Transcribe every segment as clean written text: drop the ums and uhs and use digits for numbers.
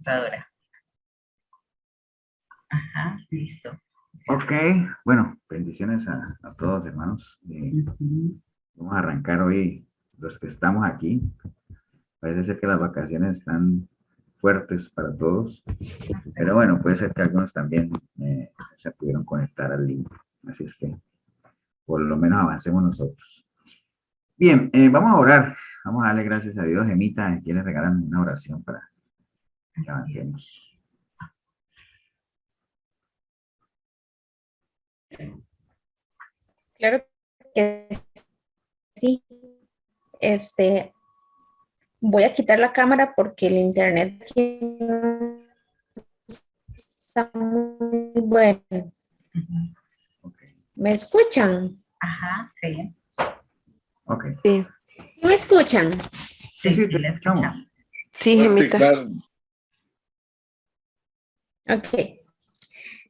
computadora. Ajá, listo. Ok, bueno, bendiciones a todos, hermanos. Vamos a arrancar hoy los que estamos aquí. Parece ser que las vacaciones están fuertes para todos, pero bueno, puede ser que algunos también se pudieron conectar al link. Así es que por lo menos avancemos nosotros. Bien, vamos a orar. Vamos a darle gracias a Dios. Gemita, aquí les regalan una oración para que avancemos. Claro que sí. Voy a quitar la cámara porque el internet aquí no está muy bueno. ¿Me escuchan? Ajá, sí. Ok. Sí, ¿Sí me escuchan? Sí, sí, Sí, la escuchamos. sí, Gemita. Ok.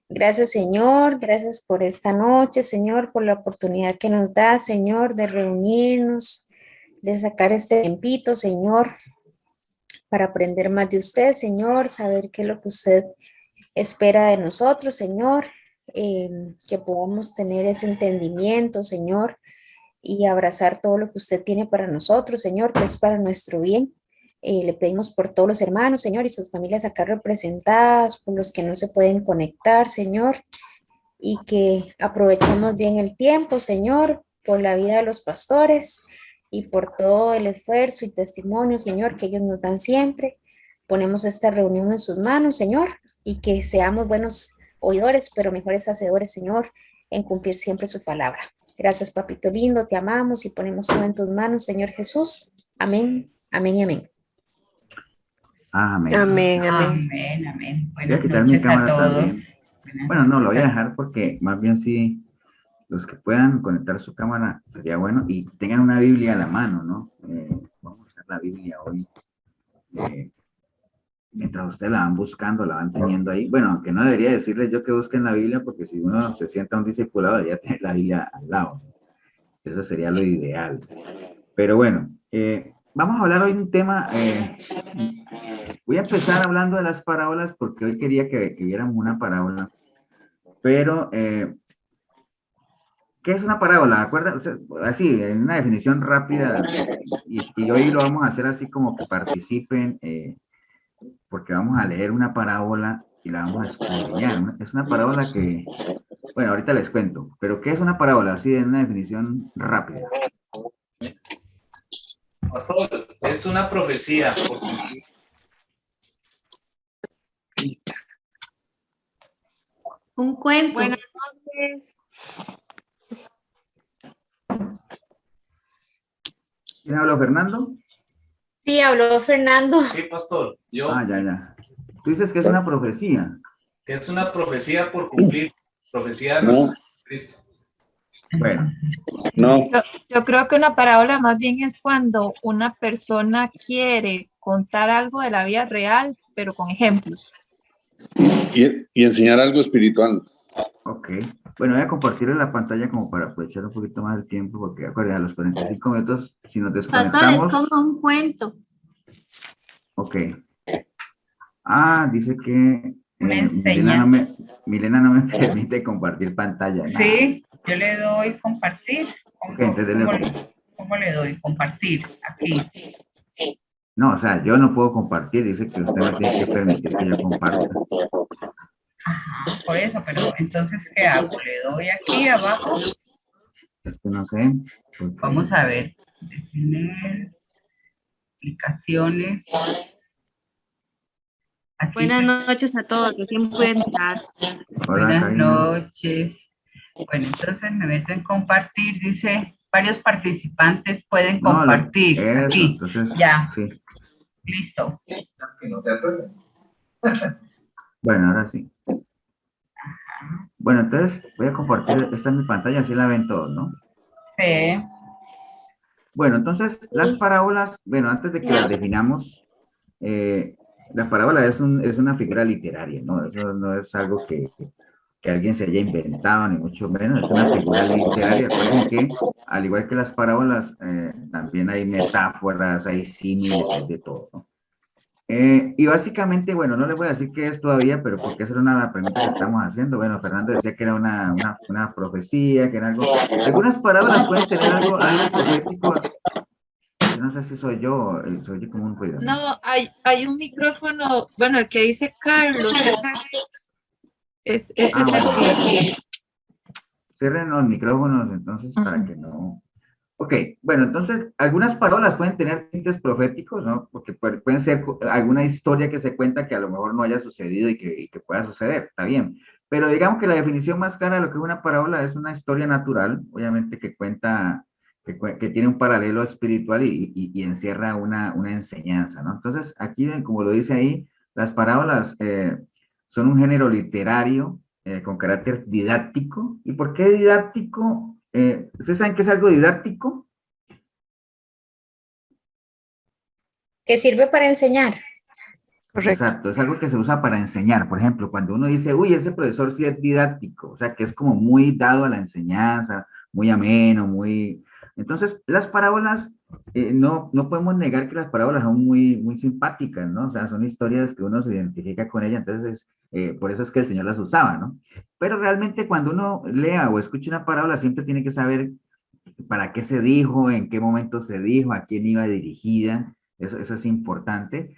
Gracias, Señor. Gracias por esta noche, Señor, por la oportunidad que nos da, Señor, de reunirnos, de sacar este tiempito, Señor, para aprender más de usted, Señor, saber qué es lo que usted espera de nosotros, Señor, que podamos tener ese entendimiento, Señor, y abrazar todo lo que usted tiene para nosotros, Señor, que es para nuestro bien. Le pedimos por todos los hermanos, Señor, y sus familias acá representadas, por los que no se pueden conectar, Señor, y que aprovechemos bien el tiempo, Señor, por la vida de los pastores y por todo el esfuerzo y testimonio, Señor, que ellos nos dan siempre. Ponemos esta reunión en sus manos, Señor, y que seamos buenos oidores, pero mejores hacedores, Señor, en cumplir siempre su palabra. Gracias, papito lindo, te amamos y ponemos todo en tus manos, Señor Jesús. Amén, amén y amén. Amén. Amén, amén. Amén, amén. Voy a Buenas quitar mi noches a cámara todos. también. Buenas Bueno, no, lo voy a noches dejar porque más bien sí, los que puedan conectar su cámara sería bueno y tengan una Biblia a la mano, ¿no? Vamos a usar la Biblia hoy. Mientras ustedes la van buscando, la van teniendo ahí. Bueno, aunque no debería decirles yo que busquen la Biblia porque si uno se sienta un discipulado, debería tener la Biblia al lado. Eso sería lo ideal. Pero bueno, vamos a hablar hoy de un tema. Voy a empezar hablando de las parábolas porque hoy quería que viéramos una parábola. Pero, ¿qué es una parábola? ¿Acuerdan? O sea, así, en una definición rápida, y hoy lo vamos a hacer así como que participen, porque vamos a leer una parábola y la vamos a escudriñar. Es una parábola que, bueno, ahorita les cuento, pero ¿qué es una parábola? Así, en una definición rápida. Pastor, es una profecía. Un cuento. Buenas noches. ¿Quién habló, Fernando? Sí, habló Fernando. Sí, pastor. Yo, Ah, ya. Tú dices que es una profecía. que es una profecía por cumplir. Profecía de nuestro Cristo. Bueno, No, Yo creo que una parábola más bien es cuando una persona quiere contar algo de la vida real, pero con ejemplos. y enseñar algo espiritual. ok. Bueno, voy a compartir la pantalla como para aprovechar un poquito más el tiempo, porque acuérdense, a los 45 minutos, si nos Pastor, es desconectamos... como un cuento. Ok. Ah, dice que Me enseña. Milena no me permite compartir pantalla. Nada. Sí, yo le doy compartir. Ok, entonces ¿Cómo le doy compartir? Aquí. no, o sea, yo no puedo compartir. Dice que usted me tiene que permitir que yo comparta. Ajá, por eso, pero entonces, ¿qué hago? Le doy aquí abajo. Es que no sé. Porque... Vamos a ver. Definir aplicaciones. Aquí Buenas noches a todos, recién pude entrar. Hola, buenas Karina. noches. Bueno, entonces me meto en compartir. Dice, varios participantes pueden compartir. Eso, aquí. entonces, Ya. sí. Listo. Bueno, ahora sí. Bueno, entonces voy a compartir. Esta es mi pantalla, así la ven todos, ¿no? Sí. Bueno, entonces las parábolas, bueno, antes de que las definamos, la parábola es una figura literaria, ¿no? Eso no es algo que alguien se haya inventado, ni mucho menos, es una figura literaria. Recuerden que, al igual que las parábolas, también hay metáforas, hay símiles, hay de todo, ¿no? Y básicamente, bueno, no les voy a decir qué es todavía, pero porque esa era una de las preguntas que estamos haciendo. Bueno, Fernando decía que era una profecía, que era algo. Algunas parábolas pueden tener algo profético. Yo no sé si soy yo, soy yo como un ruido. No, hay un micrófono, bueno, el que dice Carlos, ese es Ah, el bueno, que... cierren los micrófonos entonces para que no. Ok, bueno, entonces algunas parábolas pueden tener tintes proféticos, ¿no? Porque pueden ser alguna historia que se cuenta que a lo mejor no haya sucedido y que pueda suceder, está bien. Pero digamos que la definición más clara de lo que es una parábola es una historia natural, obviamente que cuenta, que tiene un paralelo espiritual y encierra una enseñanza, ¿no? Entonces, aquí, como lo dice ahí, las parábolas son un género literario con carácter didáctico. ¿Y por qué didáctico? ¿Ustedes saben qué es algo didáctico? Que sirve para enseñar. Correcto. Exacto, es algo que se usa para enseñar. Por ejemplo, cuando uno dice, uy, ese profesor sí es didáctico, o sea, que es como muy dado a la enseñanza, muy ameno, muy... Entonces, las parábolas, no podemos negar que las parábolas son muy simpáticas, ¿no? O sea, son historias que uno se identifica con ellas, entonces, por eso es que el Señor las usaba, ¿no? Pero realmente cuando uno lea o escucha una parábola, siempre tiene que saber para qué se dijo, en qué momento se dijo, a quién iba dirigida, eso es importante.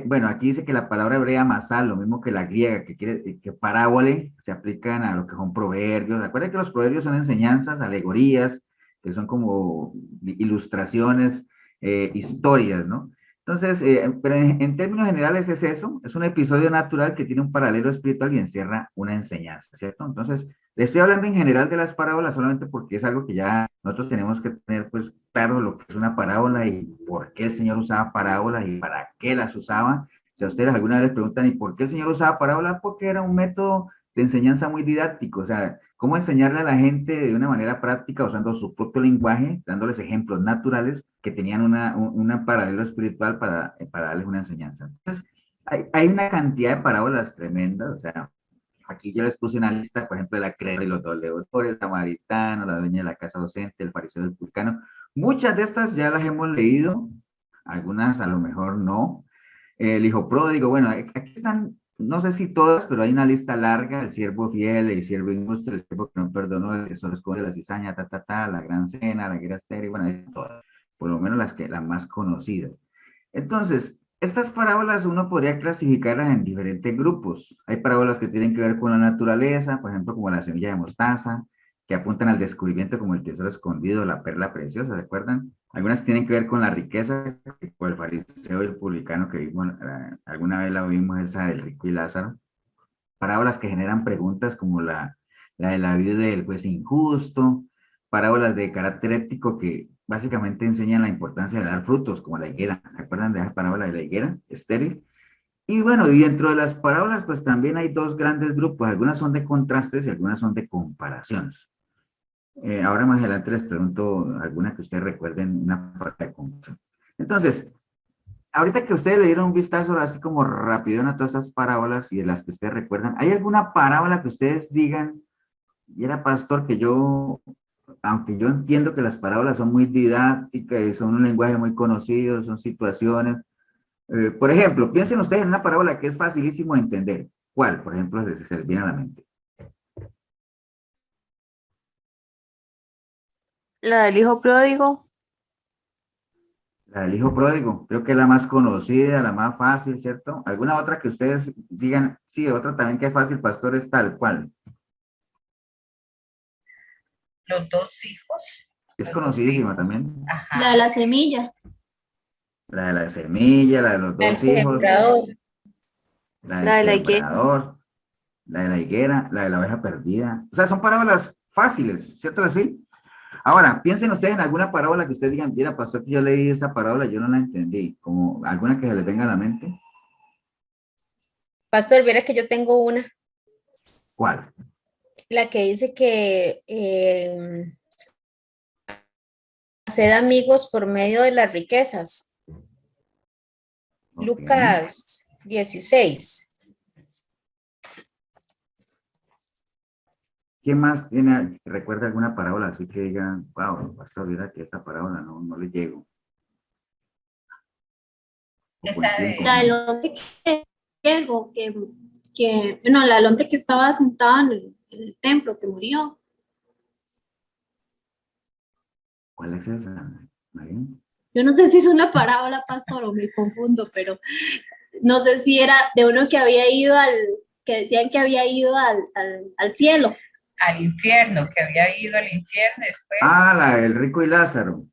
Bueno, aquí dice que la palabra hebrea masal, lo mismo que la griega, que parábole, se aplican a lo que son proverbios. Recuerden que los proverbios son enseñanzas, alegorías, que son como ilustraciones, historias, ¿no? Entonces, pero en términos generales es eso, es un episodio natural que tiene un paralelo espiritual y encierra una enseñanza, ¿cierto? Entonces, le estoy hablando en general de las parábolas solamente porque es algo que ya nosotros tenemos que tener pues claro lo que es una parábola y por qué el Señor usaba parábolas y para qué las usaba. Si a ustedes alguna vez les preguntan, ¿y por qué el Señor usaba parábolas? Porque era un método de enseñanza muy didáctico, o sea, cómo enseñarle a la gente de una manera práctica usando su propio lenguaje, dándoles ejemplos naturales que tenían una paralelo espiritual para darles una enseñanza. Entonces, hay una cantidad de parábolas tremendas, o sea, aquí yo les puse una lista, por ejemplo, de la crema y los dos deudores, el samaritano, la dueña de la casa docente, el fariseo del publicano. Muchas de estas ya las hemos leído, algunas a lo mejor no. El hijo pródigo, bueno, aquí están, no sé si todas, pero hay una lista larga, el siervo fiel, el siervo injusto, el siervo que no perdonó, el que solo esconde la cizaña, la gran cena, la guerra estéril, bueno, hay todas, por lo menos las más conocidas. Entonces, estas parábolas uno podría clasificarlas en diferentes grupos. Hay parábolas que tienen que ver con la naturaleza, por ejemplo, como la semilla de mostaza, que apuntan al descubrimiento como el tesoro escondido, la perla preciosa, ¿se acuerdan? Algunas tienen que ver con la riqueza, como el fariseo y el publicano que vimos, alguna vez la vimos, esa del rico y Lázaro. Parábolas que generan preguntas como la de la vida del juez injusto, parábolas de carácter ético que básicamente enseñan la importancia de dar frutos, como la higuera. ¿Recuerdan de esa parábola de la higuera estéril? Y bueno, y dentro de las parábolas, pues también hay dos grandes grupos. Algunas son de contrastes y algunas son de comparaciones. Ahora más adelante les pregunto alguna que ustedes recuerden, una parte de comparación. Entonces, ahorita que ustedes le dieron un vistazo así como rápido a todas esas parábolas y de las que ustedes recuerdan, ¿hay alguna parábola que ustedes digan, y era pastor, que yo, aunque yo entiendo que las parábolas son muy didácticas y son un lenguaje muy conocido, son situaciones, por ejemplo, piensen ustedes en una parábola que es facilísimo de entender? ¿Cuál, por ejemplo, se les viene a la mente? La del hijo pródigo. La del hijo pródigo, creo que es la más conocida, la más fácil, ¿cierto? ¿Alguna otra que ustedes digan, sí, otra también que es fácil, pastor, es tal cual? Los dos hijos. Es Los dos conocidísima hijos. también. Ajá. La de la semilla. La de la semilla, la de los El dos hijos, sembrador. la La del de la higuera. sembrador, la de la higuera, la de la oveja perdida. O sea, son parábolas fáciles, ¿cierto que sí? Ahora, piensen ustedes en alguna parábola que ustedes digan, mira, pastor, que yo leí esa parábola, yo no la entendí. Como alguna que se les venga a la mente. Pastor, verá que yo tengo una, ¿Cuál? la que dice que haced amigos por medio de las riquezas. Ok. Lucas 16. ¿Quién más tiene, recuerda alguna parábola así que digan, wow, pastor, mira que esa parábola no le llego? o Esa coinciden de- con La del Gemma. hombre ciego, bueno, la del hombre que estaba sentado en el templo, que murió. ¿Cuál es esa, María? Yo no sé si es una parábola, pastor, o me confundo, pero no sé si era de uno que había ido que decían que había ido al cielo. al infierno, que había ido al infierno después. Ah, la del rico y Lázaro.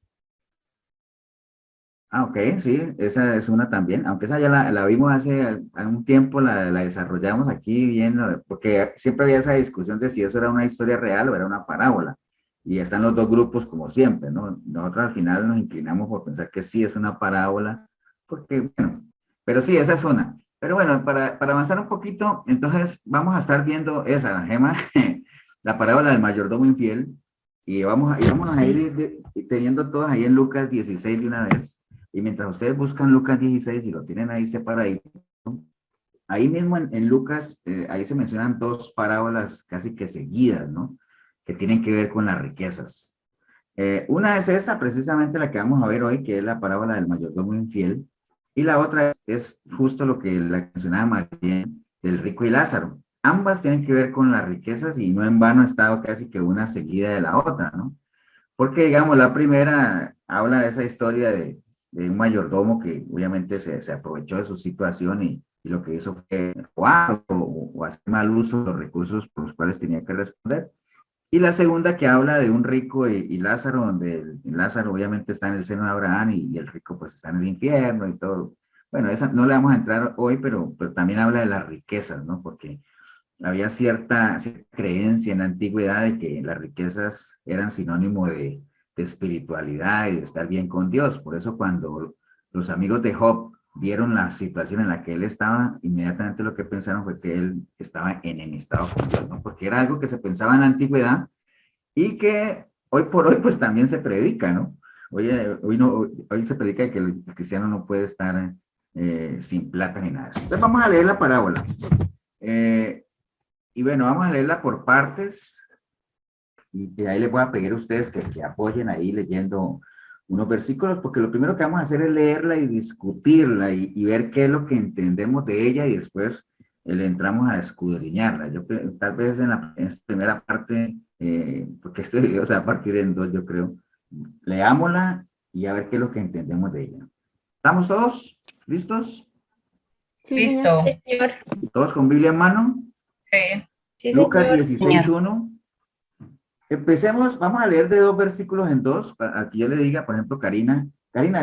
Ah, ok, sí, esa es una también, aunque esa ya la vimos hace algún tiempo, la desarrollamos aquí bien, porque siempre había esa discusión de si eso era una historia real o era una parábola, y están los dos grupos como siempre, ¿no? Nosotros al final nos inclinamos por pensar que sí es una parábola, porque, bueno, pero sí, esa es una. Pero bueno, para avanzar un poquito, entonces vamos a estar viendo esa, Gema, la parábola del mayordomo infiel, y vamos a ir teniendo todas ahí en Lucas 16 de una vez. Y mientras ustedes buscan Lucas 16 y lo tienen ahí separadito, ahí mismo en Lucas, ahí se mencionan dos parábolas casi que seguidas, ¿no? Que tienen que ver con las riquezas. Una es esa, precisamente la que vamos a ver hoy, que es la parábola del mayordomo infiel. Y la otra es justo lo que la mencionaba María, del rico y Lázaro. Ambas tienen que ver con las riquezas y no en vano ha estado casi que una seguida de la otra, ¿no? Porque, digamos, la primera habla de esa historia de un mayordomo que obviamente se aprovechó de su situación y lo que hizo fue robar o hacer mal uso de los recursos por los cuales tenía que responder. Y la segunda que habla de un rico y Lázaro, donde Lázaro obviamente está en el seno de Abraham y el rico pues está en el infierno y todo. Bueno, esa no le vamos a entrar hoy, pero también habla de las riquezas, ¿no? Porque había cierta creencia en la antigüedad de que las riquezas eran sinónimo de espiritualidad y de estar bien con Dios. Por eso cuando los amigos de Job vieron la situación en la que él estaba, inmediatamente lo que pensaron fue que él estaba enemistado con Dios, ¿no? Porque era algo que se pensaba en la antigüedad y que hoy por hoy pues también se predica, ¿no? Hoy se predica que el cristiano no puede estar sin plata ni nada. Entonces vamos a leer la parábola. Y bueno, vamos a leerla por partes y ahí les voy a pedir a ustedes que apoyen ahí leyendo unos versículos, porque lo primero que vamos a hacer es leerla y discutirla y ver qué es lo que entendemos de ella y después le entramos a escudriñarla. Tal vez en esta primera parte, porque este video se va a partir en dos, yo creo, leámosla y a ver qué es lo que entendemos de ella. ¿Estamos todos listos? Sí, señor. Listo. Señor, ¿Todos con Biblia en mano? Sí. sí, Lucas señor. 16:1. Empecemos, vamos a leer de dos versículos en dos, para que yo le diga, por ejemplo, Karina,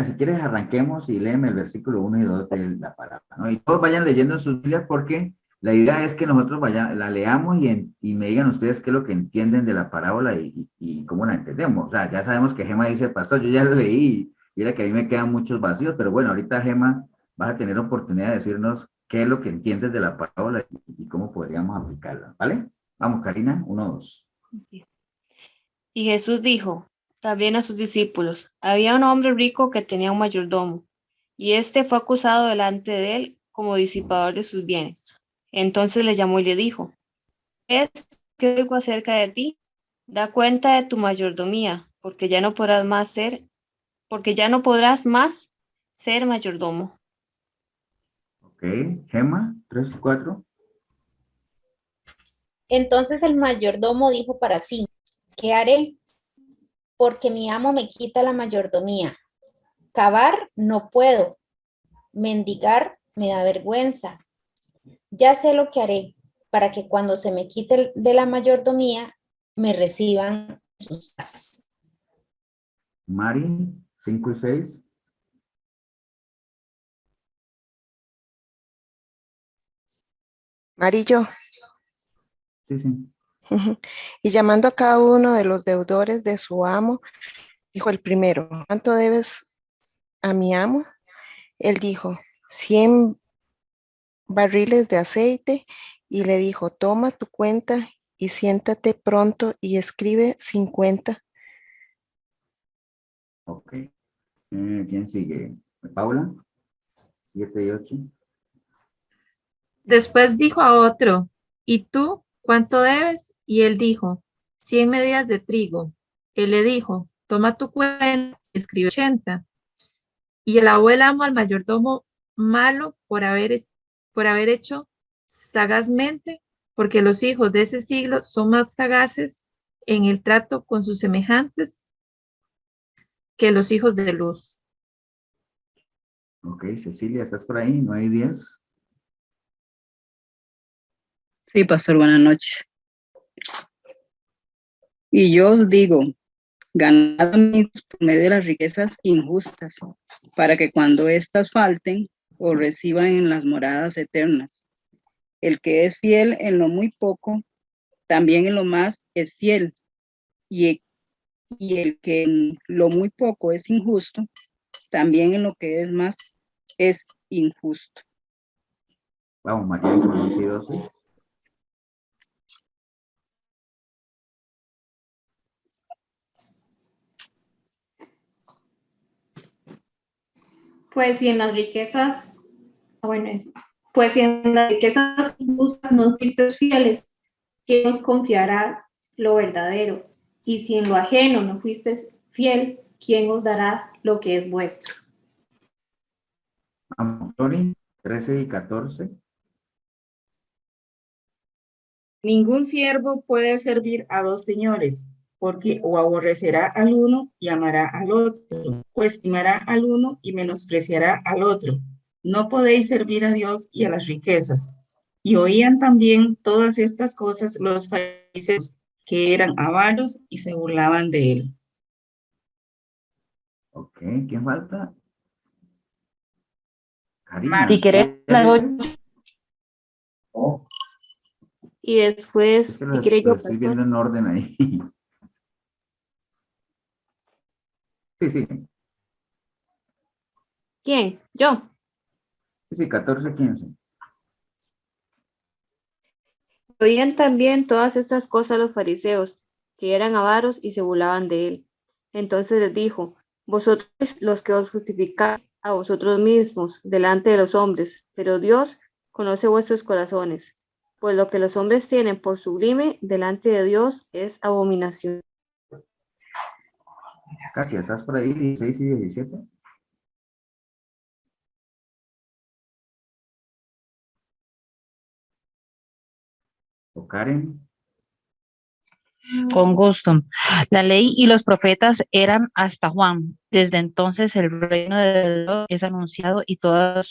si quieres arranquemos y léeme el versículo 1 y 2 de la parábola, ¿no? Y todos vayan leyendo en sus Biblias porque la idea es que nosotros la leamos y me digan ustedes qué es lo que entienden de la parábola y cómo la entendemos. O sea, ya sabemos que Gema dice, pastor, yo ya lo leí y era que a mí me quedan muchos vacíos, pero bueno, ahorita Gema vas a tener oportunidad de decirnos qué es lo que entiendes de la parábola y cómo podríamos aplicarla, ¿vale? Vamos, Karina, 1, 2. Y Jesús dijo también a sus discípulos, había un hombre rico que tenía un mayordomo, y éste fue acusado delante de él como disipador de sus bienes. Entonces le llamó y le dijo, ¿es que oigo acerca de ti? Da cuenta de tu mayordomía, porque ya no podrás más ser mayordomo. Ok, Gema, 3 y 4. Entonces el mayordomo dijo para sí, ¿qué haré? Porque mi amo me quita la mayordomía. Cavar no puedo, mendigar me da vergüenza. Ya sé lo que haré para que cuando se me quite de la mayordomía me reciban en sus casas. Mari, 5 y 6. Amarillo. Sí, sí. Ujú. Y llamando a cada uno de los deudores de su amo, dijo el primero, ¿cuánto debes a mi amo? Él dijo, 100 barriles de aceite, y le dijo, toma tu cuenta y siéntate pronto y escribe 50. Ok. ¿Quién sigue? Paula, 7 y 8. Después dijo a otro, ¿y tú cuánto debes? Y él dijo, 100 medidas de trigo. Él le dijo, toma tu cuenta y escribe 80. Y alabó el amo al mayordomo malo por haber hecho sagazmente, porque los hijos de ese siglo son más sagaces en el trato con sus semejantes que los hijos de luz. Ok, Cecilia, ¿estás por ahí? ¿No hay 10? Sí, pastor, buenas noches. Y yo os digo, ganad amigos por medio de las riquezas injustas, para que cuando éstas falten, os reciban en las moradas eternas. El que es fiel en lo muy poco, también en lo más es fiel. Y el que en lo muy poco es injusto, también en lo que es más es injusto. Vamos, María, con 11 y 12. Pues si en las riquezas, pues si en las riquezas injustas no fuiste fieles, ¿quién os confiará lo verdadero? Y si en lo ajeno no fuiste fiel, ¿quién os dará lo que es vuestro? Vamos, Tony, 13 y 14. Ningún siervo puede servir a dos señores, porque o aborrecerá al uno y amará al otro, o estimará al uno y menospreciará al otro. No podéis servir a Dios y a las riquezas. Y oían también todas estas cosas los fariseos, que eran avaros y se burlaban de él. Ok, ¿quién falta? Karina. Si querés, la doy. Oh, Y después, es que si quiere lo yo, estoy pastor. viendo en orden ahí. Sí, sí, ¿Quién? Yo. sí, 14, 15. Oían también todas estas cosas los fariseos, que eran avaros y se burlaban de él. Entonces les dijo, vosotros los que os justificáis a vosotros mismos delante de los hombres, pero Dios conoce vuestros corazones, pues lo que los hombres tienen por sublime delante de Dios es abominación. Katia, ¿estás por ahí? 16 y 17. ¿O Karen? Con gusto. La ley y los profetas eran hasta Juan. Desde entonces el reino de Dios es anunciado y todos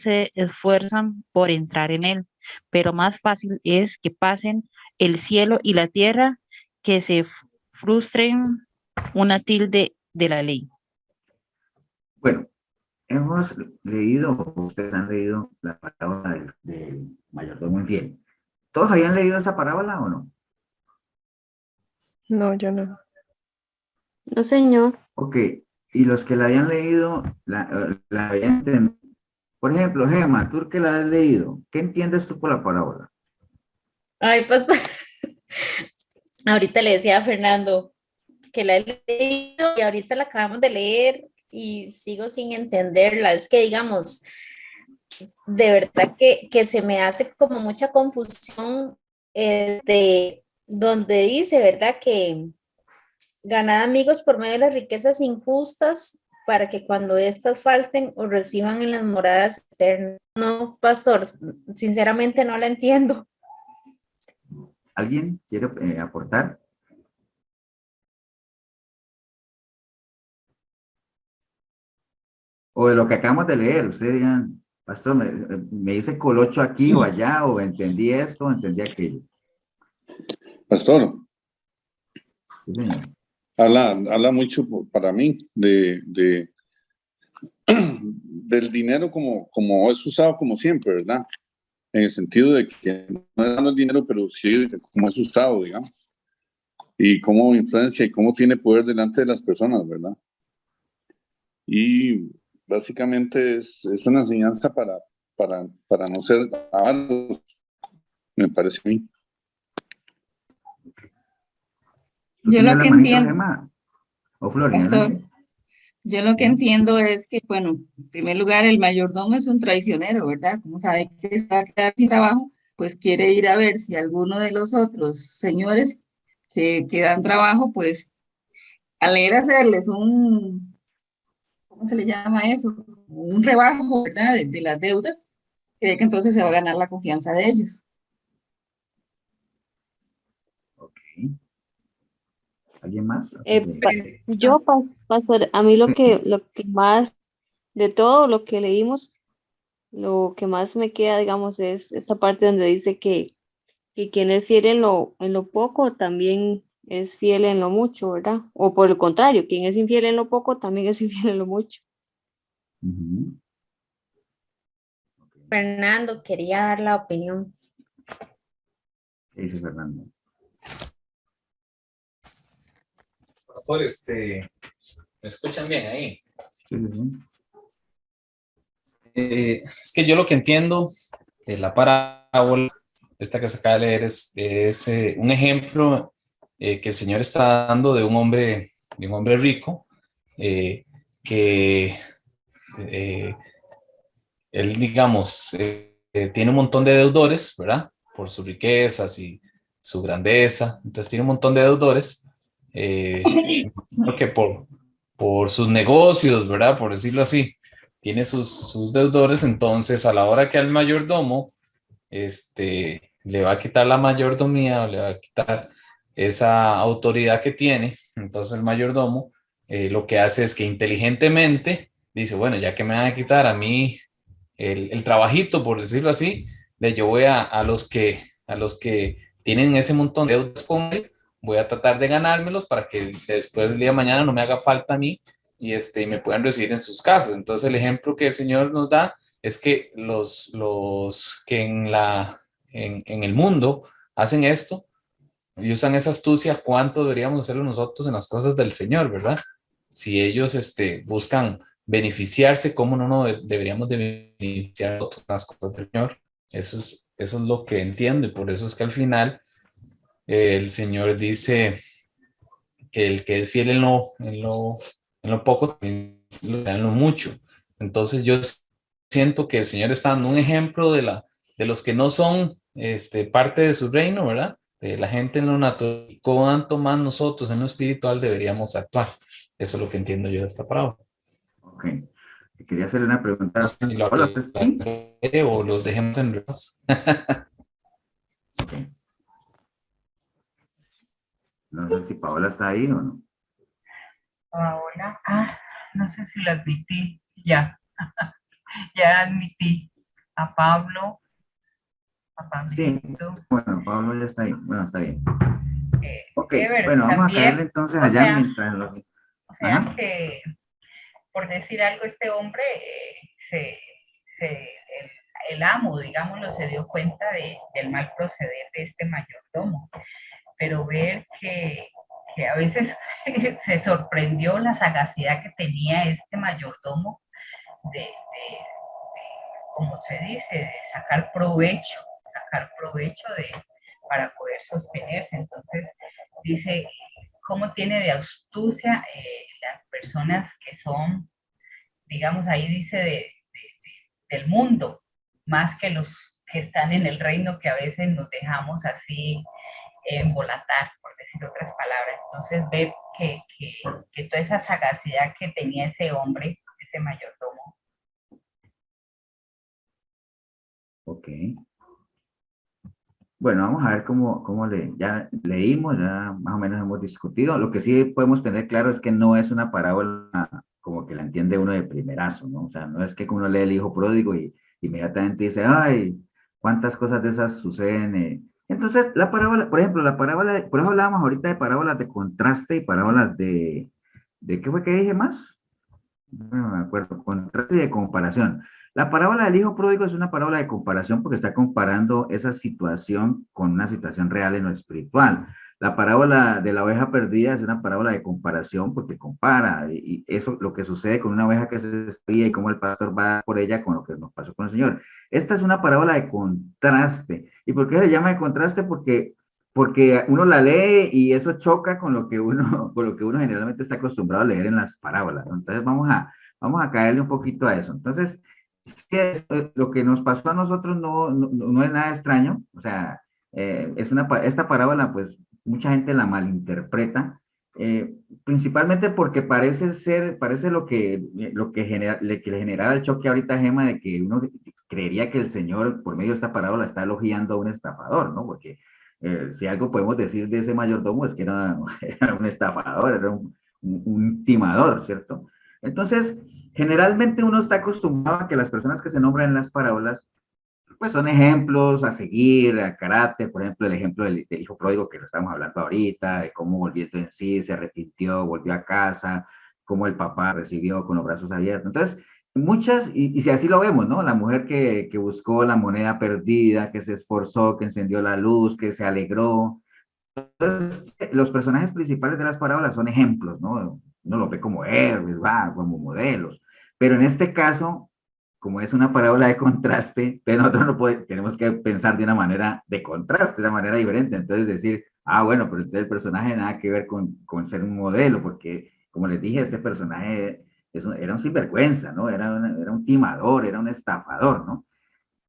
se esfuerzan por entrar en él. Pero más fácil es que pasen el cielo y la tierra que se frustren una tilde de la ley. Bueno, hemos leído, ustedes han leído la parábola del mayordomo infiel. ¿Todos habían leído esa parábola o no? No, yo no. No, señor. Ok, y los que la habían leído, la habían entendido. Por ejemplo, Gemma, tú que la has leído, ¿qué entiendes tú por la parábola? Ay, pues, ahorita le decía a Fernando que la he leído y ahorita la acabamos de leer y sigo sin entenderla. Es que, digamos, de verdad que se me hace como mucha confusión donde dice, ¿verdad? Que ganad amigos por medio de las riquezas injustas para que cuando éstas falten o reciban en las moradas eternas. No, pastor, sinceramente no la entiendo. ¿Alguien quiere aportar? O de lo que acabamos de leer, ustedes digan, pastor, me dice colocho aquí o allá, o entendí esto, o entendí aquello. Pastor, Sí, señor. habla mucho para mí del dinero como es usado como siempre, ¿verdad? En el sentido de que no es dando el dinero, pero sí como es usado, digamos. Y cómo influencia y cómo tiene poder delante de las personas, ¿verdad? Y básicamente es una enseñanza para no ser avaros, me parece a mí. Yo lo que entiendo, O Flori, pastor, yo lo que entiendo es que, bueno, en primer lugar, el mayordomo es un traicionero, ¿verdad? Como sabe que se va a quedar sin trabajo, pues quiere ir a ver si alguno de los otros señores que dan trabajo, pues al ir a hacerles ¿cómo se le llama eso? un rebajo, ¿verdad? De las deudas, cree que entonces se va a ganar la confianza de ellos. Ok. ¿Alguien más? Yo, pastor, a mí lo que más, de todo lo que leímos, lo que más me queda, digamos, es esta parte donde dice que quien es fiel en lo poco también es fiel en lo mucho, ¿verdad? O por el contrario, quien es infiel en lo poco también es infiel en lo mucho. Ujú. Fernando quería dar la opinión. ¿Qué dice Fernando? Pastor, ¿me escuchan bien ahí? Sí, sí, sí. Es que yo lo que entiendo de la parábola, esta que se acaba de leer, es un ejemplo que el Señor está dando de un hombre rico, que él, digamos, tiene un montón de deudores, ¿verdad? Por sus riquezas y su grandeza. Entonces tiene un montón de deudores, porque por sus negocios, ¿verdad? Por decirlo así, tiene sus deudores. Entonces, a la hora que al mayordomo le va a quitar la mayordomía, le va a quitar esa autoridad que tiene, entonces el mayordomo lo que hace es que inteligentemente dice, bueno, ya que me van a quitar a mí el trabajito, por decirlo así, de yo voy a los que tienen ese montón de deudas con él, voy a tratar de ganármelos para que después del día de mañana no me haga falta a mí y me puedan recibir en sus casas. Entonces el ejemplo que el Señor nos da es que los que en el mundo hacen esto y usan esa astucia, ¿cuánto deberíamos hacerlo nosotros en las cosas del Señor, verdad? Si ellos buscan beneficiarse, ¿cómo no deberíamos de beneficiar a nosotros en las cosas del Señor? Eso es lo que entiendo, y por eso es que al final el Señor dice que el que es fiel en lo poco, también lo da en lo mucho. Entonces yo siento que el Señor está dando un ejemplo de los que no son parte de su reino, ¿verdad? De la gente en lo natural, cuánto más nosotros en lo espiritual deberíamos actuar. Eso es lo que entiendo yo de esta parábola. Ok. Quería hacerle una pregunta. No sé si lo Hola, ¿usted está ahí? aclaré o los dejemos en reposo. Ok. No sé si Paola está ahí o no. Paola, no sé si la admití, ya, ya admití a Pablo, a Sí, Pablito. bueno, Pablo ya está ahí. Bueno, está bien. Ok, Ever, bueno, vamos a también, caerle entonces o allá sea, mientras lo... o sea Ajá. que, por decir algo, este hombre, el amo, digámoslo, se dio cuenta del mal proceder de este mayordomo, pero ver que a veces se sorprendió la sagacidad que tenía este mayordomo de, como se dice, de sacar provecho para poder sostenerse. Entonces, dice, cómo tiene de astucia las personas que son, digamos, ahí dice, del mundo, más que los que están en el reino, que a veces nos dejamos así embolatar, por decir otras palabras. Entonces, ver que toda esa sagacidad que tenía ese hombre, ese mayordomo. Ok. Bueno, vamos a ver ya leímos, ya más o menos hemos discutido. Lo que sí podemos tener claro es que no es una parábola como que la entiende uno de primerazo, ¿no? O sea, no es que uno lee el hijo pródigo y inmediatamente dice, ay, cuántas cosas de esas suceden. Entonces, la parábola, por ejemplo, por eso hablábamos ahorita de parábolas de contraste y parábolas ¿de qué fue que dije más? No me acuerdo, contraste y de comparación. La parábola del hijo pródigo es una parábola de comparación porque está comparando esa situación con una situación real en lo espiritual. La parábola de la oveja perdida es una parábola de comparación porque compara y eso lo que sucede con una oveja que se desvía y cómo el pastor va por ella con lo que nos pasó con el Señor. Esta es una parábola de contraste. ¿Y por qué se llama de contraste? Porque uno la lee y eso choca con lo que uno, con lo que uno generalmente está acostumbrado a leer en las parábolas, ¿no? Entonces vamos a caerle un poquito a eso. Entonces, lo que nos pasó a nosotros no es nada extraño, o sea, esta parábola, pues mucha gente la malinterpreta, Principalmente porque parece lo que le generaba el choque ahorita a Gema, de que uno creería que el Señor, por medio de esta parábola, está elogiando a un estafador, ¿no? Porque si algo podemos decir de ese mayordomo es que era un estafador, era un timador, ¿cierto? Entonces, generalmente uno está acostumbrado a que las personas que se nombran en las parábolas pues son ejemplos a seguir, a carácter, por ejemplo, el ejemplo del hijo pródigo que lo estamos hablando ahorita, de cómo volviendo en sí, se arrepintió, volvió a casa, cómo el papá recibió con los brazos abiertos. Entonces, muchas, y si así lo vemos, ¿no? La mujer que buscó la moneda perdida, que se esforzó, que encendió la luz, que se alegró. Entonces, los personajes principales de las parábolas son ejemplos, ¿no? Uno los ve como héroes, va, como modelos. Pero en este caso, como es una parábola de contraste, pero nosotros tenemos que pensar de una manera de contraste, de una manera diferente. Entonces decir, ah, bueno, pero entonces el personaje nada que ver con ser un modelo, porque como les dije, este personaje era un sinvergüenza, ¿no? Era un timador, era un estafador, ¿no?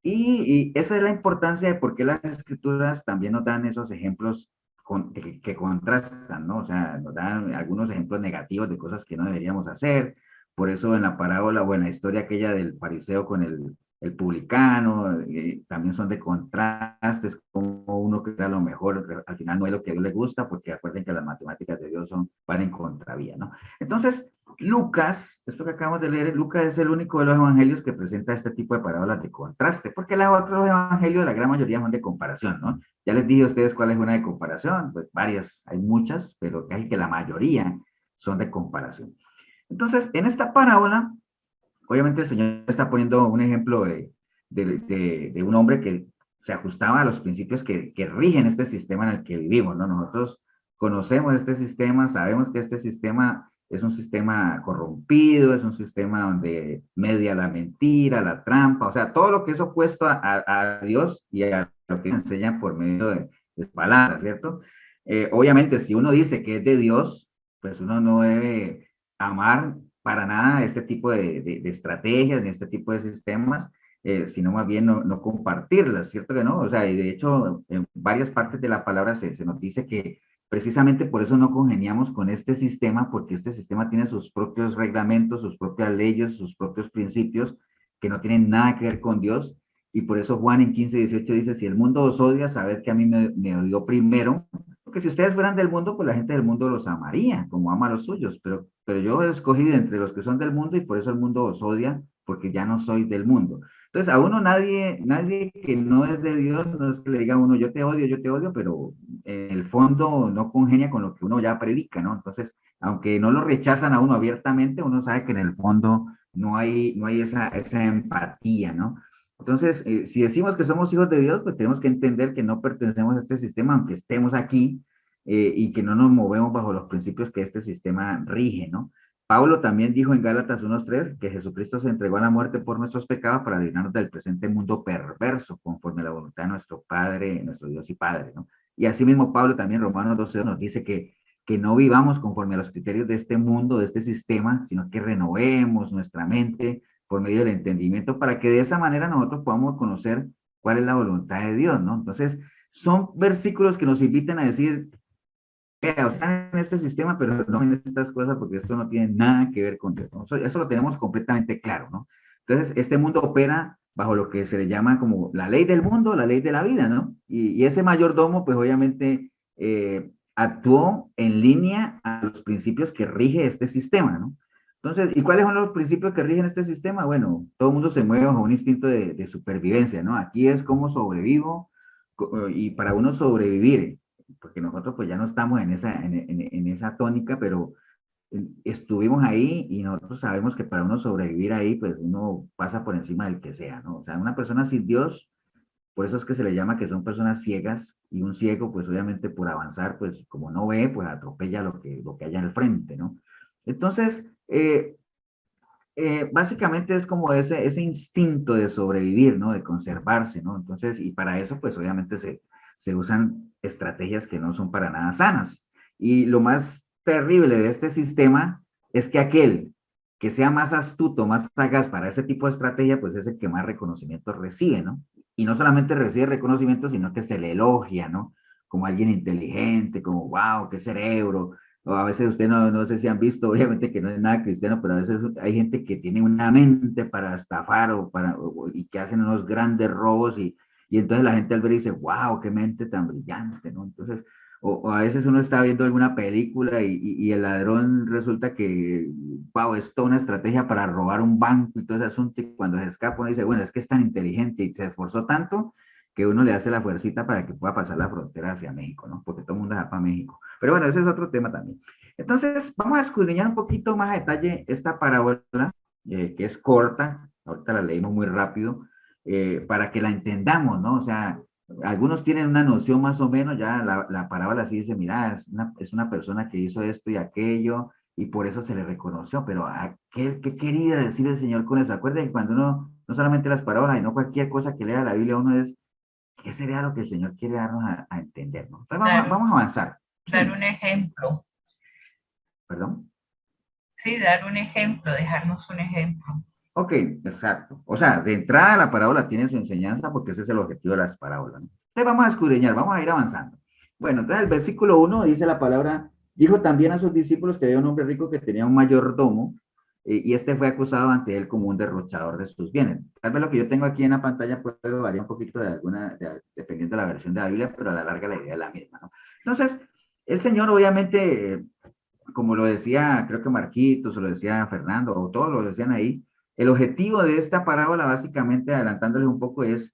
Y esa es la importancia de por qué las escrituras también nos dan esos ejemplos que contrastan, ¿no? O sea, nos dan algunos ejemplos negativos de cosas que no deberíamos hacer. Por eso en la parábola o en la historia aquella del fariseo con el publicano, también son de contrastes, como uno que a lo mejor al final no es lo que a Dios le gusta, porque acuerden que las matemáticas de Dios van en contravía, ¿no? Entonces, Lucas, esto que acabamos de leer, Lucas es el único de los evangelios que presenta este tipo de parábolas de contraste, porque los otros evangelios, la gran mayoría son de comparación, ¿no? Ya les dije a ustedes cuál es una de comparación, pues varias, hay muchas, pero casi que la mayoría son de comparación. Entonces, en esta parábola, obviamente el Señor está poniendo un ejemplo de un hombre que se ajustaba a los principios que rigen este sistema en el que vivimos, ¿no? Nosotros conocemos este sistema, sabemos que este sistema es un sistema corrompido, es un sistema donde media la mentira, la trampa, o sea, todo lo que es opuesto a Dios y a lo que enseña por medio de palabras, ¿cierto? Obviamente, si uno dice que es de Dios, pues uno no debe amar para nada este tipo de estrategias ni este tipo de sistemas, sino más bien no compartirlas, ¿cierto que no? O sea, y de hecho, en varias partes de la palabra se nos dice que precisamente por eso no congeniamos con este sistema, porque este sistema tiene sus propios reglamentos, sus propias leyes, sus propios principios, que no tienen nada que ver con Dios, y por eso Juan en 15:18 dice, si el mundo os odia, sabed que a mí me odió primero, porque si ustedes fueran del mundo, pues la gente del mundo los amaría, como ama a los suyos, pero yo he escogido entre los que son del mundo y por eso el mundo os odia, porque ya no soy del mundo. Entonces, a uno nadie que no es de Dios, no es que le diga a uno, yo te odio, pero en el fondo no congenia con lo que uno ya predica, ¿no? Entonces, aunque no lo rechazan a uno abiertamente, uno sabe que en el fondo no hay esa empatía, ¿no? Entonces, si decimos que somos hijos de Dios, pues tenemos que entender que no pertenecemos a este sistema, aunque estemos aquí, y que no nos movemos bajo los principios que este sistema rige, ¿no? Pablo también dijo en Gálatas 1:3 que Jesucristo se entregó a la muerte por nuestros pecados para librarnos del presente mundo perverso, conforme a la voluntad de nuestro Padre, nuestro Dios y Padre, ¿no? Y asimismo Pablo también, Romanos 12 nos dice que no vivamos conforme a los criterios de este mundo, de este sistema, sino que renovemos nuestra mente por medio del entendimiento para que de esa manera nosotros podamos conocer cuál es la voluntad de Dios, ¿no? Entonces, son versículos que nos invitan a decir, están en este sistema, pero no en estas cosas, porque esto no tiene nada que ver con Dios, ¿no? Eso lo tenemos completamente claro, ¿no? Entonces, este mundo opera bajo lo que se le llama como la ley del mundo, la ley de la vida, ¿no? Y ese mayordomo, pues obviamente, actuó en línea a los principios que rige este sistema, ¿no? Entonces, ¿y cuáles son los principios que rigen este sistema? Bueno, todo el mundo se mueve bajo un instinto de supervivencia, ¿no? Aquí es cómo sobrevivo, y para uno sobrevivir, porque nosotros pues ya no estamos en esa tónica, pero estuvimos ahí y nosotros sabemos que para uno sobrevivir ahí, pues uno pasa por encima del que sea, ¿no? O sea, una persona sin Dios, por eso es que se le llama que son personas ciegas, y un ciego, pues obviamente por avanzar, pues como no ve, pues atropella lo que haya al frente, ¿no? Entonces, básicamente es como ese instinto de sobrevivir, ¿no? De conservarse, ¿no? Entonces, y para eso, pues obviamente se usan estrategias que no son para nada sanas. Y lo más terrible de este sistema es que aquel que sea más astuto, más sagaz para ese tipo de estrategia, pues es el que más reconocimiento recibe, ¿no? Y no solamente recibe reconocimiento, sino que se le elogia, ¿no? Como alguien inteligente, como, wow, qué cerebro, o a veces usted no sé si han visto, obviamente que no es nada cristiano, pero a veces hay gente que tiene una mente para estafar y que hacen unos grandes robos y entonces la gente al ver dice, wow, qué mente tan brillante, ¿no? Entonces, o a veces uno está viendo alguna película y el ladrón resulta que, wow, es toda una estrategia para robar un banco y todo ese asunto, y cuando se escapa uno dice, bueno, es que es tan inteligente y se esforzó tanto que uno le hace la fuercita para que pueda pasar la frontera hacia México, ¿no? Porque todo el mundo va para México. Pero bueno, ese es otro tema también. Entonces, vamos a escudriñar un poquito más a detalle esta parábola, que es corta, ahorita la leímos muy rápido, para que la entendamos, ¿no? O sea, algunos tienen una noción más o menos, ya la parábola sí dice, mira, es una persona que hizo esto y aquello, y por eso se le reconoció, pero ¿qué quería decir el Señor con eso? Acuérdense que cuando uno, no solamente las parábolas, sino cualquier cosa que lea la Biblia, uno es, ¿qué sería lo que el Señor quiere darnos a entender, ¿no? Entonces vamos a avanzar. Dar un ejemplo. ¿Perdón? Sí, dar un ejemplo, dejarnos un ejemplo. Ok, exacto. O sea, de entrada la parábola tiene su enseñanza porque ese es el objetivo de las parábolas, ¿no? Entonces vamos a escudriñar, vamos a ir avanzando. Bueno, entonces el versículo 1 dice la palabra, dijo también a sus discípulos que había un hombre rico que tenía un mayordomo y este fue acusado ante él como un derrochador de sus bienes. Tal vez lo que yo tengo aquí en la pantalla puede variar un poquito dependiendo de la versión de la Biblia, pero a la larga la idea es la misma, ¿no? Entonces, el Señor obviamente, como lo decía, creo que Marquitos, o lo decía Fernando, o todos lo decían ahí, el objetivo de esta parábola, básicamente, adelantándoles un poco, es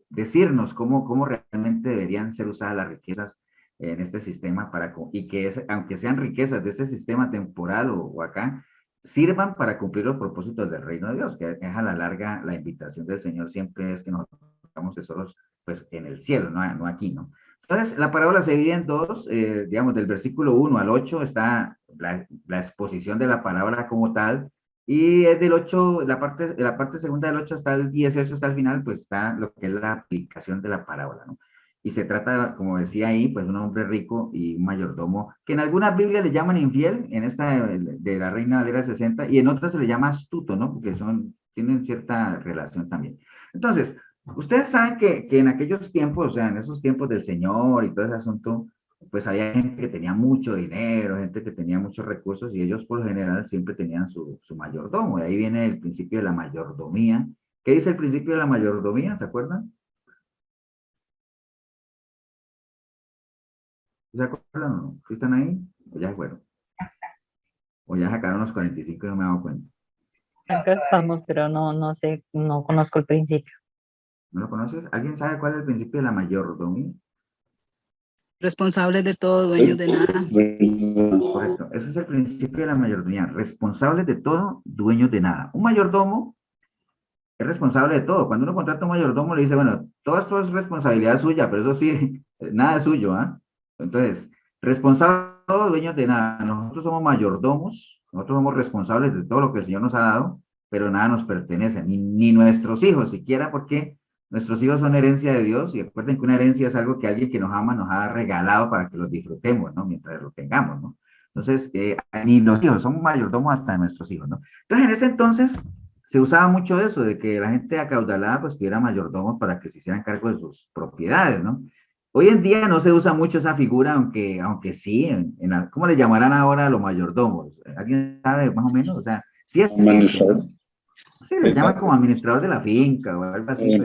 decirnos cómo realmente deberían ser usadas las riquezas en este sistema y que aunque sean riquezas de este sistema temporal o acá, sirvan para cumplir los propósitos del reino de Dios, que es a la larga la invitación del Señor siempre es que nos hagamos tesoros pues en el cielo, no aquí, ¿no? Entonces, la parábola se divide en dos, digamos, del versículo 1 al 8 está la exposición de la parábola como tal, y es del 8, la parte segunda del 8 hasta el 18, hasta el final, pues está lo que es la aplicación de la parábola, ¿no? Y se trata, como decía ahí, pues un hombre rico y un mayordomo, que en algunas Biblias le llaman infiel, en esta de la Reina Valera 60, y en otras se le llama astuto, ¿no? Porque tienen cierta relación también. Entonces, ustedes saben que en aquellos tiempos, o sea, en esos tiempos del Señor y todo ese asunto, pues había gente que tenía mucho dinero, gente que tenía muchos recursos y ellos por lo general siempre tenían su mayordomo. De ahí viene el principio de la mayordomía. ¿Qué dice el principio de la mayordomía? ¿Se acuerdan? ¿Se acuerdan o no? ¿Sí están ahí? ¿O ya fueron? ¿O ya sacaron los 45 y no me he dado cuenta? Acá estamos, pero no sé, no conozco el principio. ¿No lo conoces? ¿Alguien sabe cuál es el principio de la mayordomía? Responsables de todo, dueños de nada. Correcto. Ese es el principio de la mayordomía. Responsables de todo, dueños de nada. Un mayordomo es responsable de todo. Cuando uno contrata a un mayordomo le dice, bueno, todo esto es responsabilidad suya, pero eso sí, nada es suyo, ¿ah? Entonces, responsable de todo, dueños de nada. Nosotros somos mayordomos, nosotros somos responsables de todo lo que el Señor nos ha dado, pero nada nos pertenece, ni nuestros hijos siquiera, porque nuestros hijos son herencia de Dios, y recuerden que una herencia es algo que alguien que nos ama nos ha regalado para que los disfrutemos, ¿no? Mientras lo tengamos, ¿no? Entonces, ni los hijos, somos mayordomos hasta de nuestros hijos, ¿no? Entonces, en ese entonces, se usaba mucho eso, de que la gente acaudalada pues tuviera mayordomos para que se hicieran cargo de sus propiedades, ¿no? Hoy en día no se usa mucho esa figura, aunque sí, ¿cómo le llamarán ahora a los mayordomos? ¿Alguien sabe más o menos? O sea, sí existe, ¿no? Sí, le llaman como administrador de la finca o algo así,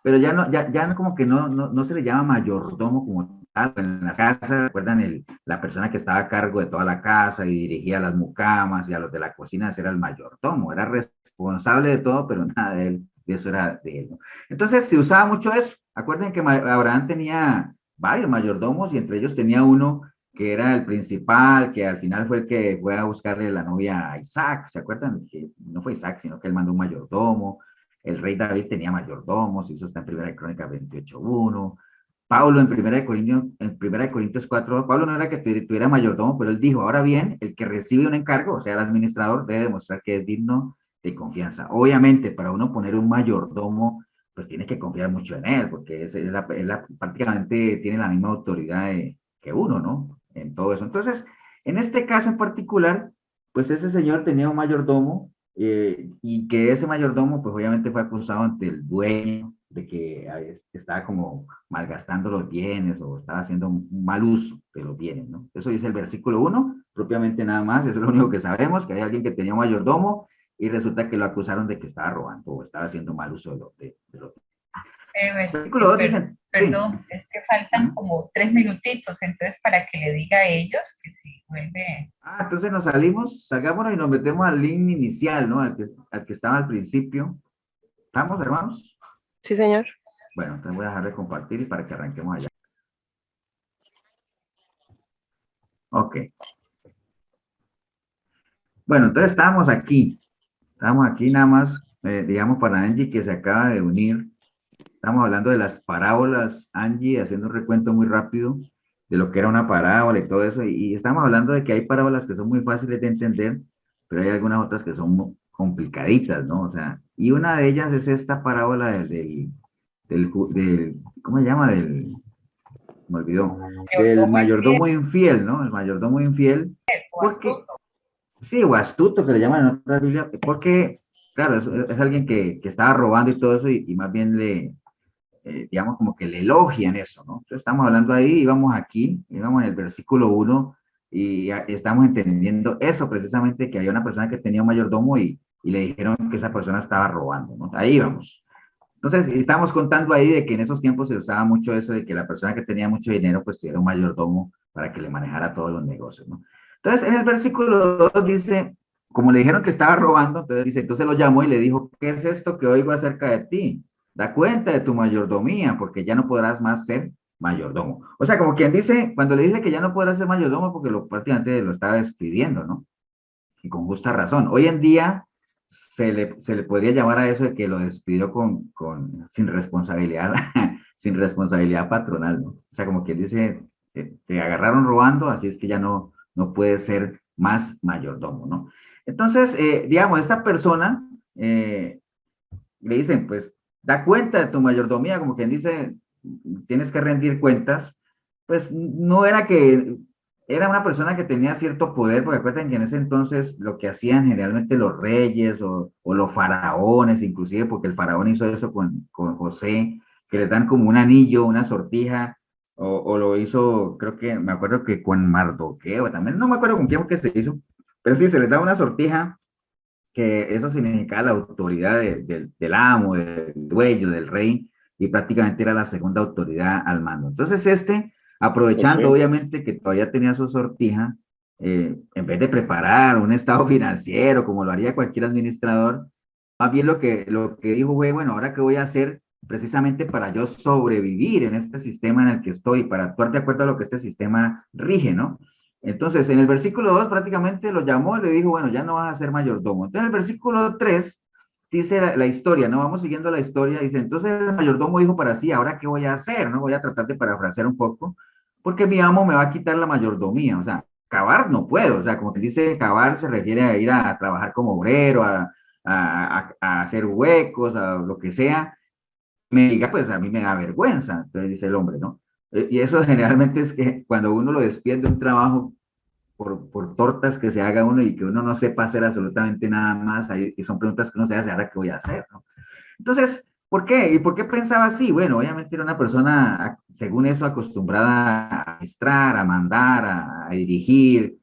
pero ya como que no se le llama mayordomo como tal. En las casas, ¿recuerdan la persona que estaba a cargo de toda la casa y dirigía las mucamas y a los de la cocina? Ese era el mayordomo, era responsable de todo, pero nada de eso era de él, ¿no? Entonces se usaba mucho eso. Acuerden que Abraham tenía varios mayordomos y entre ellos tenía uno que era el principal, que al final fue el que fue a buscarle la novia a Isaac. ¿Se acuerdan? Que no fue Isaac, sino que él mandó un mayordomo. El rey David tenía mayordomos, y eso está en 1 Crónicas 28:1. Pablo en 1 Corintios 4, Pablo no era que tuviera mayordomo, pero él dijo, ahora bien, el que recibe un encargo, o sea, el administrador, debe demostrar que es digno de confianza. Obviamente, para uno poner un mayordomo, pues tiene que confiar mucho en él, porque prácticamente tiene la misma autoridad que uno, ¿no? En todo eso. Entonces, en este caso en particular, pues ese señor tenía un mayordomo, y que ese mayordomo, pues obviamente fue acusado ante el dueño de que estaba como malgastando los bienes o estaba haciendo un mal uso de los bienes, ¿no? Eso dice el versículo 1, propiamente nada más, eso es lo único que sabemos, que hay alguien que tenía un mayordomo y resulta que lo acusaron de que estaba robando o estaba haciendo mal uso de los bienes. Versículo 2 dice, perdón, es que faltan como 3 minutitos, entonces para que le diga a ellos que si vuelve. Entonces nos salimos, salgámonos y nos metemos al link inicial, ¿no? Al que estaba al principio. ¿Estamos, hermanos? Sí, señor. Bueno, entonces voy a dejar de compartir y para que arranquemos allá. Ok. Bueno, entonces estábamos aquí nada más, digamos, para Angie que se acaba de unir. Estamos hablando de las parábolas, Angie, haciendo un recuento muy rápido de lo que era una parábola y todo eso. Y estamos hablando de que hay parábolas que son muy fáciles de entender, pero hay algunas otras que son complicaditas, ¿no? O sea, y una de ellas es esta parábola ¿cómo se llama? Me olvidó, del mayordomo infiel, ¿no? El mayordomo infiel, porque, sí, o astuto, que le llaman en otra Biblia, porque, claro, es alguien que estaba robando y todo eso, y más bien digamos, como que le elogian eso, ¿no? Entonces estamos hablando ahí, íbamos en el versículo 1, y estamos entendiendo eso precisamente, que había una persona que tenía un mayordomo y le dijeron que esa persona estaba robando, ¿no? Ahí vamos. Entonces, estamos contando ahí de que en esos tiempos se usaba mucho eso de que la persona que tenía mucho dinero, pues tuviera un mayordomo para que le manejara todos los negocios, ¿no? Entonces, en el versículo 2 dice, como le dijeron que estaba robando, entonces dice, entonces lo llamó y le dijo, ¿qué es esto que oigo acerca de ti? Da cuenta de tu mayordomía, porque ya no podrás más ser mayordomo. O sea, como quien dice, cuando le dice que ya no podrás ser mayordomo, porque prácticamente lo estaba despidiendo, ¿no? Y con justa razón. Hoy en día se le podría llamar a eso de que lo despidió sin responsabilidad, sin responsabilidad patronal, ¿no? O sea, como quien dice, te agarraron robando, así es que ya no puedes ser más mayordomo, ¿no? Entonces, digamos, esta persona le dicen, pues, da cuenta de tu mayordomía, como quien dice, tienes que rendir cuentas, pues no era que era una persona que tenía cierto poder, porque acuérdense que en ese entonces lo que hacían generalmente los reyes o los faraones, inclusive porque el faraón hizo eso con José, que le dan como un anillo, una sortija, o lo hizo, creo que, me acuerdo que con Mardoqueo, también no me acuerdo con quién que se hizo, pero sí, se les da una sortija, que eso significaba la autoridad del amo, del dueño, del rey, y prácticamente era la segunda autoridad al mando. Entonces aprovechando obviamente que todavía tenía su sortija, en vez de preparar un estado financiero como lo haría cualquier administrador, más bien lo que dijo fue, bueno, ahora qué voy a hacer precisamente para yo sobrevivir en este sistema en el que estoy, para actuar de acuerdo a lo que este sistema rige, ¿no? Entonces, en el versículo 2 prácticamente lo llamó y le dijo, bueno, ya no vas a ser mayordomo. Entonces, en el versículo 3 dice la historia, ¿no? Vamos siguiendo la historia. Dice, entonces el mayordomo dijo para sí, ¿ahora qué voy a hacer? ¿No? Voy a tratar de parafrasear un poco, porque mi amo me va a quitar la mayordomía. O sea, cavar no puedo. O sea, como que dice cavar se refiere a ir a trabajar como obrero, a hacer huecos, a lo que sea. Me diga, pues a mí me da vergüenza. Entonces dice el hombre, ¿no? Y eso generalmente es que cuando uno lo despide de un trabajo por tortas que se haga uno y que uno no sepa hacer absolutamente nada más, y son preguntas que uno se hace, ¿ahora qué voy a hacer? ¿No? Entonces, ¿por qué? ¿Y por qué pensaba así? Bueno, obviamente era una persona, según eso, acostumbrada a administrar, a mandar, a dirigir,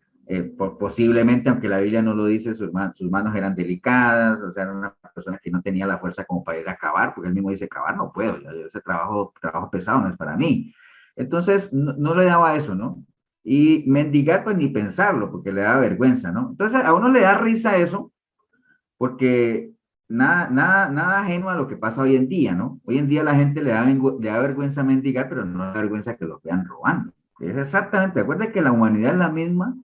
posiblemente, aunque la Biblia no lo dice, sus manos eran delicadas, o sea, era una persona que no tenía la fuerza como para ir a cavar, porque él mismo dice, cavar no puedo, ese trabajo pesado no es para mí. Entonces, no le daba eso, ¿no? Y mendigar, pues ni pensarlo, porque le da vergüenza, ¿no? Entonces, a uno le da risa eso, porque nada ajeno a lo que pasa hoy en día, ¿no? Hoy en día la gente le da vergüenza mendigar, pero no le da vergüenza que lo vean robando. Es exactamente, acuérdense que la humanidad es la misma,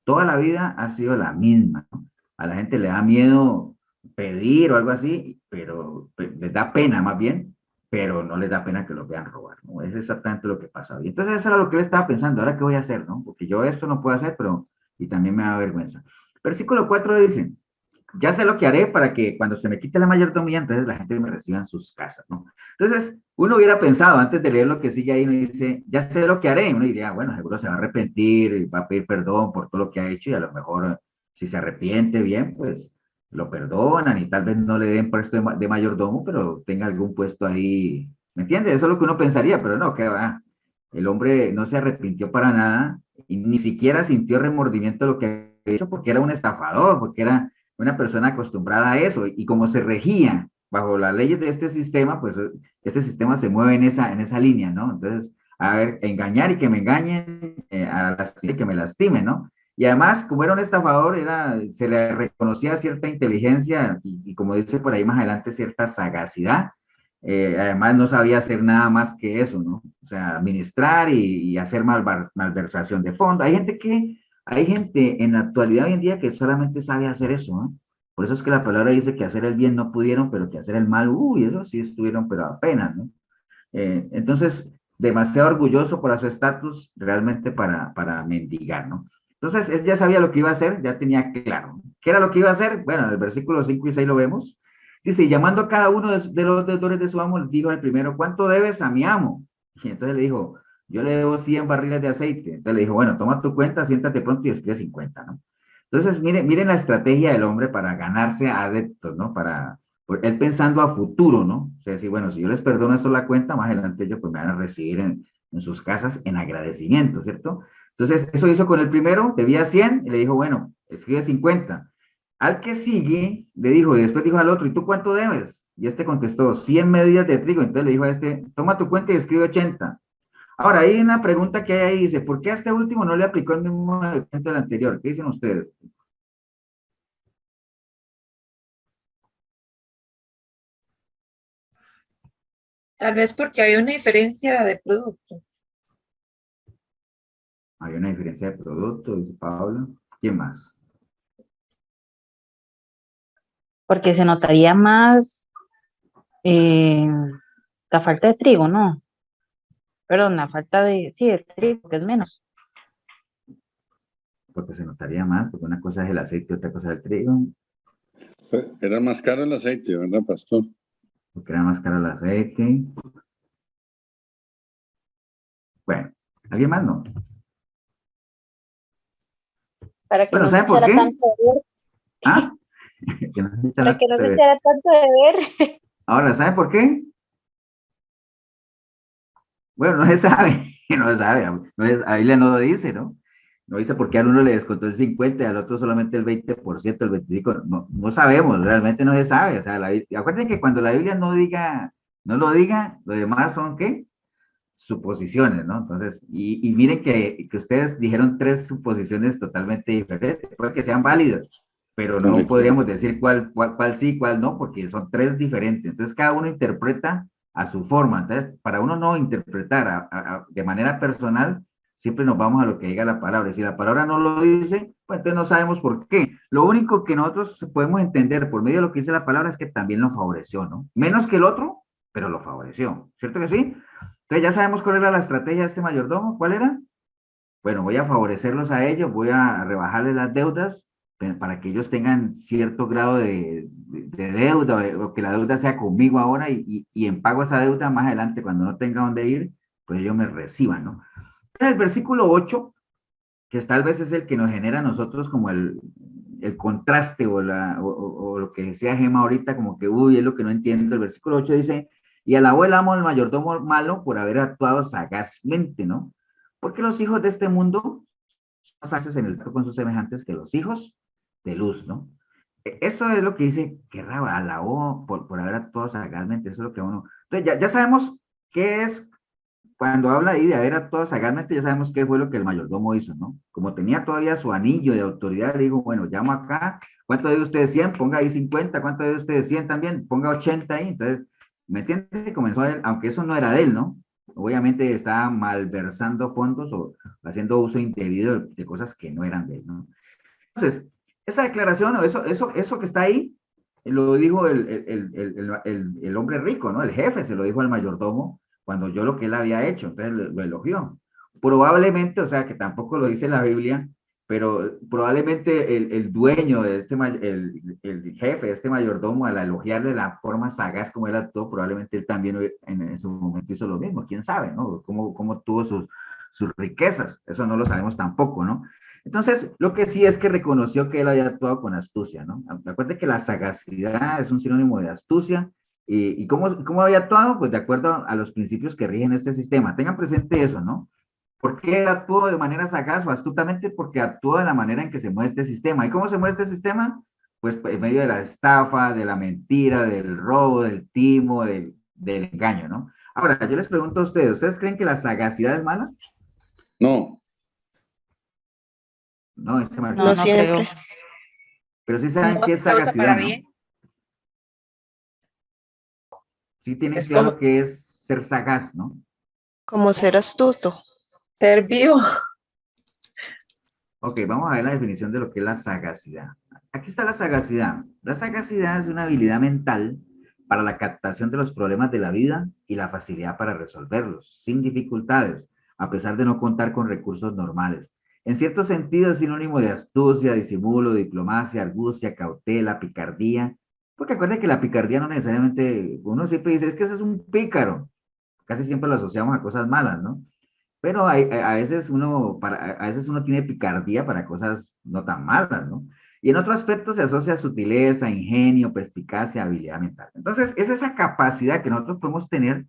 toda la vida ha sido la misma, ¿no? A la gente le da miedo pedir o algo así, pero les da pena más bien, pero no les da pena que los vean robar, ¿no? Es exactamente lo que pasa hoy. Entonces eso era lo que él estaba pensando, ¿ahora qué voy a hacer, no? Porque yo esto no puedo hacer, pero y también me da vergüenza. Versículo 4 dice, ya sé lo que haré para que cuando se me quite la mayordomía, entonces la gente me reciba en sus casas, ¿no? Entonces, uno hubiera pensado, antes de leer lo que sigue ahí, uno dice, ya sé lo que haré, uno diría, bueno, seguro se va a arrepentir, y va a pedir perdón por todo lo que ha hecho, y a lo mejor, si se arrepiente bien, pues lo perdonan, y tal vez no le den puesto de mayordomo, pero tenga algún puesto ahí ¿Me entiendes? Eso es lo que uno pensaría, pero no, que va. El hombre no se arrepintió para nada y ni siquiera sintió remordimiento de lo que había hecho porque era un estafador, porque era una persona acostumbrada a eso. Y como se regía bajo las leyes de este sistema, pues este sistema se mueve en esa línea, ¿no? Entonces, a ver, engañar y que me engañen, a lastimar y que me lastimen, ¿no? Y además, como era un estafador, se le reconocía cierta inteligencia y como dice por ahí más adelante, cierta sagacidad. Además, no sabía hacer nada más que eso, ¿no? O sea, administrar y hacer malversación de fondos. Hay gente en la actualidad hoy en día que solamente sabe hacer eso, ¿no? Por eso es que la palabra dice que hacer el bien no pudieron, pero que hacer el mal, uy, eso sí estuvieron, pero apenas, ¿no? Entonces, demasiado orgulloso por su estatus, realmente para mendigar, ¿no? Entonces, él ya sabía lo que iba a hacer, ya tenía claro. ¿Qué era lo que iba a hacer? Bueno, en el versículo 5 y 6 lo vemos. Dice, llamando a cada uno de los deudores de su amo, le dijo al primero, ¿cuánto debes a mi amo? Y entonces le dijo, yo le debo 100 barriles de aceite. Entonces le dijo, bueno, toma tu cuenta, siéntate pronto y escribe 50, ¿no? Entonces, miren la estrategia del hombre para ganarse adeptos, ¿no? Él pensando a futuro, ¿no? O sea, si, bueno, si yo les perdono esto la cuenta, más adelante ellos pues me van a recibir en sus casas en agradecimiento, ¿cierto? Entonces, eso hizo con el primero, debía 100, y le dijo, bueno, escribe 50. Al que sigue, le dijo, y después dijo al otro, ¿y tú cuánto debes? Y este contestó, 100 medidas de trigo. Entonces le dijo a este, toma tu cuenta y escribe 80. Ahora, hay una pregunta que hay ahí, dice, ¿por qué a este último no le aplicó el mismo cuento del anterior? ¿Qué dicen ustedes? Tal vez porque había una diferencia de producto. Hay una diferencia de producto, dice Paula. ¿Quién más? Porque se notaría más la falta de trigo, ¿no? Perdón, la falta de, sí, de trigo, que es menos. Porque se notaría más, porque una cosa es el aceite y otra cosa es el trigo. Era más caro el aceite, ¿verdad, pastor? Porque era más caro el aceite. Bueno, ¿alguien más no? Para que Bueno, no se ¿saben por echara qué? tanto de ver. ¿Ah? Que no se echan Para que no tanto se de ver. echara tanto de ver. Ahora, ¿saben por qué? Bueno, no se sabe, no se sabe. Ahí no lo dice, ¿no? No dice por qué al uno le descontó el 50 y al otro solamente el 20%, el 25%. No, no sabemos, realmente no se sabe. O sea, acuérdense que cuando la Biblia no lo diga, lo demás son, ¿qué? Suposiciones, ¿no? Entonces, y miren que ustedes dijeron tres suposiciones totalmente diferentes, puede que sean válidas, pero no Correcto. podríamos decir cuál sí, cuál no, porque son tres diferentes. Entonces, cada uno interpreta a su forma. Entonces, para uno no interpretar de manera personal, siempre nos vamos a lo que diga la palabra. Y si la palabra no lo dice, pues entonces no sabemos por qué. Lo único que nosotros podemos entender por medio de lo que dice la palabra es que también lo favoreció, ¿no? Menos que el otro, pero lo favoreció. ¿Cierto que sí? Entonces ya sabemos cuál era la estrategia de este mayordomo. ¿Cuál era? Bueno, voy a favorecerlos a ellos, voy a rebajarles las deudas para que ellos tengan cierto grado de deuda o que la deuda sea conmigo ahora y en pago a esa deuda más adelante, cuando no tenga dónde ir, pues ellos me reciban, ¿no? En el versículo 8, que tal vez es el que nos genera a nosotros como el contraste o lo que decía Gema ahorita, como que, uy, es lo que no entiendo. El versículo 8 dice, y alabó el amo al mayordomo malo por haber actuado sagazmente, ¿no? Porque los hijos de este mundo son más sacios en el trato con sus semejantes que los hijos de luz, ¿no? Esto es lo que dice, que raro, alabó por haber actuado sagazmente, eso es lo que uno... Entonces ya sabemos qué es cuando habla ahí de haber actuado sagazmente, ya sabemos qué fue lo que el mayordomo hizo, ¿no? Como tenía todavía su anillo de autoridad, le dijo, bueno, llamo acá, ¿cuánto debe usted? 100, ponga ahí 50, ¿cuánto debe usted? 100 también, ponga 80 ahí, entonces, ¿me entiende? Comenzó él, aunque eso no era de él, ¿no? Obviamente estaba malversando fondos o haciendo uso indebido de cosas que no eran de él, ¿no? Entonces, esa declaración o eso que está ahí, lo dijo el hombre rico, ¿no? El jefe se lo dijo al mayordomo cuando oyó lo que él había hecho, entonces lo elogió. Probablemente, o sea, que tampoco lo dice la Biblia, pero probablemente el dueño de el jefe de este mayordomo, al elogiarle la forma sagaz como él actuó, probablemente él también en su momento hizo lo mismo, quién sabe, ¿no? Cómo tuvo sus riquezas, eso no lo sabemos tampoco, ¿no? Entonces, lo que sí es que reconoció que él había actuado con astucia, ¿no? Acuérdate que la sagacidad es un sinónimo de astucia ¿Y cómo había actuado? Pues de acuerdo a los principios que rigen este sistema. Tengan presente eso, ¿no? ¿Por qué actuó de manera sagaz o astutamente? Porque actuó de la manera en que se mueve este sistema. ¿Y cómo se mueve este sistema? Pues en medio de la estafa, de la mentira, del robo, del timo, del engaño, ¿no? Ahora, yo les pregunto a ustedes, ¿ustedes creen que la sagacidad es mala? No, No, este Martín. No No, no creo. siempre. Pero sí saben No qué es se usa para sagacidad, ¿no? bien. Sí tienen Es claro como que es ser sagaz, ¿no? Como ser astuto. ser vivo. Ok, vamos a ver la definición de lo que es la sagacidad. Aquí está la sagacidad. La sagacidad es una habilidad mental para la captación de los problemas de la vida y la facilidad para resolverlos, sin dificultades, a pesar de no contar con recursos normales. En cierto sentido es sinónimo de astucia, disimulo, diplomacia, argucia, cautela, picardía, porque acuérdense que la picardía no necesariamente, uno siempre dice, es que ese es un pícaro, casi siempre lo asociamos a cosas malas, ¿no? Pero a veces a veces uno tiene picardía para cosas no tan malas, ¿no? Y en otro aspecto se asocia sutileza, ingenio, perspicacia, habilidad mental. Entonces, es esa capacidad que nosotros podemos tener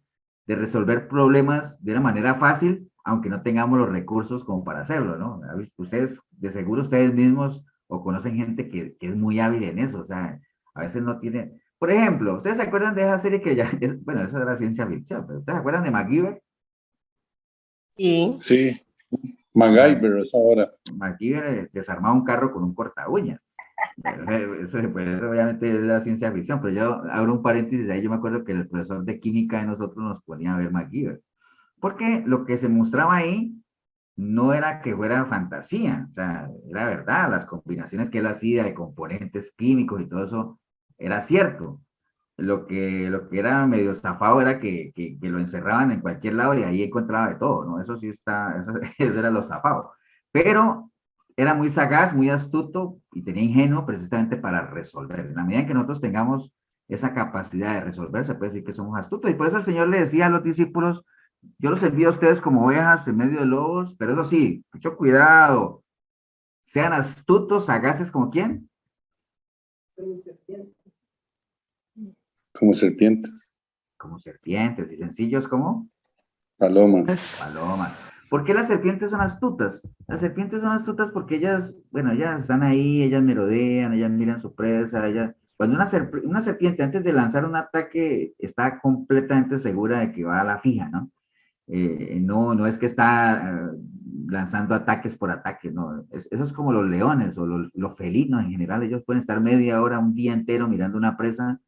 de resolver problemas de una manera fácil, aunque no tengamos los recursos como para hacerlo, ¿no? Ustedes, de seguro ustedes mismos o conocen gente que es muy hábil en eso, o sea, a veces no tiene... Por ejemplo, ¿ustedes se acuerdan de esa serie que ya, bueno, esa era ciencia ficción, pero ¿ustedes se acuerdan de MacGyver? Y sí, MacGyver es ahora. MacGyver desarmaba un carro con un corta uña. Eso, pues, eso obviamente es la ciencia ficción, pero yo abro un paréntesis ahí, yo me acuerdo que el profesor de química de nosotros nos ponía a ver MacGyver, porque lo que se mostraba ahí no era que fuera fantasía, o sea, era verdad, las combinaciones que él hacía de componentes químicos y todo eso era cierto. Lo que era medio estafado era que lo encerraban en cualquier lado y ahí encontraba de todo, ¿no? Eso sí está, eso era lo estafado. Pero era muy sagaz, muy astuto y tenía ingenio precisamente para resolver. En la medida en que nosotros tengamos esa capacidad de resolver, se puede decir que somos astutos. Y por eso el Señor le decía a los discípulos, yo los envío a ustedes como ovejas en medio de lobos, pero eso sí, mucho cuidado, sean astutos, sagaces como quién. Como serpientes, Como serpientes y sencillos como palomas. palomas. ¿Por qué las serpientes son astutas? Las serpientes son astutas porque ellas, bueno, ellas están ahí, ellas merodean, ellas miran su presa, cuando una serpiente antes de lanzar un ataque está completamente segura de que va a la fija, ¿no? No es que está lanzando ataques por ataques, no. Eso es como los leones o los felinos en general, ellos pueden estar media hora, un día entero mirando una presa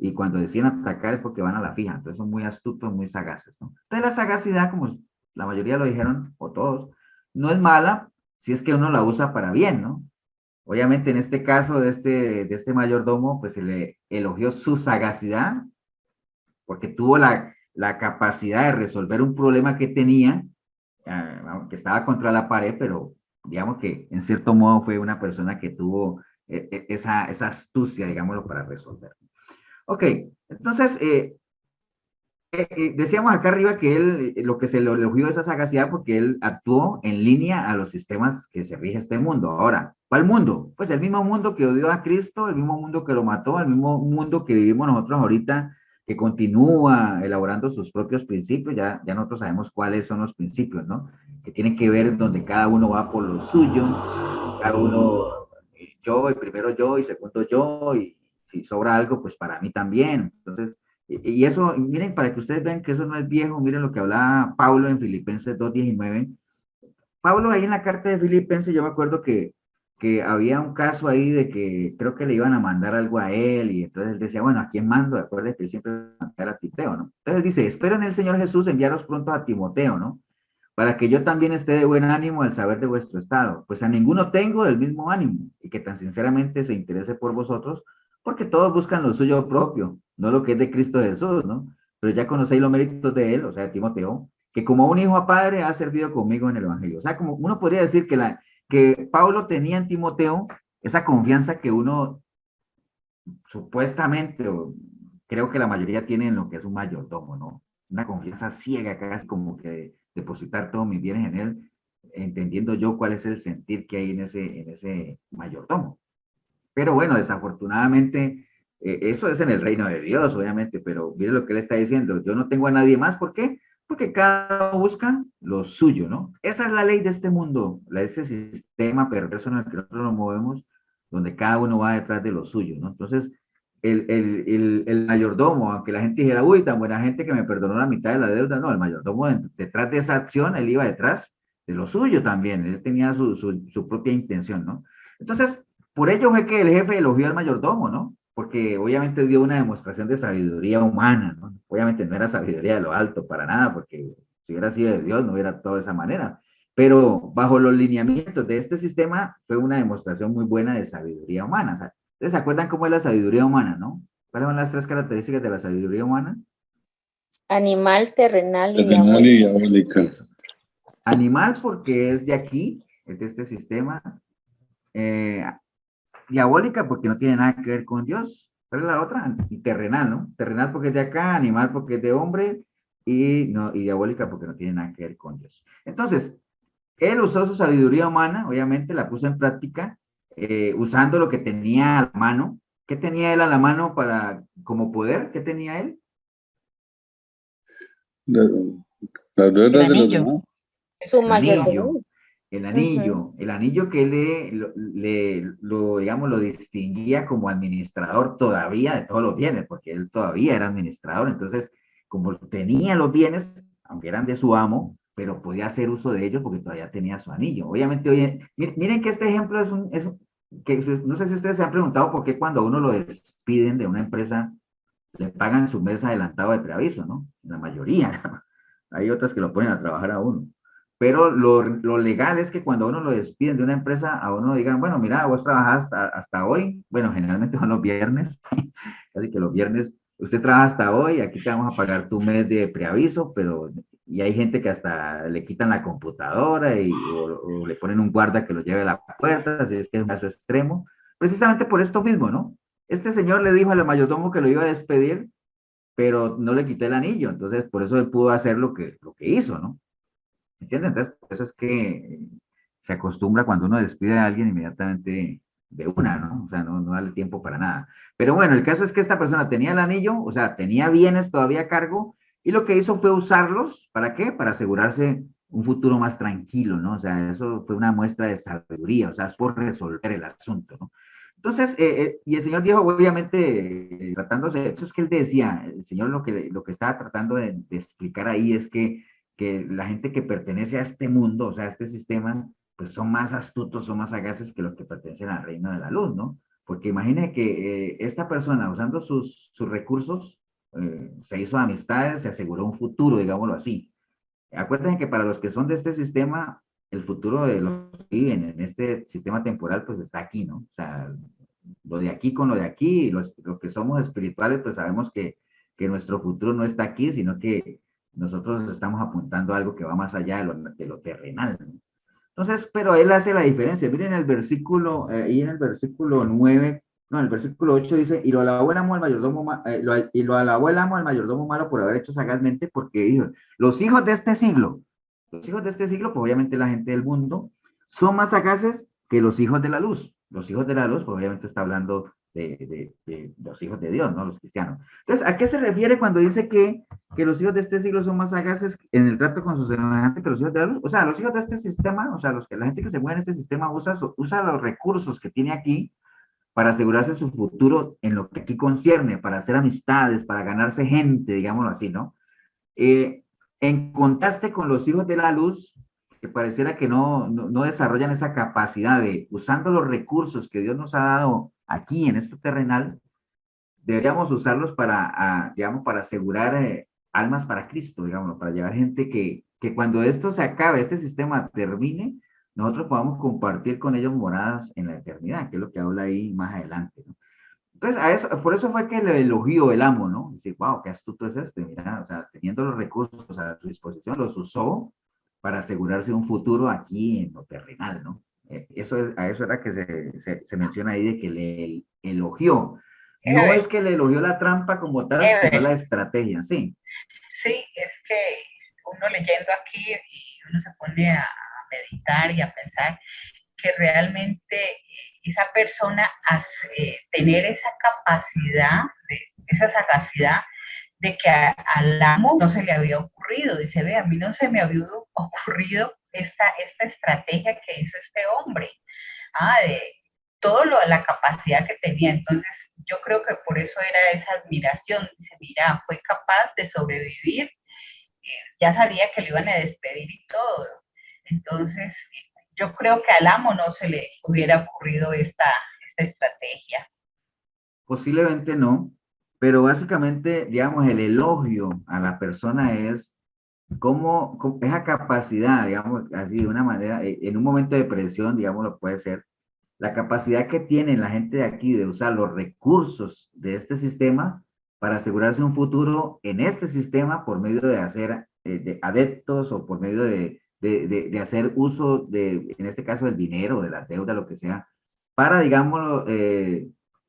y cuando deciden atacar es porque van a la fija, entonces son muy astutos, muy sagaces, ¿no? Entonces la sagacidad, como la mayoría lo dijeron, o todos, no es mala si es que uno la usa para bien, ¿no? Obviamente en este caso de este mayordomo, pues se le elogió su sagacidad porque tuvo la capacidad de resolver un problema que tenía, que estaba contra la pared, pero digamos que en cierto modo fue una persona que tuvo esa astucia, digámoslo, para resolver. Ok, entonces, decíamos acá arriba que él, lo que se le elogió esa sagacidad porque él actuó en línea a los sistemas que se rige este mundo. Ahora, ¿cuál mundo? Pues el mismo mundo que odió a Cristo, el mismo mundo que lo mató, el mismo mundo que vivimos nosotros ahorita, que continúa elaborando sus propios principios. Ya nosotros sabemos cuáles son los principios, ¿no? Que tienen que ver donde cada uno va por lo suyo, cada uno, yo, y primero yo, y segundo yo, y si sobra algo, pues para mí también. Entonces, y eso, miren, para que ustedes vean que eso no es viejo, miren lo que hablaba Pablo en Filipenses 2:19. Pablo ahí en la carta de Filipenses, yo me acuerdo que había un caso ahí de que creo que le iban a mandar algo a él, y entonces él decía, bueno, ¿a quién mando? Acuérdense que él siempre mandaba a Timoteo, ¿no? Entonces dice, espero en el Señor Jesús enviaros pronto a Timoteo, ¿no? Para que yo también esté de buen ánimo al saber de vuestro estado, pues a ninguno tengo del mismo ánimo, y que tan sinceramente se interese por vosotros, porque todos buscan lo suyo propio, no lo que es de Cristo Jesús, ¿no? Pero ya conocéis los méritos de él, o sea, de Timoteo, que como un hijo a padre ha servido conmigo en el Evangelio. O sea, como uno podría decir que Pablo tenía en Timoteo esa confianza que uno supuestamente, o creo que la mayoría tiene en lo que es un mayordomo, ¿no? Una confianza ciega, casi como que depositar todos mis bienes en él, entendiendo yo cuál es el sentir que hay en ese mayordomo. Pero bueno, desafortunadamente Eso es en el reino de Dios, obviamente, pero mire lo que él está diciendo, yo no tengo a nadie más, ¿por qué? Porque cada uno busca lo suyo, ¿no? Esa es la ley de este mundo, ese sistema perverso en el que nosotros nos movemos, donde cada uno va detrás de lo suyo, ¿no? Entonces, el mayordomo, aunque la gente dijera, uy, tan buena gente que me perdonó la mitad de la deuda, no, el mayordomo detrás de esa acción, él iba detrás de lo suyo también, él tenía su propia intención, ¿no? Entonces, por ello fue que el jefe elogió al mayordomo, ¿no? Porque obviamente dio una demostración de sabiduría humana, ¿no? Obviamente no era sabiduría de lo alto para nada, porque si hubiera sido de Dios no hubiera actuado de esa manera. Pero bajo los lineamientos de este sistema fue una demostración muy buena de sabiduría humana. O sea, ¿ustedes se acuerdan cómo es la sabiduría humana, no? ¿Cuáles son las tres características de la sabiduría humana? Animal, terrenal y Terrenal y diabólica. diabólica. Animal porque es de aquí, es de este sistema. Diabólica porque no tiene nada que ver con Dios. ¿Cuál es la otra? Y terrenal, ¿no? Terrenal porque es de acá, animal porque es de hombre y, no, y diabólica porque no tiene nada que ver con Dios. Entonces, él usó su sabiduría humana, obviamente la puso en práctica, usando lo que tenía a la mano. ¿Qué tenía él a la mano para, como poder? ¿Qué tenía él? Las deudas de los anillo. demás. Su El anillo, mayordomo. el anillo que digamos, lo distinguía como administrador todavía de todos los bienes, porque él todavía era administrador, entonces, como tenía los bienes, aunque eran de su amo, pero podía hacer uso de ellos porque todavía tenía su anillo. Obviamente, oye, miren que este ejemplo no sé si ustedes se han preguntado por qué cuando a uno lo despiden de una empresa, le pagan su mes adelantado de preaviso, ¿no? La mayoría. Hay otras que lo ponen a trabajar a uno. Pero lo legal es que cuando a uno lo despiden de una empresa, a uno digan, bueno, mira, vos trabajás hasta hoy, bueno, generalmente son los viernes, casi que los viernes, usted trabaja hasta hoy, aquí te vamos a pagar tu mes de preaviso, pero, y hay gente que hasta le quitan la computadora o le ponen un guarda que lo lleve a la puerta, así es que es un caso extremo, precisamente por esto mismo, ¿no? Este señor le dijo al mayordomo que lo iba a despedir, pero no le quité el anillo, entonces por eso él pudo hacer lo que hizo, ¿no? ¿Entienden? Entonces, por eso es que se acostumbra cuando uno despide a alguien inmediatamente de una, ¿no? O sea, no darle tiempo para nada. Pero bueno, el caso es que esta persona tenía el anillo, o sea, tenía bienes todavía a cargo, y lo que hizo fue usarlos, ¿para qué? Para asegurarse un futuro más tranquilo, ¿no? O sea, eso fue una muestra de sabiduría, o sea, es por resolver el asunto, ¿no? Entonces, y el Señor dijo, obviamente, tratándose, eso es que él decía, el Señor lo que estaba tratando de explicar ahí es que la gente que pertenece a este mundo, o sea, a este sistema, pues son más astutos, son más sagaces que los que pertenecen al reino de la luz, ¿no? Porque imagine que esta persona, usando sus recursos, se hizo amistades, se aseguró un futuro, digámoslo así. Acuérdense que para los que son de este sistema, el futuro de los que viven en este sistema temporal, pues está aquí, ¿no? O sea, lo de aquí con lo de aquí, y los que somos espirituales, pues sabemos que nuestro futuro no está aquí, sino que nosotros estamos apuntando a algo que va más allá de lo terrenal, ¿no? Entonces, pero él hace la diferencia. Miren el versículo, ahí en el versículo 9, no, en el versículo 8 dice, y lo alabó el amo al mayordomo, y lo alabó el amo al mayordomo malo por haber hecho sagazmente, porque dijo, los hijos de este siglo, pues obviamente la gente del mundo, son más sagaces que los hijos de la luz. Los hijos de la luz, pues obviamente está hablando de los hijos de Dios, ¿no? Los cristianos. Entonces, ¿a qué se refiere cuando dice que los hijos de este siglo son más sagaces en el trato con sus semejantes que los hijos de la luz? O sea, los hijos de este sistema, o sea, la gente que se mueve en este sistema usa los recursos que tiene aquí para asegurarse su futuro en lo que aquí concierne, para hacer amistades, para ganarse gente, digámoslo así, ¿no? Eh, en contraste con los hijos de la luz, que pareciera que no desarrollan esa capacidad de, usando los recursos que Dios nos ha dado aquí en este terrenal, deberíamos usarlos digamos, para asegurar almas para Cristo, digamos, para llevar gente que cuando esto se acabe, este sistema termine, nosotros podamos compartir con ellos moradas en la eternidad, que es lo que habla ahí más adelante, ¿no? Entonces, por eso fue que le elogió el amo, ¿no? Decir, wow, qué astuto es este, mira, o sea, teniendo los recursos a su disposición, los usó para asegurarse un futuro aquí en lo terrenal, ¿no? A eso era que se menciona ahí de que le elogió. No es que le elogió la trampa como tal, sino la estrategia, sí. Sí, es que uno leyendo aquí y uno se pone a meditar y a pensar que realmente esa persona tener esa capacidad, esa sagacidad de que al amo no se le había ocurrido. Dice, ve, a mí no se me había ocurrido esta estrategia que hizo este hombre, de toda la capacidad que tenía. Entonces, yo creo que por eso era esa admiración. Dice, mira, fue capaz de sobrevivir, ya sabía que lo iban a despedir y todo. Entonces, yo creo que al amo no se le hubiera ocurrido esta estrategia. Posiblemente no, pero básicamente, digamos, el elogio a la persona es cómo esa capacidad, digamos, así de una manera, en un momento de presión, digamos, lo puede ser, la capacidad que tiene la gente de aquí de usar los recursos de este sistema para asegurarse un futuro en este sistema por medio de hacer de adeptos o por medio de hacer uso de, en este caso, del dinero, de la deuda, lo que sea, para, digámoslo,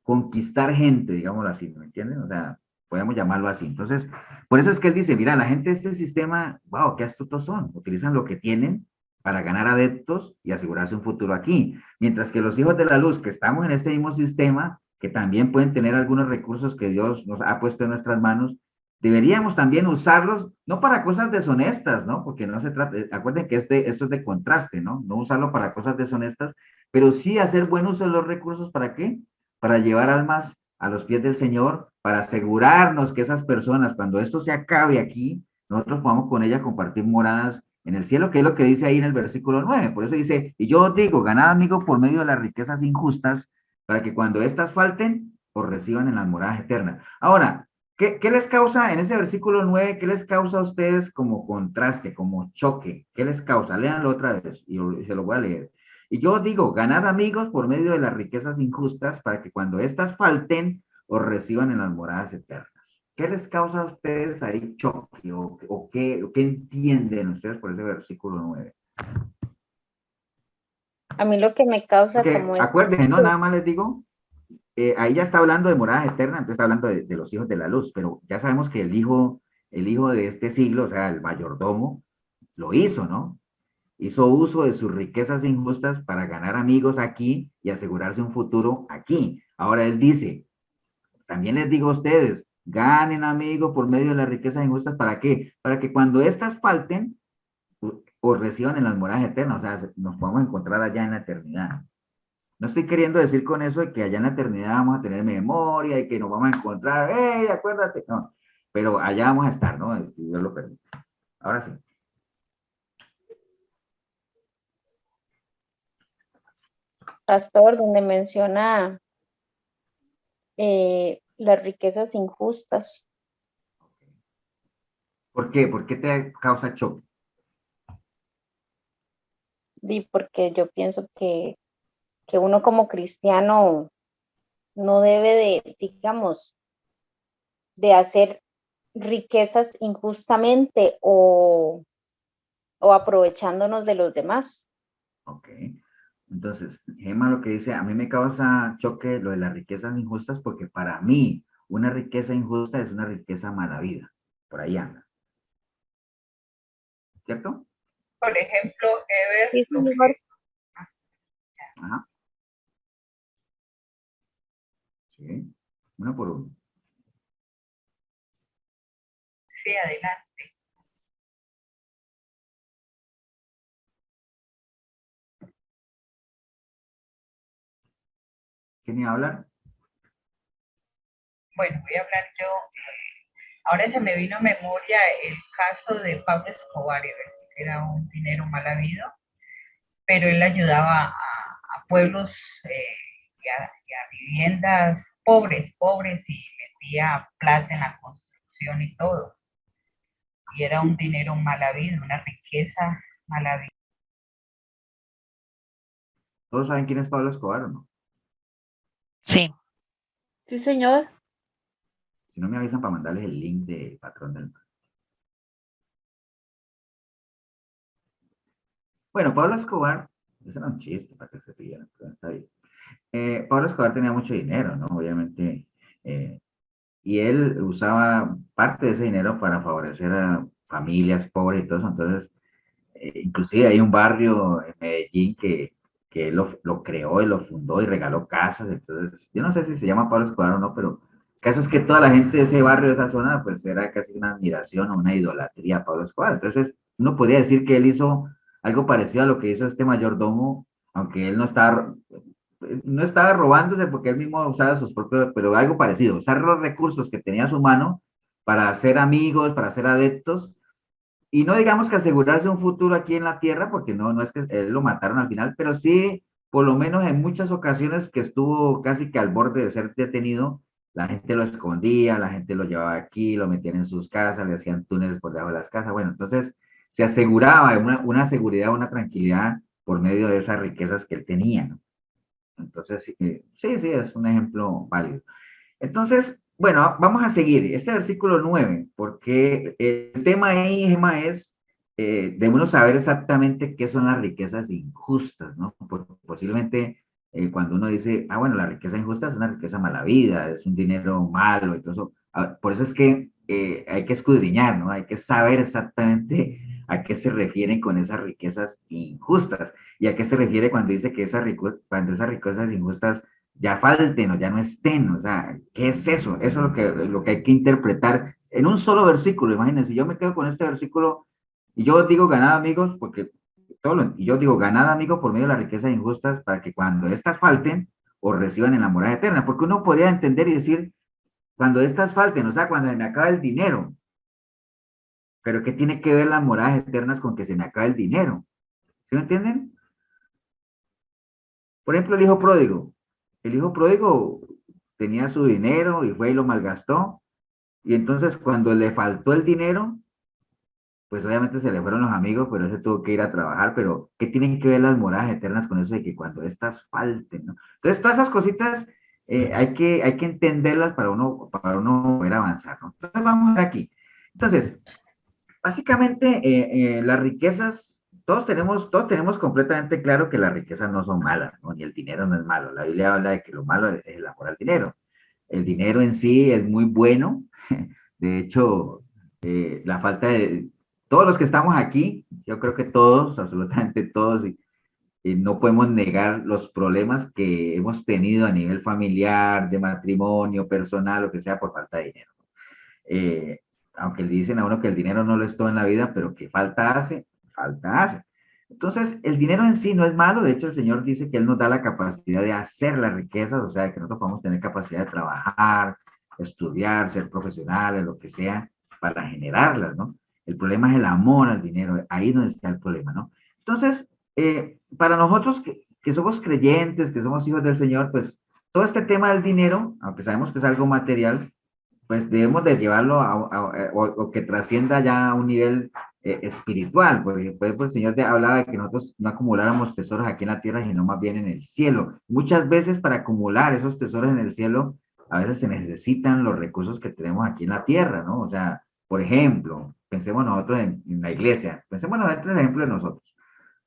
conquistar gente, digámoslo así, ¿me entienden? O sea, podemos llamarlo así. Entonces, por eso es que él dice, mira, la gente de este sistema, wow, qué astutos son, utilizan lo que tienen para ganar adeptos y asegurarse un futuro aquí. Mientras que los hijos de la luz, que estamos en este mismo sistema, que también pueden tener algunos recursos que Dios nos ha puesto en nuestras manos, deberíamos también usarlos, no para cosas deshonestas, ¿no? Porque no se trata, acuérdense que esto es de contraste, ¿no? No usarlo para cosas deshonestas, pero sí hacer buen uso de los recursos, ¿para qué? Para llevar almas a los pies del Señor, para asegurarnos que esas personas, cuando esto se acabe aquí, nosotros podamos con ellas compartir moradas en el cielo, que es lo que dice ahí en el versículo 9. Por eso dice, y yo os digo, ganad amigos por medio de las riquezas injustas, para que cuando éstas falten, os reciban en las moradas eternas. Ahora, ¿qué les causa en ese versículo 9? ¿Qué les causa a ustedes como contraste, como choque? ¿Qué les causa? Léanlo otra vez y se lo voy a leer. Y yo os digo, ganad amigos por medio de las riquezas injustas, para que cuando éstas falten, os reciban en las moradas eternas. ¿Qué les causa a ustedes ahí choque o qué entienden ustedes por ese versículo 9? A mí lo que me causa Porque como acuérdense, ¿no? Nada más les digo, ahí ya está hablando de moradas eternas, entonces está hablando de los hijos de la luz, pero ya sabemos que el hijo de este siglo, o sea, el mayordomo, lo hizo, ¿no? Hizo uso de sus riquezas injustas para ganar amigos aquí y asegurarse un futuro aquí. Ahora él dice, también les digo a ustedes, ganen amigos por medio de las riquezas injustas, ¿para qué? Para que cuando éstas falten, o reciban en las moradas eternas, o sea, nos podemos encontrar allá en la eternidad. No estoy queriendo decir con eso de que allá en la eternidad vamos a tener memoria y que nos vamos a encontrar, ¡hey, acuérdate! No, pero allá vamos a estar, ¿no? Si Dios lo permite. Ahora sí. pastor, donde menciona las riquezas injustas. ¿Por qué? ¿Por qué te causa choque? Y porque yo pienso que uno como cristiano no debe de, digamos, de hacer riquezas injustamente o aprovechándonos de los demás. Ok. Entonces, Gemma lo que dice, a mí me causa choque lo de las riquezas injustas porque para mí una riqueza injusta es una riqueza mala vida. Por ahí anda. ¿Cierto? Por ejemplo, Ever, Sí, señor. Ajá. Sí. Uno por uno. sí, adelante. ¿Quién iba a hablar? Bueno, voy a hablar yo. Ahora se me vino a memoria el caso de Pablo Escobar, que era un dinero mal habido, pero él ayudaba a pueblos y a viviendas pobres y metía plata en la construcción y todo. Y era un dinero mal habido, una riqueza mal habida. ¿Todos saben quién es Pablo Escobar o no? Sí. Sí, señor. Si no me avisan para mandarles el link de Patrón del Mal. Bueno, Pablo Escobar, eso era un chiste para que se rieran, pero está bien. Pablo Escobar tenía mucho dinero, ¿no? Obviamente. Y él usaba parte de ese dinero para favorecer a familias pobres y todo eso. Entonces, inclusive hay un barrio en Medellín que que él lo creó y lo fundó y regaló casas. Entonces, yo no sé si se llama Pablo Escobar o no, pero casas que toda la gente de ese barrio, de esa zona, pues era casi una admiración o una idolatría a Pablo Escobar. Entonces, uno podría decir que él hizo algo parecido a lo que hizo este mayordomo, aunque él no estaba robándose porque él mismo usaba sus propios, pero algo parecido, usar los recursos que tenía a su mano para hacer amigos, para hacer adeptos, y no digamos que asegurarse un futuro aquí en la tierra, porque no, no es que él lo mataron al final, pero sí, por lo menos en muchas ocasiones que estuvo casi que al borde de ser detenido, la gente lo escondía, la gente lo llevaba aquí, lo metían en sus casas, le hacían túneles por debajo de las casas, bueno, entonces se aseguraba una seguridad, una tranquilidad por medio de esas riquezas que él tenía, ¿no? Entonces, sí, sí, es un ejemplo válido. Entonces, bueno, vamos a seguir este versículo 9 porque el tema ahí, Gemma, es de uno saber exactamente qué son las riquezas injustas, ¿no? Posiblemente cuando uno dice, ah, bueno, la riqueza injusta es una riqueza mala vida, es un dinero malo, y todo eso. Por eso es que hay que escudriñar, ¿no? Hay que saber exactamente a qué se refieren con esas riquezas injustas y a qué se refiere cuando dice que cuando esas riquezas injustas ya falten o ya no estén, o sea, ¿qué es eso? Eso es lo que hay que interpretar en un solo versículo. Imagínense, yo me quedo con este versículo y yo digo ganad amigos, porque y yo digo ganad amigos por medio de las riquezas injustas para que cuando estas falten o reciban en la morada eterna, porque uno podría entender y decir, cuando estas falten, o sea, cuando se me acaba el dinero, pero ¿qué tiene que ver las moradas eternas con que se me acabe el dinero? ¿Sí me entienden? Por ejemplo, el hijo pródigo. El hijo pródigo tenía su dinero y fue y lo malgastó. Y entonces cuando le faltó el dinero, pues obviamente se le fueron los amigos, pero él se tuvo que ir a trabajar. Pero, ¿qué tienen que ver las moradas eternas con eso de que cuando estas falten, ¿no? Entonces, todas esas cositas hay que entenderlas para uno poder avanzar, ¿no? Entonces, vamos a ver aquí. Entonces, básicamente, las riquezas, todos tenemos completamente claro que las riquezas no son malas, ¿no? Ni el dinero no es malo. La Biblia habla de que lo malo es el amor al dinero. El dinero en sí es muy bueno. De hecho, la falta de todos los que estamos aquí, yo creo que todos, absolutamente todos, y no podemos negar los problemas que hemos tenido a nivel familiar, de matrimonio, personal, lo que sea, por falta de dinero. Eh, Aunque le dicen a uno que el dinero no lo es todo en la vida, pero que falta hace, falta hace. Entonces, el dinero en sí no es malo, de hecho el Señor dice que Él nos da la capacidad de hacer las riquezas, o sea, que nosotros podemos tener capacidad de trabajar, estudiar, ser profesionales, lo que sea, para generarlas, ¿no? El problema es el amor al dinero, ahí es donde está el problema, ¿no? Entonces, para nosotros que somos creyentes, que somos hijos del Señor, pues todo este tema del dinero, aunque sabemos que es algo material, pues debemos de llevarlo o que trascienda ya a un nivel espiritual, porque pues, el Señor hablaba de que nosotros no acumuláramos tesoros aquí en la tierra, sino más bien en el cielo. Muchas veces para acumular esos tesoros en el cielo, a veces se necesitan los recursos que tenemos aquí en la tierra, ¿no? O sea, por ejemplo, pensemos nosotros en la iglesia, pensemos nosotros en el ejemplo de nosotros.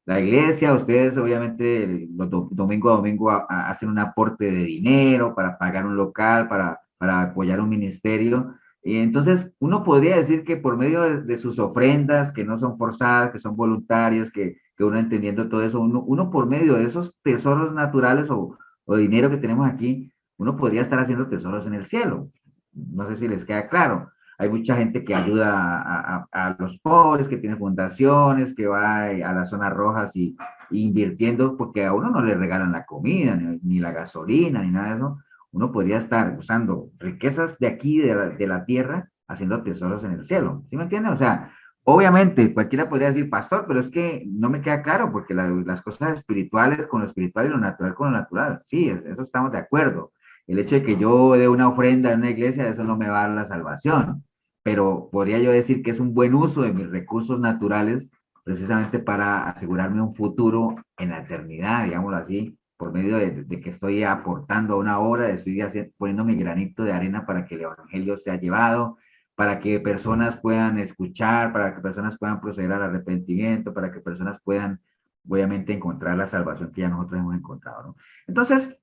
La iglesia, ustedes obviamente los domingo a domingo hacen un aporte de dinero para pagar un local, para apoyar un ministerio. Y entonces uno podría decir que por medio de sus ofrendas, que no son forzadas, que son voluntarias, que uno entendiendo todo eso, uno por medio de esos tesoros naturales o dinero que tenemos aquí, uno podría estar haciendo tesoros en el cielo. No sé si les queda claro. Hay mucha gente que ayuda a los pobres, que tiene fundaciones, que va a las zonas rojas y invirtiendo, porque a uno no le regalan la comida, ni la gasolina, ni nada de eso. Uno podría estar usando riquezas de aquí, de la tierra, haciendo tesoros en el cielo. ¿Sí me entienden? O sea, obviamente cualquiera podría decir, pastor, pero es que no me queda claro, porque las cosas espirituales con lo espiritual y lo natural con lo natural. Sí, eso estamos de acuerdo. El hecho de que yo dé una ofrenda en una iglesia, eso no me va a dar la salvación, pero podría yo decir que es un buen uso de mis recursos naturales precisamente para asegurarme un futuro en la eternidad, digámoslo así, por medio de que estoy aportando a una obra, estoy poniendo mi granito de arena para que el evangelio sea llevado, para que personas puedan escuchar, para que personas puedan proceder al arrepentimiento, para que personas puedan, obviamente, encontrar la salvación que ya nosotros hemos encontrado, ¿no? Entonces,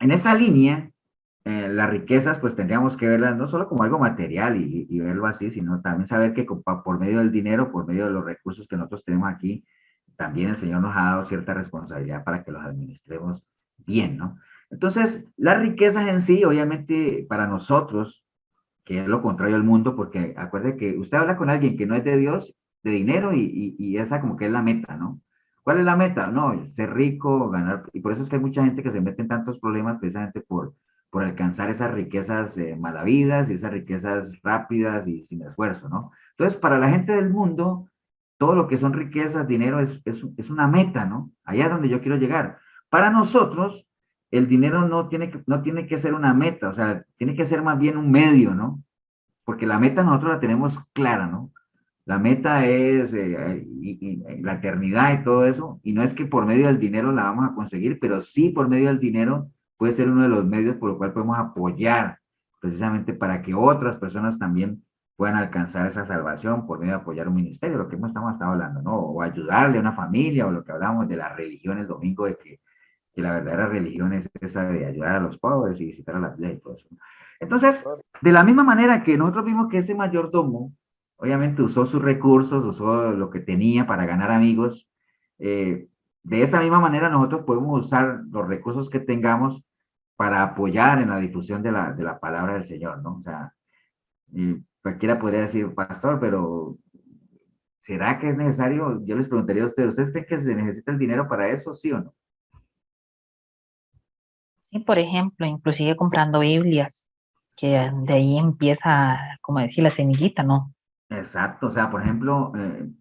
en esa línea, las riquezas, pues tendríamos que verlas no solo como algo material y verlo así, sino también saber que por medio del dinero, por medio de los recursos que nosotros tenemos aquí, también el Señor nos ha dado cierta responsabilidad para que los administremos bien, ¿no? Entonces, las riquezas en sí, obviamente, para nosotros, que es lo contrario al mundo, porque acuerde que usted habla con alguien que no es de Dios, de dinero, y esa como que es la meta, ¿no? ¿Cuál es la meta? No, ser rico, ganar, y por eso es que hay mucha gente que se mete en tantos problemas precisamente por alcanzar esas riquezas malavidas y esas riquezas rápidas y sin esfuerzo, ¿no? Entonces, para la gente del mundo, todo lo que son riquezas, dinero, es una meta, ¿no? Allá es donde yo quiero llegar. Para nosotros, el dinero no tiene que ser una meta, o sea, tiene que ser más bien un medio, ¿no? Porque la meta nosotros la tenemos clara, ¿no? La meta es la eternidad y todo eso, y no es que por medio del dinero la vamos a conseguir, pero sí por medio del dinero puede ser uno de los medios por los cuales podemos apoyar, precisamente para que otras personas también puedan alcanzar esa salvación por medio de apoyar un ministerio, lo que estamos estado hablando, ¿no? O ayudarle a una familia, o lo que hablamos de la religión el domingo, de que la verdadera religión es esa de ayudar a los pobres y visitar a la playa y todo eso. Entonces, de la misma manera que nosotros vimos que ese mayordomo, obviamente usó sus recursos, usó lo que tenía para ganar amigos, de esa misma manera nosotros podemos usar los recursos que tengamos para apoyar en la difusión de la palabra del Señor, ¿no? O sea, cualquiera podría decir, pastor, pero ¿será que es necesario? Yo les preguntaría a ustedes, ¿ustedes creen que se necesita el dinero para eso, sí o no? Sí, por ejemplo, inclusive comprando Biblias, que de ahí empieza, como decir, la semillita, ¿no? Exacto, o sea, por ejemplo,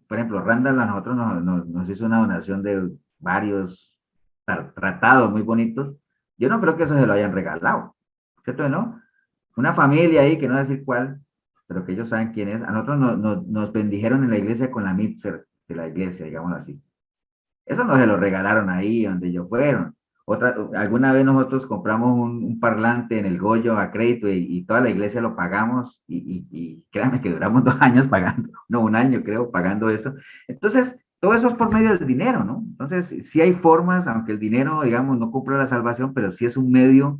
Randall a nosotros nos hizo una donación de varios tratados muy bonitos. Yo no creo que eso se lo hayan regalado, ¿cierto? ¿No? Una familia ahí, que no voy a decir cuál, pero que ellos saben quién es. A nosotros nos bendijeron en la iglesia con la mixer de la iglesia, digámoslo así. Eso no se lo regalaron ahí donde ellos fueron. Alguna vez nosotros compramos un parlante en el Goyo a crédito y toda la iglesia lo pagamos y créanme que duramos 2 años pagando, no, un año creo, pagando eso. Entonces, todo eso es por medio del dinero, ¿no? Entonces, sí hay formas, aunque el dinero, digamos, no compra la salvación, pero sí es un medio,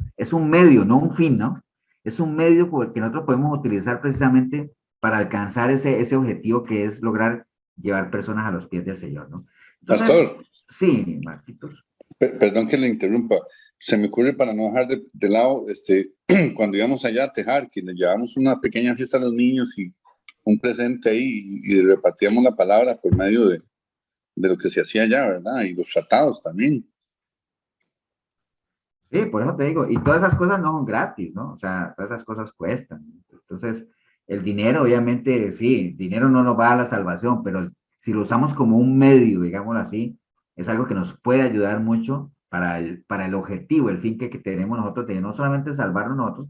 no un fin, ¿no? Es un medio que nosotros podemos utilizar precisamente para alcanzar ese objetivo que es lograr llevar personas a los pies del Señor, ¿no? Entonces, Pastor, sí, Marquitos. perdón que le interrumpa. Se me ocurre para no dejar de lado, cuando íbamos allá a Tejar, que le llevamos una pequeña fiesta a los niños y un presente ahí y repartíamos la palabra por medio de lo que se hacía allá, ¿verdad? Y los tratados también. Sí, por eso te digo, y todas esas cosas no son gratis, ¿no? O sea, todas esas cosas cuestan. Entonces, el dinero, obviamente, sí, el dinero no nos va a la salvación, pero si lo usamos como un medio, digámoslo así, es algo que nos puede ayudar mucho para el objetivo, el fin que tenemos nosotros, de no solamente salvarnos nosotros,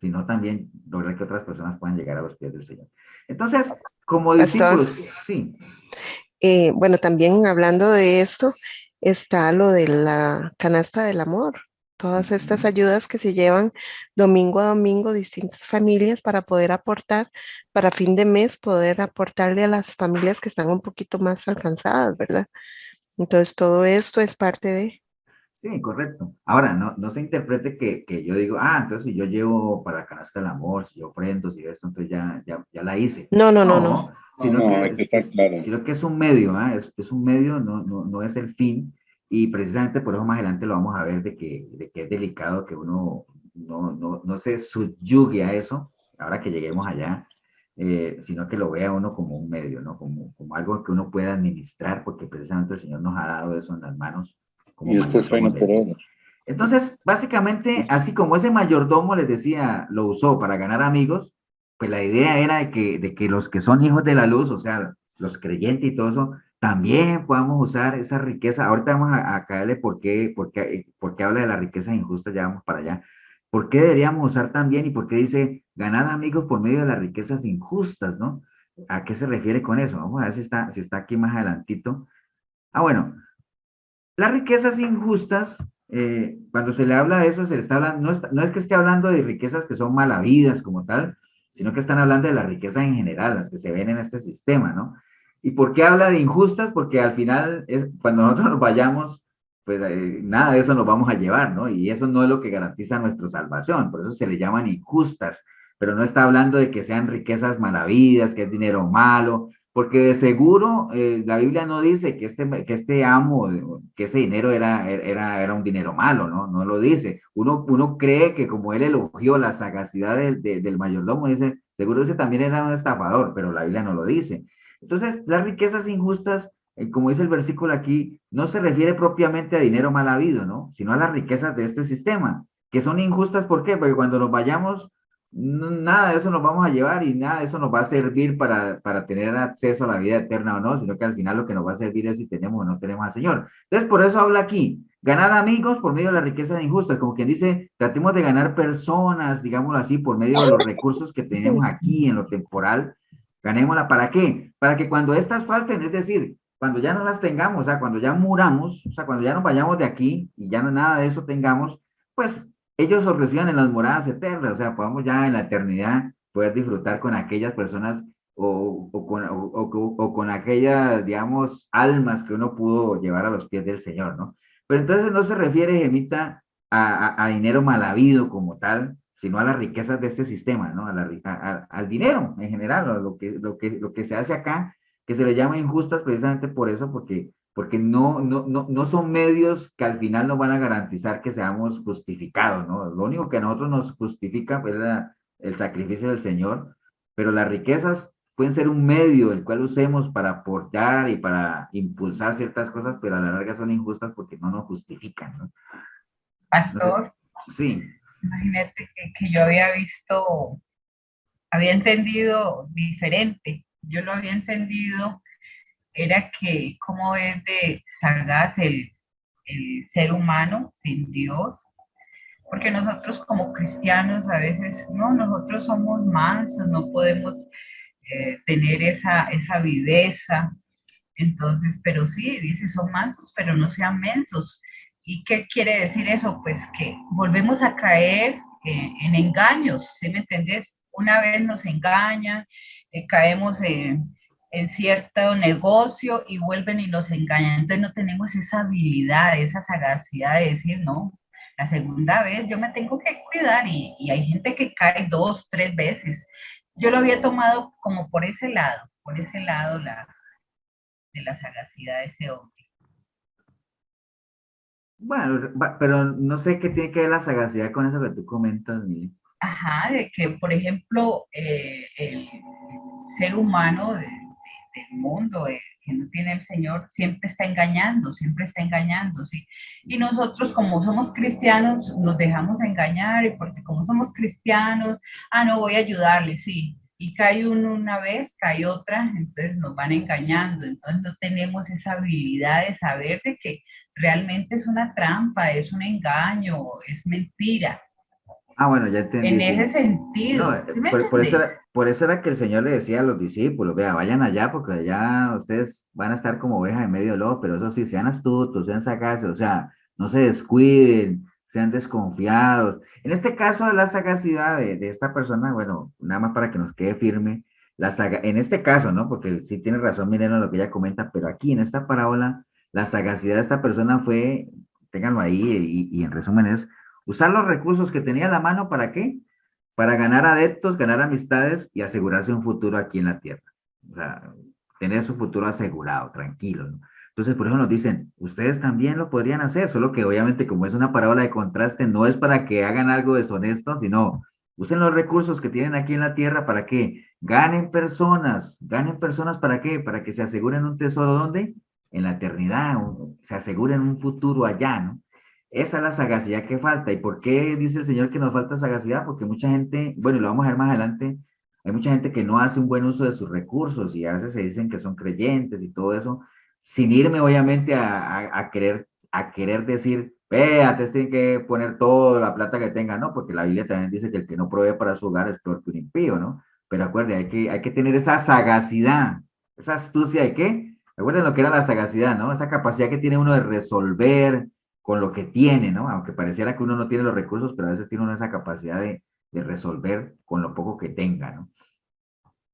sino también lograr que otras personas puedan llegar a los pies del Señor. Entonces, como Pastor, discípulos, sí. Bueno, también hablando de esto, está lo de la canasta del amor. Todas estas ayudas que se llevan domingo a domingo, distintas familias para poder aportar, para fin de mes poder aportarle a las familias que están un poquito más alcanzadas, ¿verdad? Entonces todo esto es parte de... Sí, correcto. Ahora, no se interprete que yo digo, entonces si yo llevo para la canasta del amor, si yo ofrendo, si esto, entonces ya la hice. No, No, sino No, hay que estar claro. sino que es un medio, es un medio, no es el fin. Y precisamente por eso más adelante lo vamos a ver de que es delicado que uno no se subyugue a eso, ahora que lleguemos allá, sino que lo vea uno como un medio, ¿no? Como algo que uno pueda administrar, porque precisamente el Señor nos ha dado eso en las manos como Y después reino por obras. Entonces, básicamente, así como ese mayordomo les decía, lo usó para ganar amigos, pues la idea era de que los que son hijos de la luz, o sea, los creyentes y todo eso, también podamos usar esa riqueza. Ahorita vamos a caerle por qué habla de la riqueza injusta, ya vamos para allá. ¿Por qué deberíamos usar también y por qué dice ganar amigos por medio de las riquezas injustas, ¿no? ¿A qué se refiere con eso? Vamos a ver si está aquí más adelantito. Bueno, las riquezas injustas, cuando se le habla de eso, se le está hablando, no es que esté hablando de riquezas que son malavidas como tal, sino que están hablando de las riquezas en general, las que se ven en este sistema, ¿no? ¿Y por qué habla de injustas? Porque al final, cuando nosotros nos vayamos, pues nada de eso nos vamos a llevar, ¿no? Y eso no es lo que garantiza nuestra salvación, por eso se le llaman injustas, pero no está hablando de que sean riquezas malavidas, que es dinero malo, porque de seguro la Biblia no dice que este amo, que ese dinero era un dinero malo, ¿no? No lo dice. Uno cree que como él elogió la sagacidad del mayordomo, dice, seguro ese también era un estafador, pero la Biblia no lo dice. Entonces, las riquezas injustas, como dice el versículo aquí, no se refiere propiamente a dinero mal habido, ¿no? Sino a las riquezas de este sistema, que son injustas, ¿por qué? Porque cuando nos vayamos nada de eso nos vamos a llevar y nada de eso nos va a servir para tener acceso a la vida eterna o no, sino que al final lo que nos va a servir es si tenemos o no tenemos al Señor. Entonces, por eso habla aquí, ganar amigos por medio de las riquezas injustas, como quien dice, tratemos de ganar personas, digámoslo así, por medio de los recursos que tenemos aquí en lo temporal, ganémosla. ¿Para qué? Para que cuando estas falten, es decir, cuando ya no las tengamos, o sea, cuando ya muramos, o sea, cuando ya nos vayamos de aquí y ya no nada de eso tengamos, pues ellos los reciban en las moradas eternas, o sea, podamos ya en la eternidad poder disfrutar con aquellas personas o con aquellas, digamos, almas que uno pudo llevar a los pies del Señor, ¿no? Pero entonces no se refiere, Gemita, a dinero mal habido como tal, sino a las riquezas de este sistema, ¿no? Al dinero en general, a lo que se hace acá, que se le llama injustas precisamente por eso, porque no son medios que al final nos van a garantizar que seamos justificados, ¿no? Lo único que a nosotros nos justifica pues, es el sacrificio del Señor, pero las riquezas pueden ser un medio el cual usemos para aportar y para impulsar ciertas cosas, pero a la larga son injustas porque no nos justifican, ¿no? Pastor, Sí. imagínate que yo había entendido diferente. Yo lo había entendido, era que como es de sagaz el ser humano sin Dios, porque nosotros como cristianos a veces, no, nosotros somos mansos, no podemos tener esa viveza. Entonces, pero sí, dice, son mansos, pero no sean mensos. ¿Y qué quiere decir eso? Pues que volvemos a caer en engaños, ¿sí me entendés? Una vez nos engañan, caemos en cierto negocio y vuelven y nos engañan. Entonces no tenemos esa habilidad, esa sagacidad de decir, no, la segunda vez yo me tengo que cuidar y hay gente que cae 2, 3 veces. Yo lo había tomado como por ese lado de la sagacidad de ese hombre. Bueno, pero no sé qué tiene que ver la sagacidad con eso que tú comentas, Mili. Ajá, de que, por ejemplo, el ser humano del mundo, que no tiene el Señor, siempre está engañando, ¿sí? Y nosotros, como somos cristianos, nos dejamos engañar, y porque como somos cristianos, no voy a ayudarle, sí. Y cae uno una vez, cae otra, entonces nos van engañando, entonces no tenemos esa habilidad de saber de que realmente es una trampa, es un engaño, es mentira. Bueno, ya entendí. En Sí. ese sentido, No, ¿sí me por eso era que el Señor le decía a los discípulos, vea, vayan allá porque allá ustedes van a estar como ovejas en medio de lobo, pero eso sí, sean astutos, sean sagaces, o sea, no se descuiden, sean desconfiados. En este caso, la sagacidad de esta persona, bueno, nada más para que nos quede firme, en este caso, ¿no? Porque sí tiene razón, miren lo que ella comenta, pero aquí en esta parábola, la sagacidad de esta persona fue, ténganlo ahí, y en resumen es, usar los recursos que tenía a la mano, ¿para qué? Para ganar adeptos, ganar amistades y asegurarse un futuro aquí en la tierra. O sea, tener su futuro asegurado, tranquilo, ¿no? Entonces, por eso nos dicen, ustedes también lo podrían hacer, solo que obviamente como es una parábola de contraste, no es para que hagan algo deshonesto, sino usen los recursos que tienen aquí en la tierra para que ganen personas, ¿para qué? Para que se aseguren un tesoro, ¿dónde? En la eternidad, se aseguren un futuro allá, ¿no? Esa es la sagacidad que falta. ¿Y por qué dice el Señor que nos falta sagacidad? Porque mucha gente, bueno, y lo vamos a ver más adelante, hay mucha gente que no hace un buen uso de sus recursos y a veces se dicen que son creyentes y todo eso, sin irme obviamente a querer decir, vea, te tienen que poner toda la plata que tenga, ¿no? Porque la Biblia también dice que el que no provee para su hogar es peor que un impío, ¿no? Pero acuerde, hay que tener esa sagacidad, esa astucia de qué. Recuerden lo que era la sagacidad, ¿no? Esa capacidad que tiene uno de resolver con lo que tiene, ¿no? Aunque pareciera que uno no tiene los recursos, pero a veces tiene uno esa capacidad de resolver con lo poco que tenga, ¿no?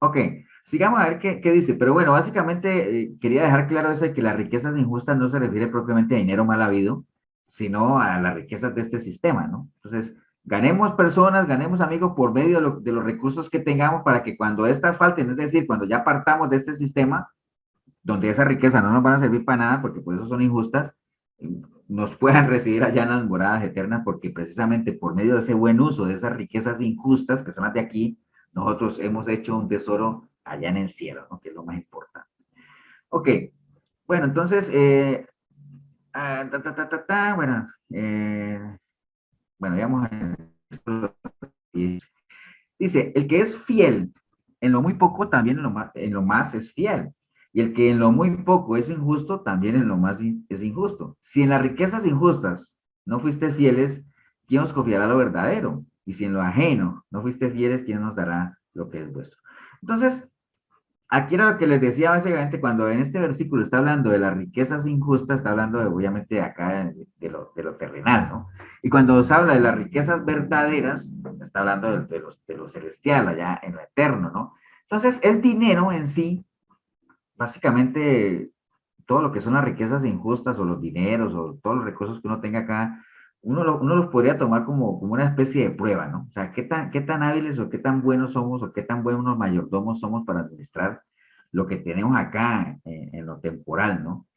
Ok, sigamos a ver qué dice. Pero bueno, básicamente quería dejar claro eso de que las riquezas injustas no se refiere propiamente a dinero mal habido, sino a las riquezas de este sistema, ¿no? Entonces, ganemos personas, ganemos amigos por medio de los recursos que tengamos para que cuando estas falten, es decir, cuando ya partamos de este sistema, donde esa riqueza no nos van a servir para nada, porque por eso son injustas, nos puedan recibir allá en las moradas eternas, porque precisamente por medio de ese buen uso de esas riquezas injustas, que son las de aquí, nosotros hemos hecho un tesoro allá en el cielo, ¿no? Que es lo más importante. Ok, bueno, entonces, bueno, digamos, dice, el que es fiel en lo muy poco, también en lo más es fiel. Y el que en lo muy poco es injusto, también en lo más es injusto. Si en las riquezas injustas no fuiste fieles, ¿quién os confiará lo verdadero? Y si en lo ajeno no fuiste fieles, ¿quién nos dará lo que es vuestro? Entonces, aquí era lo que les decía básicamente cuando en este versículo está hablando de las riquezas injustas, está hablando de, obviamente de acá de lo terrenal, ¿no? Y cuando se habla de las riquezas verdaderas, está hablando de lo celestial, allá en lo eterno, ¿no? Entonces, el dinero en sí, básicamente, todo lo que son las riquezas injustas o los dineros o todos los recursos que uno tenga acá, uno los podría tomar como una especie de prueba, ¿no? O sea, qué tan hábiles o qué tan buenos somos o qué tan buenos mayordomos somos para administrar lo que tenemos acá en lo temporal, ¿no?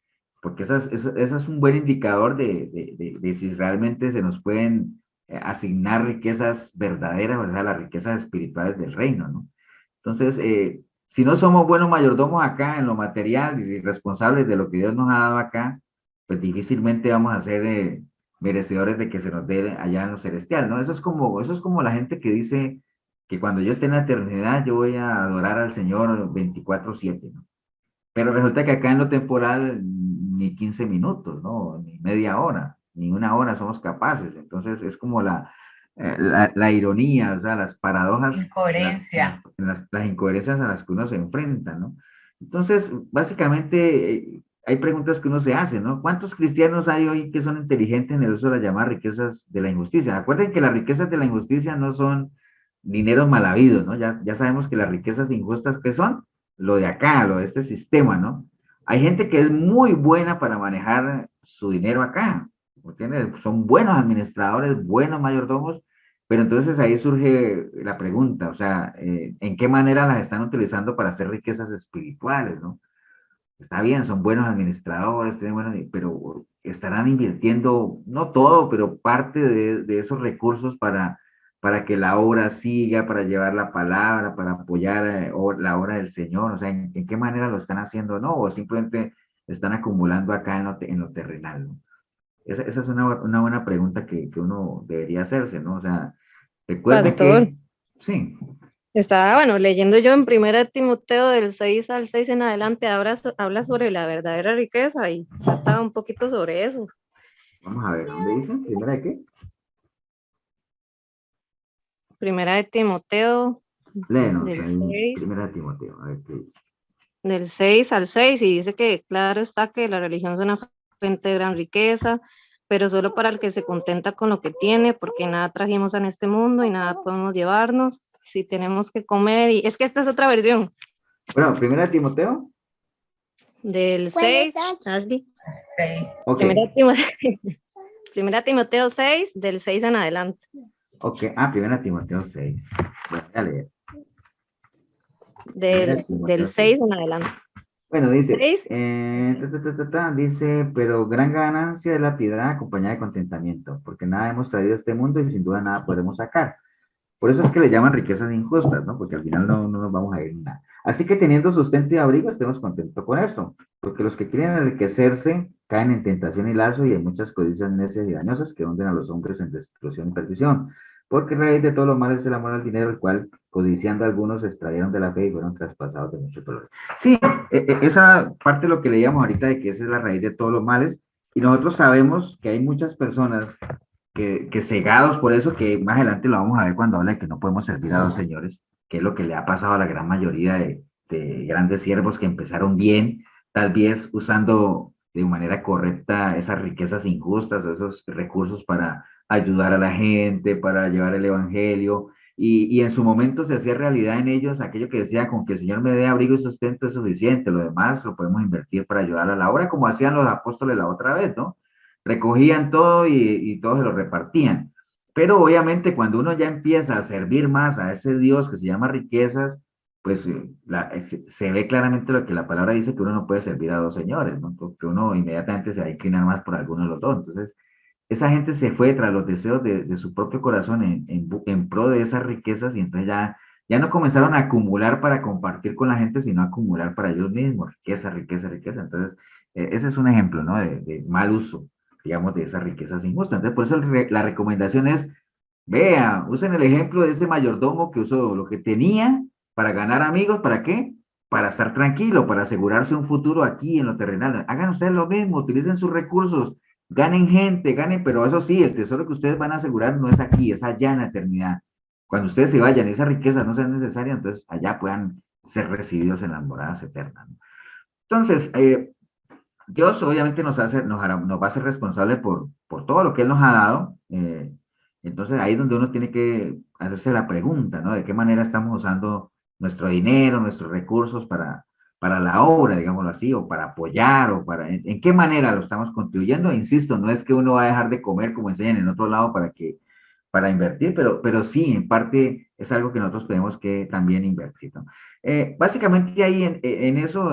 Porque esa es un buen indicador de si realmente se nos pueden asignar riquezas verdaderas, ¿verdad? Las riquezas espirituales del reino, ¿no? Entonces, si no somos buenos mayordomos acá en lo material y responsables de lo que Dios nos ha dado acá, pues difícilmente vamos a ser merecedores de que se nos dé allá en lo celestial, ¿no? Eso es como la gente que dice que cuando yo esté en la eternidad yo voy a adorar al Señor 24/7, ¿no? Pero resulta que acá en lo temporal ni 15 minutos, ¿no? Ni media hora, ni una hora somos capaces. Entonces es como la ironía, o sea, las paradojas, Incoherencia. las incoherencias a las que uno se enfrenta, ¿no? Entonces, básicamente, hay preguntas que uno se hace, ¿no? ¿Cuántos cristianos hay hoy que son inteligentes en el uso de las llamadas riquezas de la injusticia? Acuerden que las riquezas de la injusticia no son dineros mal habidos, ¿no? Ya sabemos que las riquezas injustas, ¿qué son? Lo de acá, lo de este sistema, ¿no? Hay gente que es muy buena para manejar su dinero acá, ¿entiendes? Son buenos administradores, buenos mayordomos, pero entonces ahí surge la pregunta, o sea, ¿en qué manera las están utilizando para hacer riquezas espirituales, ¿no? Está bien, son buenos administradores, pero estarán invirtiendo, no todo, pero parte de esos recursos para que la obra siga, para llevar la palabra, para apoyar la obra del Señor, o sea, ¿en qué manera lo están haciendo, no? O simplemente están acumulando acá en lo terrenal, ¿no? Esa es una buena pregunta que uno debería hacerse, ¿no? O sea, recuerde Pastor, que, sí, estaba, bueno, leyendo yo en 1 Timoteo del 6 al 6 en adelante, habla sobre la verdadera riqueza y trata un poquito sobre eso. vamos a ver, ¿dónde dice? ¿Primera de qué? 1 Timoteo Léenos del ahí, 6, primera de Timoteo, a ver qué dice. del 6 al 6 y dice que claro está que la religión es una fuente de gran riqueza, pero solo para el que se contenta con lo que tiene, porque nada trajimos en este mundo y nada podemos llevarnos. Si tenemos que comer, y es que esta es otra versión Bueno, primera de Timoteo, del 6, Ashley. Sí. ok, Primera Timoteo 6, del 6 en adelante. ok, primera de Timoteo 6, voy a leer. Primera de Timoteo Del 6. 6 en adelante. Bueno, dice, 6, dice, pero gran ganancia es la piedad acompañada de contentamiento, porque nada hemos traído a este mundo y sin duda nada podemos sacar. Por eso es que le llaman riquezas injustas, ¿no? Porque al final no nos vamos a ir en nada. Así que teniendo sustento y abrigo, estemos contentos con esto, porque los que quieren enriquecerse caen en tentación y lazo y en muchas codicias necias y dañosas que hunden a los hombres en destrucción y perdición. Porque raíz de todos los males es el amor al dinero, el cual, codiciando algunos, se extrayeron de la fe y fueron traspasados de muchos dolores. Sí, esa parte de lo que leíamos ahorita de que esa es la raíz de todos los males, y nosotros sabemos que hay muchas personas que cegados por eso, que más adelante lo vamos a ver cuando habla de que no podemos servir a dos señores, que es lo que le ha pasado a la gran mayoría de grandes siervos que empezaron bien, tal vez usando de manera correcta esas riquezas injustas o esos recursos para ayudar a la gente, para llevar el evangelio, y en su momento se hacía realidad en ellos aquello que decía, con que el Señor me dé abrigo y sustento es suficiente, lo demás lo podemos invertir para ayudar a la obra, como hacían los apóstoles la otra vez, ¿no? Recogían todo y todos se lo repartían. Pero obviamente cuando uno ya empieza a servir más a ese Dios que se llama riquezas, pues se ve claramente lo que la palabra dice, que uno no puede servir a dos señores, ¿no? Porque uno inmediatamente se va a inclinar más por alguno de los dos. Entonces, esa gente se fue tras los deseos de su propio corazón en pro de esas riquezas y entonces ya no comenzaron a acumular para compartir con la gente, sino a acumular para ellos mismos, riqueza, riqueza, riqueza. Entonces, ese es un ejemplo, ¿no? De mal uso, digamos, de esas riquezas injustas. Entonces, por eso la recomendación es, vea, usen el ejemplo de ese mayordomo que usó lo que tenía para ganar amigos, ¿para qué? Para estar tranquilo, para asegurarse un futuro aquí en lo terrenal. Hagan ustedes lo mismo, utilicen sus recursos, ganen gente, ganen, pero eso sí, el tesoro que ustedes van a asegurar no es aquí, es allá en la eternidad. Cuando ustedes se vayan, esa riqueza no sea necesaria, entonces allá puedan ser recibidos en las moradas eternas, ¿no? Entonces, Dios obviamente nos va a ser responsable por todo lo que Él nos ha dado. Entonces ahí es donde uno tiene que hacerse la pregunta, ¿no? ¿De qué manera estamos usando nuestro dinero, nuestros recursos para la obra, digámoslo así, o para apoyar, o en qué manera lo estamos contribuyendo? Insisto, no es que uno va a dejar de comer como enseñan en otro lado para invertir, pero sí, en parte es algo que nosotros tenemos que también invertir, ¿no? Básicamente ahí en eso,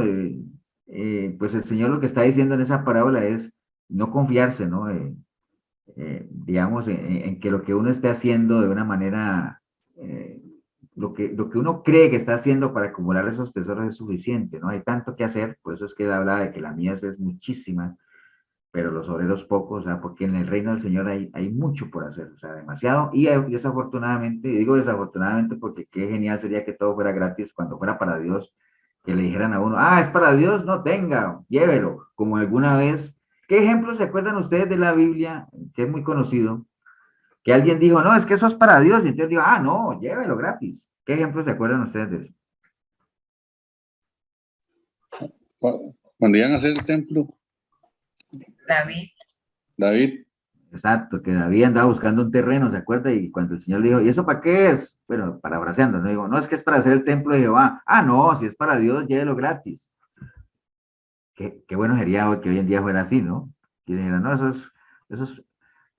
pues el Señor lo que está diciendo en esa parábola es no confiarse, ¿no? Digamos, en que lo que uno esté haciendo de una manera, lo que uno cree que está haciendo para acumular esos tesoros es suficiente, ¿no? Hay tanto que hacer, por eso es que él habla de que la mies es muchísima, pero los obreros pocos, o sea, porque en el reino del Señor hay mucho por hacer, o sea, demasiado, y desafortunadamente, y digo desafortunadamente porque qué genial sería que todo fuera gratis cuando fuera para Dios, que le dijeran a uno, ah, es para Dios, no tenga, llévelo, como alguna vez. ¿Qué ejemplos se acuerdan ustedes de la Biblia, que es muy conocido, que alguien dijo, no, es que eso es para Dios, y entonces digo, ah, no, llévelo gratis? ¿Qué ejemplos se acuerdan ustedes de eso? Cuando iban a hacer el templo, David, David, Exacto, que David andaba buscando un terreno, ¿se acuerda? Y cuando el Señor le dijo, ¿y eso para qué es? Bueno, parafraseando, no digo, no, es que es para hacer el templo de Jehová. Ah, no, si es para Dios, llévelo gratis. Qué bueno sería que hoy en día fuera así, ¿no? Que dijera, no, eso es,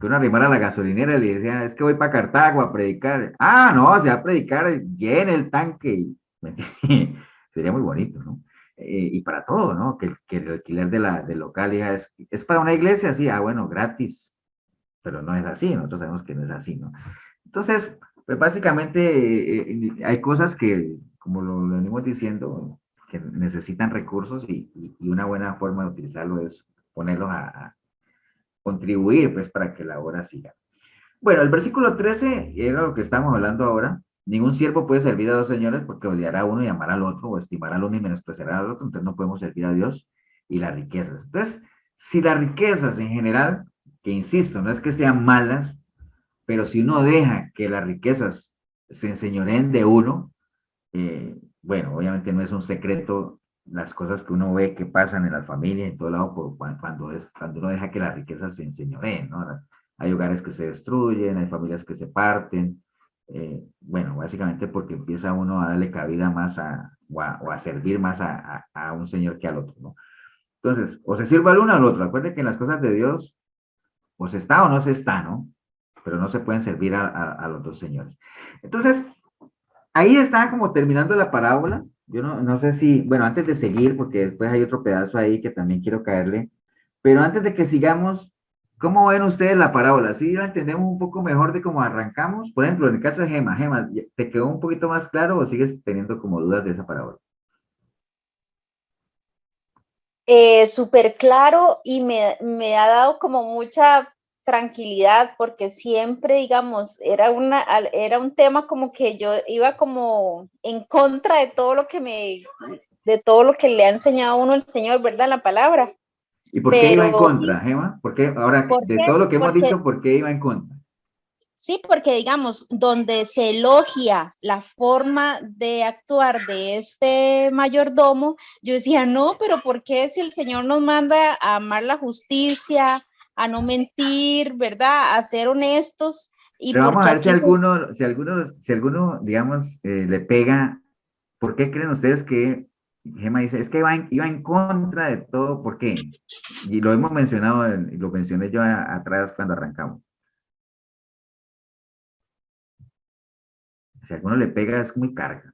que uno arrimara a la gasolinera y le decía, es que voy para Cartago a predicar. Ah, no, se va a predicar, llene el tanque. Sería muy bonito, ¿no? Y para todo, ¿no? Que el alquiler del local ya es para una iglesia, sí, ah, bueno, gratis, pero no es así, nosotros sabemos que no es así, ¿no? Entonces, pues básicamente hay cosas que, como lo venimos diciendo, que necesitan recursos y una buena forma de utilizarlo es ponerlos a contribuir, pues, para que la obra siga. Bueno, el versículo 13 era lo que estamos hablando ahora. Ningún siervo puede servir a dos señores porque odiará a uno y amará al otro, o estimará al uno y menospreciará al otro, entonces no podemos servir a Dios y las riquezas. Entonces, si las riquezas en general, que insisto, no es que sean malas, pero si uno deja que las riquezas se enseñoreen de uno, bueno, obviamente no es un secreto las cosas que uno ve que pasan en las familias, en todo lado, cuando uno deja que las riquezas se enseñoreen, ¿no? Hay hogares que se destruyen, hay familias que se parten, bueno, básicamente porque empieza uno a darle cabida más o a servir más a un señor que al otro, ¿no? Entonces, o se sirve al uno o al otro. Acuérdense que en las cosas de Dios, o se está o no se está, ¿no? Pero no se pueden servir a los dos señores. Entonces, ahí está como terminando la parábola. Yo no sé si, bueno, antes de seguir, porque después hay otro pedazo ahí que también quiero caerle, pero antes de que sigamos, ¿cómo ven ustedes la parábola? ¿Sí la entendemos un poco mejor de cómo arrancamos? Por ejemplo, en el caso de Gema, ¿te quedó un poquito más claro o sigues teniendo como dudas de esa parábola? Súper claro y me ha dado como mucha tranquilidad porque siempre, digamos, era un tema como que yo iba como en contra de todo lo de todo lo que le ha enseñado a uno el Señor, ¿verdad? La palabra. ¿Y por qué iba en Pero contra, Gema? ¿Por qué ahora, de todo lo que hemos dicho, por qué iba en contra? sí, porque digamos, donde se elogia la forma de actuar de este mayordomo, yo decía, no, pero ¿por qué si el Señor nos manda a amar la justicia, a no mentir, ¿verdad? A ser honestos? ¿Y Pero por vamos qué a ver aquí? si alguno, digamos, le pega. ¿Por qué creen ustedes que Gema dice, es que iba en contra de todo? ¿Por qué? Y lo hemos mencionado, y lo mencioné yo atrás cuando arrancamos. Si a alguno le pega es muy carga.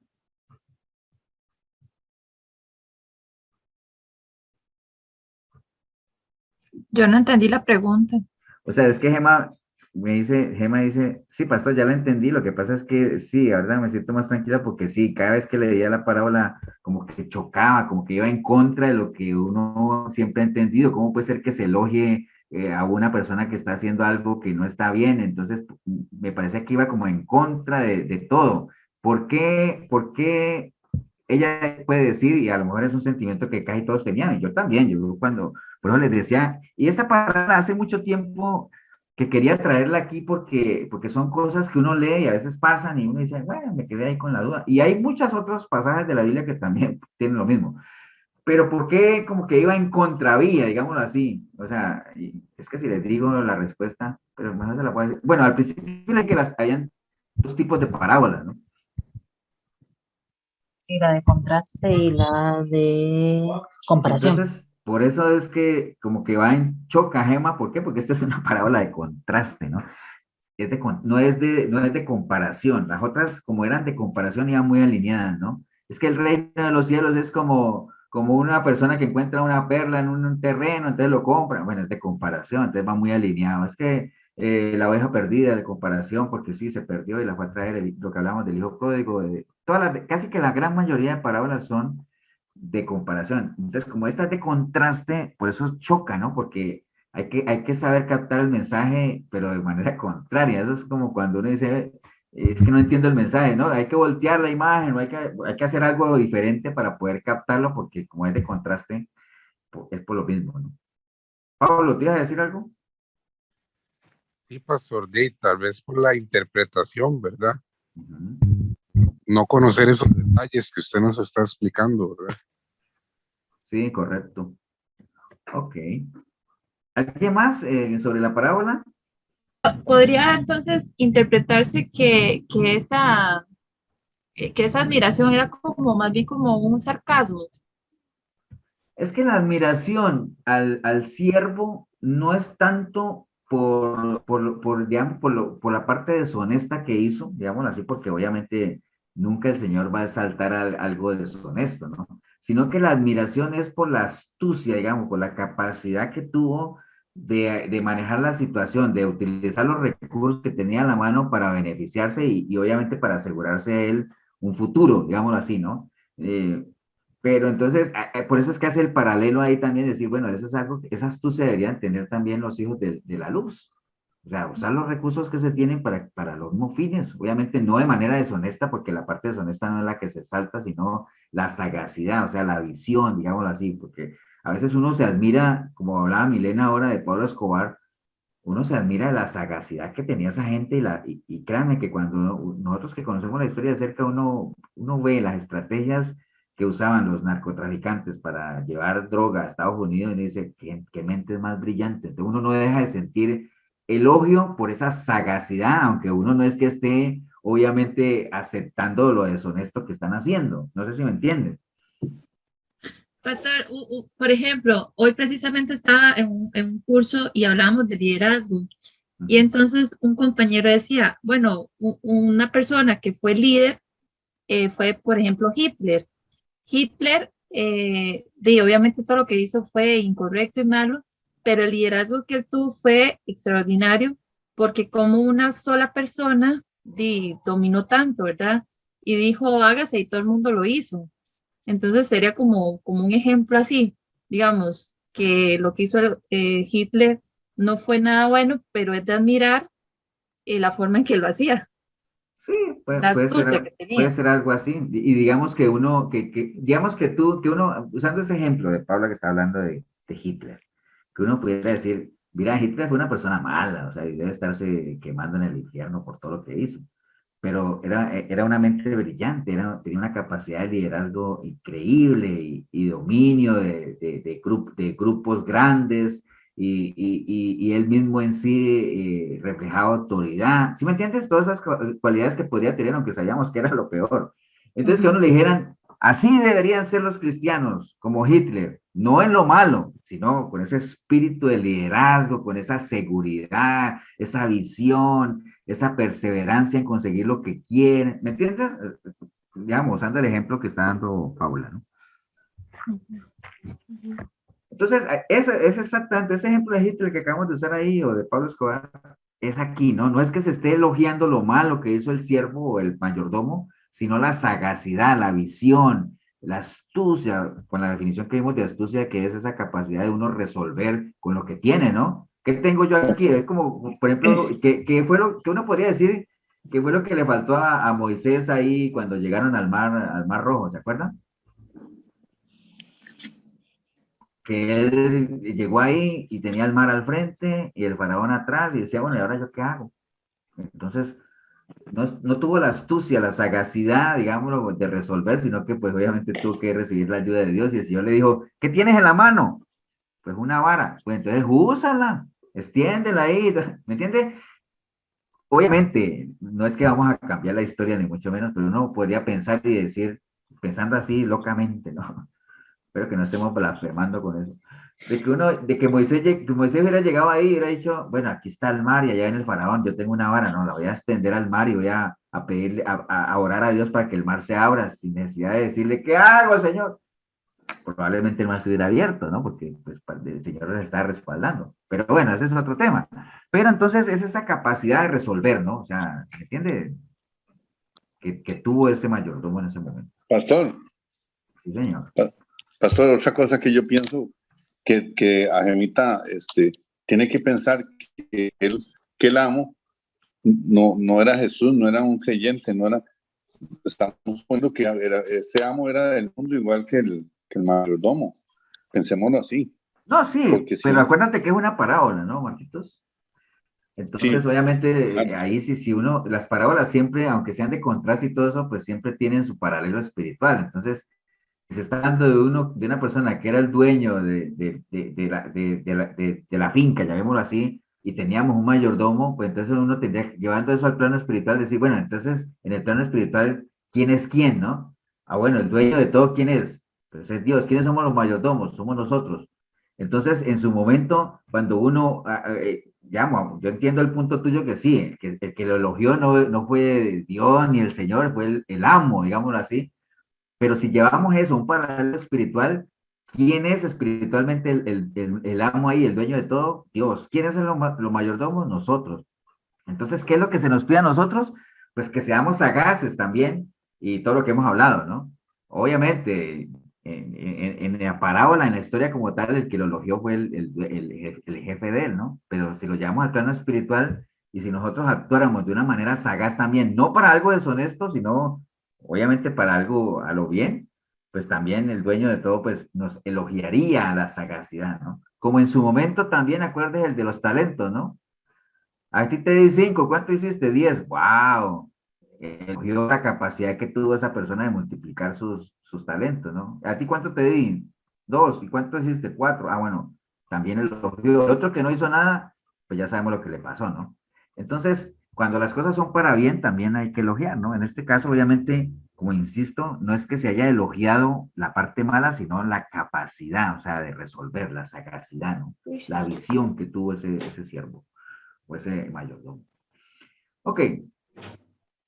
Yo no entendí la pregunta. O sea, es que Gema dice, sí, pastor, ya la entendí, lo que pasa es que sí, ahora me siento más tranquila porque sí, cada vez que leía la parábola como que chocaba, como que iba en contra de lo que uno siempre ha entendido. ¿Cómo puede ser que se elogie a una persona que está haciendo algo que no está bien? Entonces, me parece que iba como en contra de todo. ¿Por qué ella puede decir, y a lo mejor es un sentimiento que casi todos tenían, y yo también, yo cuando, por eso les decía, y esta palabra hace mucho tiempo que quería traerla aquí porque son cosas que uno lee y a veces pasan y uno dice, bueno, me quedé ahí con la duda. Y hay muchos otros pasajes de la Biblia que también tienen lo mismo. Pero ¿por qué como que iba en contravía, digámoslo así? O sea, es que si les digo la respuesta, pero mejor se la puedo decir. Bueno, al principio es que habían dos tipos de parábolas, ¿no? Sí, la de contraste y la de comparación. Entonces, por eso es que como que va en choca, Gema. ¿Por qué? Porque esta es una parábola de contraste, ¿no? No es de comparación. Las otras, como eran de comparación, iban muy alineadas, ¿no? Es que el reino de los cielos es como una persona que encuentra una perla en un terreno, entonces lo compra. Bueno, es de comparación, entonces va muy alineado. Es que la oveja perdida de comparación, porque sí, se perdió y la fue a traer lo que hablamos del hijo pródigo. Casi que la gran mayoría de parábolas son de comparación. Entonces, como esta es de contraste, por eso choca, ¿no? Porque hay que saber captar el mensaje, pero de manera contraria. Eso es como cuando uno dice, es que no entiendo el mensaje, ¿no? Hay que voltear la imagen, hay que hacer algo diferente para poder captarlo, porque como es de contraste, es por lo mismo, ¿no? Pablo, ¿te ibas a decir algo? Sí, pastor, tal vez por la interpretación, ¿verdad? Ujú. No conocer esos detalles que usted nos está explicando, ¿verdad? Sí, correcto. Ok. ¿Alguien más sobre la parábola? Podría entonces interpretarse que esa admiración era como más bien como un sarcasmo. Es que la admiración al siervo no es tanto digamos, por la parte deshonesta que hizo, digámoslo así, porque obviamente nunca el Señor va a exaltar algo deshonesto, ¿no? Sino que la admiración es por la astucia, digamos, por la capacidad que tuvo de manejar la situación, de utilizar los recursos que tenía a la mano para beneficiarse y obviamente para asegurarse a él un futuro, digámoslo así, ¿no? Pero entonces, por eso es que hace el paralelo ahí también, decir, bueno, eso es algo, esa astucia deberían tener también los hijos de la luz. O sea, usar los recursos que se tienen para los mismos fines. Obviamente no de manera deshonesta, porque la parte deshonesta no es la que se salta, sino la sagacidad, o sea, la visión, digámoslo así, porque a veces uno se admira, como hablaba Milena ahora de Pablo Escobar, uno se admira de la sagacidad que tenía esa gente y créanme que cuando nosotros que conocemos la historia de cerca, uno ve las estrategias que usaban los narcotraficantes para llevar droga a Estados Unidos y dice, qué mente más brillante. Entonces uno no deja de sentir elogio por esa sagacidad, aunque uno no es que esté obviamente aceptando lo deshonesto que están haciendo. No sé si me entienden. Pastor, por ejemplo, hoy precisamente estaba en un curso y hablábamos de liderazgo. Y entonces un compañero decía, bueno, una persona que fue líder fue, por ejemplo, Hitler. Hitler, obviamente todo lo que hizo fue incorrecto y malo, pero el liderazgo que él tuvo fue extraordinario porque como una sola persona dominó tanto, ¿verdad? Y dijo, hágase y todo el mundo lo hizo. Entonces sería como un ejemplo así, digamos, que lo que hizo Hitler no fue nada bueno, pero es de admirar la forma en que lo hacía, Sí, la astucia que puede tenía. ser algo así. Y digamos que digamos que uno, usando ese ejemplo de Pablo que está hablando de Hitler, que uno pudiera decir, mira, Hitler fue una persona mala, o sea, y debe estarse quemando en el infierno por todo lo que hizo. Pero era una mente brillante, tenía una capacidad de liderazgo increíble y dominio de grupos grandes y él mismo en sí reflejaba autoridad. ¿Sí me entiendes? Todas esas cualidades que podría tener, aunque sabíamos que era lo peor. Entonces, que a uno le dijeran, Así deberían ser los cristianos, como Hitler, no en lo malo, sino con ese espíritu de liderazgo, con esa seguridad, esa visión, esa perseverancia en conseguir lo que quieren. ¿Me entiendes? Digamos, usando el ejemplo que está dando Paula, ¿no? Entonces, es exactamente ese ejemplo de Hitler que acabamos de usar ahí, o de Pablo Escobar, es aquí, ¿no? No es que se esté elogiando lo malo que hizo el siervo o el mayordomo, sino la sagacidad, la visión, la astucia, con la definición que vimos de astucia, que es esa capacidad de uno resolver con lo que tiene, ¿no? ¿Qué tengo yo aquí? Es como, por ejemplo, ¿qué fue lo que uno podría decir? ¿Qué fue lo que le faltó a Moisés ahí cuando llegaron al mar Rojo? ¿Se acuerdan? Que él llegó ahí y tenía el mar al frente y el faraón atrás y decía, bueno, ¿y ahora yo qué hago? Entonces, no tuvo la astucia, la sagacidad, digámoslo, de resolver, sino que pues obviamente tuvo que recibir la ayuda de Dios y el Señor le dijo, ¿qué tienes en la mano? Pues una vara. Pues entonces úsala, extiéndela ahí, ¿me entiendes? Obviamente, no es que vamos a cambiar la historia ni mucho menos, pero uno podría pensar y decir, pensando así locamente, ¿no? Espero que no estemos blasfemando con eso. De que Moisés hubiera llegado ahí y hubiera dicho, bueno, aquí está el mar y allá en el faraón, yo tengo una vara, no, la voy a extender al mar y voy a pedirle, a orar a Dios para que el mar se abra, sin necesidad de decirle, ¿qué hago, Señor? Probablemente el mar se hubiera abierto, ¿no? Porque pues, el Señor les está respaldando. Pero bueno, ese es otro tema. Pero entonces es esa capacidad de resolver, ¿no? O sea, ¿me entiende? Que tuvo ese mayordomo en ese momento. Pastor. Sí, señor. Pastor, otra cosa que yo pienso que Ajemita tiene que pensar que el amo no era Jesús, no era un creyente, no era, estamos suponiendo que ese amo era del mundo igual que el mayordomo. Pensémoslo así. No, sí, porque pero sí. acuérdate que es una parábola, ¿no, Marquitos? Entonces, Sí, obviamente, claro. ahí si uno, las parábolas siempre, aunque sean de contraste y todo eso, pues siempre tienen su paralelo espiritual. Entonces, si se está hablando de una persona que era el dueño de la finca, llamémoslo así, y teníamos un mayordomo, pues entonces uno tendría, llevando eso al plano espiritual, decir, bueno, entonces, en el plano espiritual, ¿quién es quién, no? Ah, bueno, el dueño de todo, ¿quién es? Pues es Dios. ¿Quiénes somos los mayordomos? Somos nosotros. Entonces, en su momento, cuando uno, yo entiendo el punto tuyo que sí, que el que lo elogió no fue Dios ni el Señor, fue el amo, digámoslo así. Pero si llevamos eso a un paralelo espiritual, ¿quién es espiritualmente el amo ahí, el dueño de todo? Dios. ¿Quién es los mayordomos? Nosotros. Entonces, ¿qué es lo que se nos pide a nosotros? Pues que seamos sagaces también y todo lo que hemos hablado, ¿no? Obviamente, en la parábola, en la historia como tal, el que lo elogió fue el jefe de él, ¿no? Pero si lo llevamos al plano espiritual y si nosotros actuáramos de una manera sagaz también, no para algo deshonesto, sino obviamente para algo a lo bien, pues también el dueño de todo, pues nos elogiaría la sagacidad, ¿no? Como en su momento también, acuerdes el de los talentos, ¿no? A ti te di 5, ¿cuánto hiciste? 10. ¡Wow! Elogió la capacidad que tuvo esa persona de multiplicar sus talentos, ¿no? ¿A ti cuánto te di? 2. ¿Y cuánto hiciste? 4. Ah, bueno, también elogió. El otro que no hizo nada, pues ya sabemos lo que le pasó, ¿no? Entonces, cuando las cosas son para bien, también hay que elogiar, ¿no? En este caso, obviamente, como insisto, no es que se haya elogiado la parte mala, sino la capacidad, o sea, de resolver, la sagacidad, ¿no? La visión que tuvo ese siervo o ese mayordomo. Ok,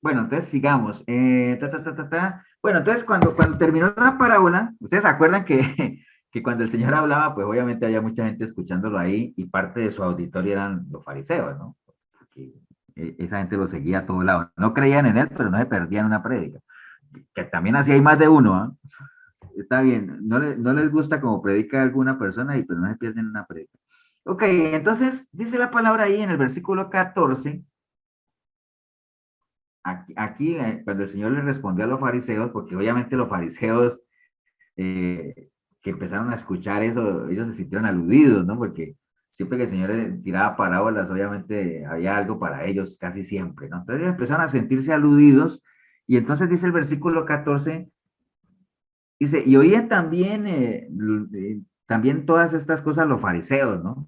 bueno, entonces sigamos. Bueno, entonces cuando terminó la parábola, ustedes se acuerdan que cuando el Señor hablaba, pues obviamente había mucha gente escuchándolo ahí y parte de su auditorio eran los fariseos, ¿no? Esa gente lo seguía a todos lados. No creían en él, pero no se perdían una prédica. Que también así hay más de uno, ¿eh? Está bien, no les gusta como predica alguna persona, pero no se pierden una prédica. Ok, entonces dice la palabra ahí en el versículo 14, aquí cuando el Señor le respondió a los fariseos, porque obviamente los fariseos que empezaron a escuchar eso, ellos se sintieron aludidos, ¿no? Porque siempre que el Señor tiraba parábolas, obviamente había algo para ellos casi siempre, ¿no? Entonces ellos empezaron a sentirse aludidos, y entonces dice el versículo 14, dice, y oían también todas estas cosas los fariseos, ¿no?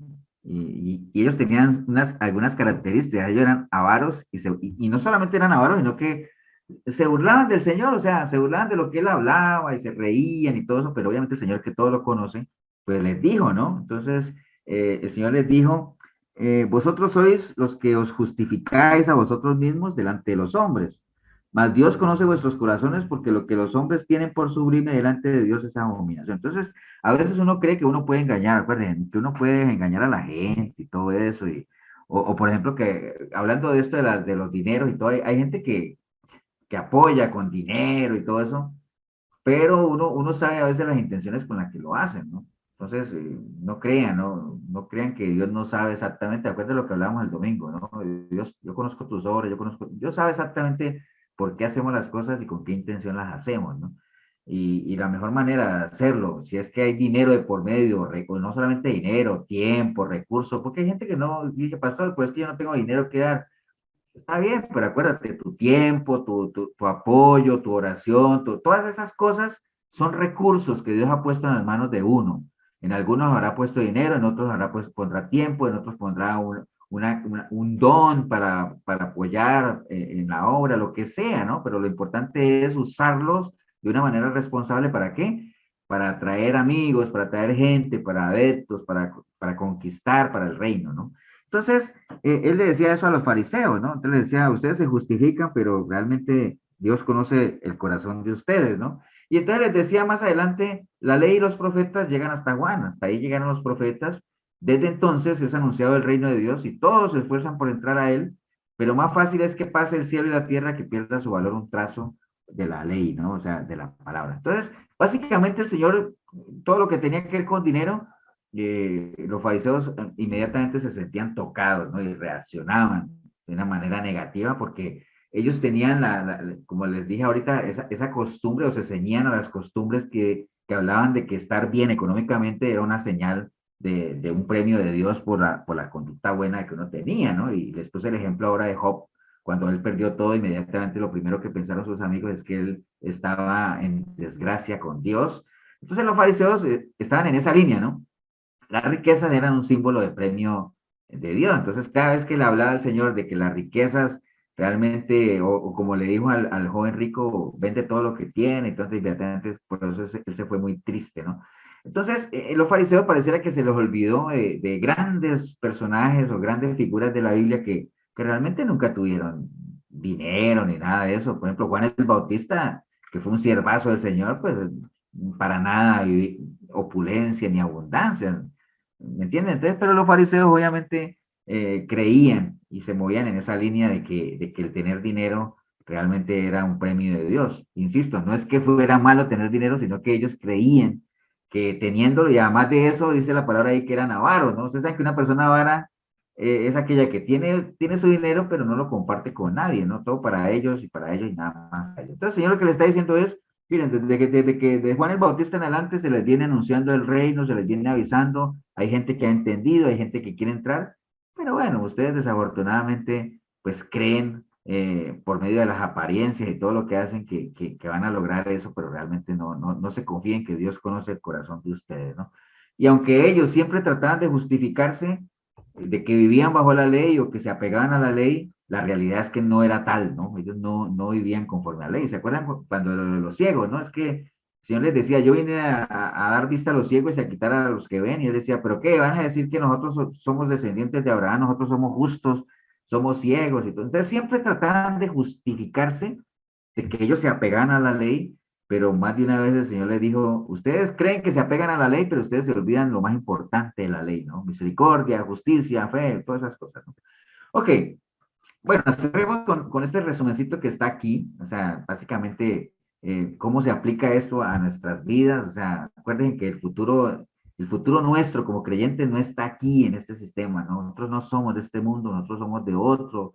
Y ellos tenían algunas características, ellos eran avaros y no solamente eran avaros, sino que se burlaban del Señor, o sea, se burlaban de lo que él hablaba y se reían y todo eso, pero obviamente el Señor, que todo lo conoce, pues les dijo, ¿no? Entonces, el Señor les dijo, vosotros sois los que os justificáis a vosotros mismos delante de los hombres, mas Dios conoce vuestros corazones porque lo que los hombres tienen por sublime delante de Dios es abominación. Entonces, a veces uno cree que uno puede engañar, acuérdense, que uno puede engañar a la gente y todo eso, o por ejemplo, que hablando de esto de los dineros y todo, hay gente que apoya con dinero y todo eso, pero uno sabe a veces las intenciones con las que lo hacen, ¿no? Entonces, no crean, no crean que Dios no sabe exactamente, acuérdense de lo que hablamos el domingo, ¿no? Dios, yo conozco tus obras, Dios sabe exactamente por qué hacemos las cosas y con qué intención las hacemos, ¿no? Y la mejor manera de hacerlo, si es que hay dinero de por medio, no solamente dinero, tiempo, recursos, porque hay gente que no dice, pastor, pues es que yo no tengo dinero que dar. Está bien, pero acuérdate, tu tiempo, tu apoyo, tu oración, todas esas cosas son recursos que Dios ha puesto en las manos de uno. En algunos habrá puesto dinero, en otros habrá puesto, pondrá tiempo, en otros pondrá un don para apoyar en la obra, lo que sea, ¿no? Pero lo importante es usarlos de una manera responsable. ¿Para qué? Para atraer amigos, para atraer gente, para adeptos, para conquistar, para el reino, ¿no? Entonces, él le decía eso a los fariseos, ¿no? Entonces le decía, ustedes se justifican, pero realmente Dios conoce el corazón de ustedes, ¿no? Y entonces les decía más adelante, la ley y los profetas llegan hasta Juan, hasta ahí llegaron los profetas. Desde entonces es anunciado el reino de Dios y todos se esfuerzan por entrar a él, pero más fácil es que pase el cielo y la tierra que pierda su valor un trazo de la ley, ¿no? O sea, de la palabra. Entonces, básicamente el Señor, todo lo que tenía que ver con dinero, los fariseos inmediatamente se sentían tocados, ¿no? Y reaccionaban de una manera negativa porque ellos tenían, como les dije ahorita, esa costumbre o se ceñían a las costumbres que hablaban de que estar bien económicamente era una señal de un premio de Dios por la conducta buena que uno tenía, ¿no? Y les puse el ejemplo ahora de Job, cuando él perdió todo, inmediatamente lo primero que pensaron sus amigos es que él estaba en desgracia con Dios. Entonces los fariseos estaban en esa línea, ¿no? Las riquezas eran un símbolo de premio de Dios. Entonces, cada vez que le hablaba al Señor de que las riquezas realmente, o como le dijo al joven rico, vende todo lo que tiene, entonces inmediatamente por eso él se fue muy triste, ¿no? Entonces, los fariseos pareciera que se les olvidó de grandes personajes o grandes figuras de la Biblia que realmente nunca tuvieron dinero ni nada de eso. Por ejemplo, Juan el Bautista, que fue un siervazo del Señor, pues para nada opulencia ni abundancia. ¿Me entienden? Entonces, pero los fariseos obviamente creían y se movían en esa línea de que el tener dinero realmente era un premio de Dios. Insisto, no es que fuera malo tener dinero, sino que ellos creían que teniéndolo, y además de eso, dice la palabra ahí que eran avaros, ¿no? Ustedes saben que una persona avara es aquella que tiene su dinero, pero no lo comparte con nadie, ¿no? Todo para ellos y nada más. Entonces, el Señor lo que le está diciendo es, miren, desde que de Juan el Bautista en adelante se les viene anunciando el reino, se les viene avisando, hay gente que ha entendido, hay gente que quiere entrar, pero bueno, ustedes desafortunadamente pues creen por medio de las apariencias y todo lo que hacen que van a lograr eso, pero realmente no se confíen que Dios conoce el corazón de ustedes, ¿no? Y aunque ellos siempre trataban de justificarse de que vivían bajo la ley o que se apegaban a la ley, la realidad es que no era tal, ¿no? Ellos no vivían conforme a la ley. ¿Se acuerdan cuando los ciegos, ¿no? Es que el Señor les decía, yo vine a dar vista a los ciegos y a quitar a los que ven, y él decía, ¿pero qué? ¿Van a decir que nosotros somos descendientes de Abraham, nosotros somos justos, somos ciegos? Entonces siempre trataban de justificarse de que ellos se apegaban a la ley, pero más de una vez el Señor les dijo, ustedes creen que se apegan a la ley, pero ustedes se olvidan lo más importante de la ley, ¿no? Misericordia, justicia, fe, todas esas cosas, ¿no? Ok, bueno, cerremos con este resumencito que está aquí, o sea, básicamente, cómo se aplica esto a nuestras vidas, o sea, acuerden que el futuro nuestro como creyentes no está aquí en este sistema, ¿no? Nosotros no somos de este mundo, nosotros somos de otro,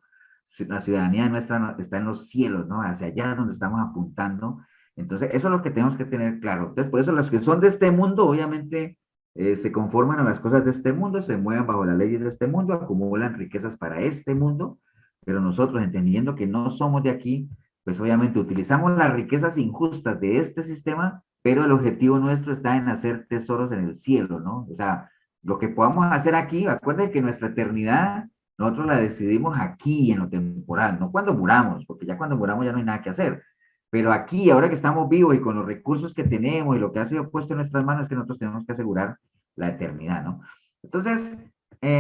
la ciudadanía nuestra está en los cielos, ¿no? Hacia allá donde estamos apuntando. Entonces, eso es lo que tenemos que tener claro. Entonces, por eso los que son de este mundo, obviamente, se conforman a las cosas de este mundo, se mueven bajo la ley de este mundo, acumulan riquezas para este mundo, pero nosotros, entendiendo que no somos de aquí, pues obviamente utilizamos las riquezas injustas de este sistema, pero el objetivo nuestro está en hacer tesoros en el cielo, ¿no? O sea, lo que podamos hacer aquí, acuérdense que nuestra eternidad nosotros la decidimos aquí, en lo temporal, no cuando muramos, porque ya cuando muramos ya no hay nada que hacer. Pero aquí, ahora que estamos vivos y con los recursos que tenemos y lo que ha sido puesto en nuestras manos, es que nosotros tenemos que asegurar la eternidad, ¿no? Entonces,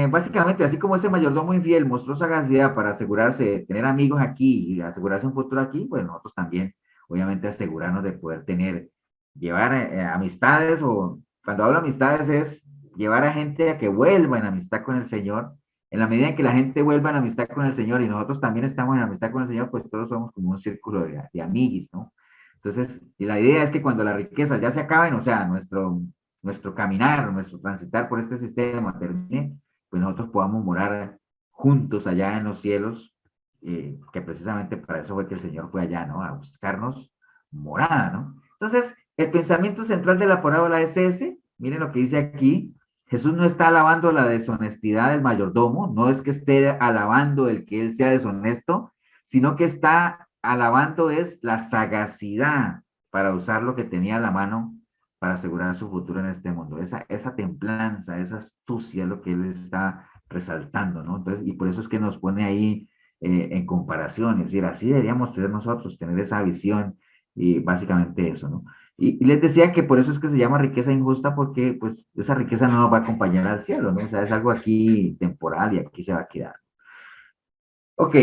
básicamente, así como ese mayordomo infiel mostró sagacidad para asegurarse de tener amigos aquí y asegurarse un futuro aquí, pues nosotros también, obviamente, asegurarnos de poder tener, llevar amistades, o cuando hablo de amistades es llevar a gente a que vuelva en amistad con el Señor. En la medida en que la gente vuelva en amistad con el Señor y nosotros también estamos en amistad con el Señor, pues todos somos como un círculo de amiguis, ¿no? Entonces, y la idea es que cuando las riquezas ya se acaben, o sea, nuestro caminar, nuestro transitar por este sistema termine, pues nosotros podamos morar juntos allá en los cielos, que precisamente para eso fue que el Señor fue allá, ¿no? A buscarnos morada, ¿no? Entonces, el pensamiento central de la parábola es ese. Miren lo que dice aquí. Jesús no está alabando la deshonestidad del mayordomo, no es que esté alabando el que él sea deshonesto, sino que está alabando es la sagacidad para usar lo que tenía a la mano para asegurar su futuro en este mundo. Esa templanza, esa astucia es lo que él está resaltando, ¿no? Entonces, y por eso es que nos pone ahí en comparación, es decir, así deberíamos tener nosotros, tener esa visión y básicamente eso, ¿no? Y les decía que por eso es que se llama riqueza injusta, porque pues esa riqueza no nos va a acompañar al cielo, ¿no? O sea, es algo aquí temporal y aquí se va a quedar. Ok,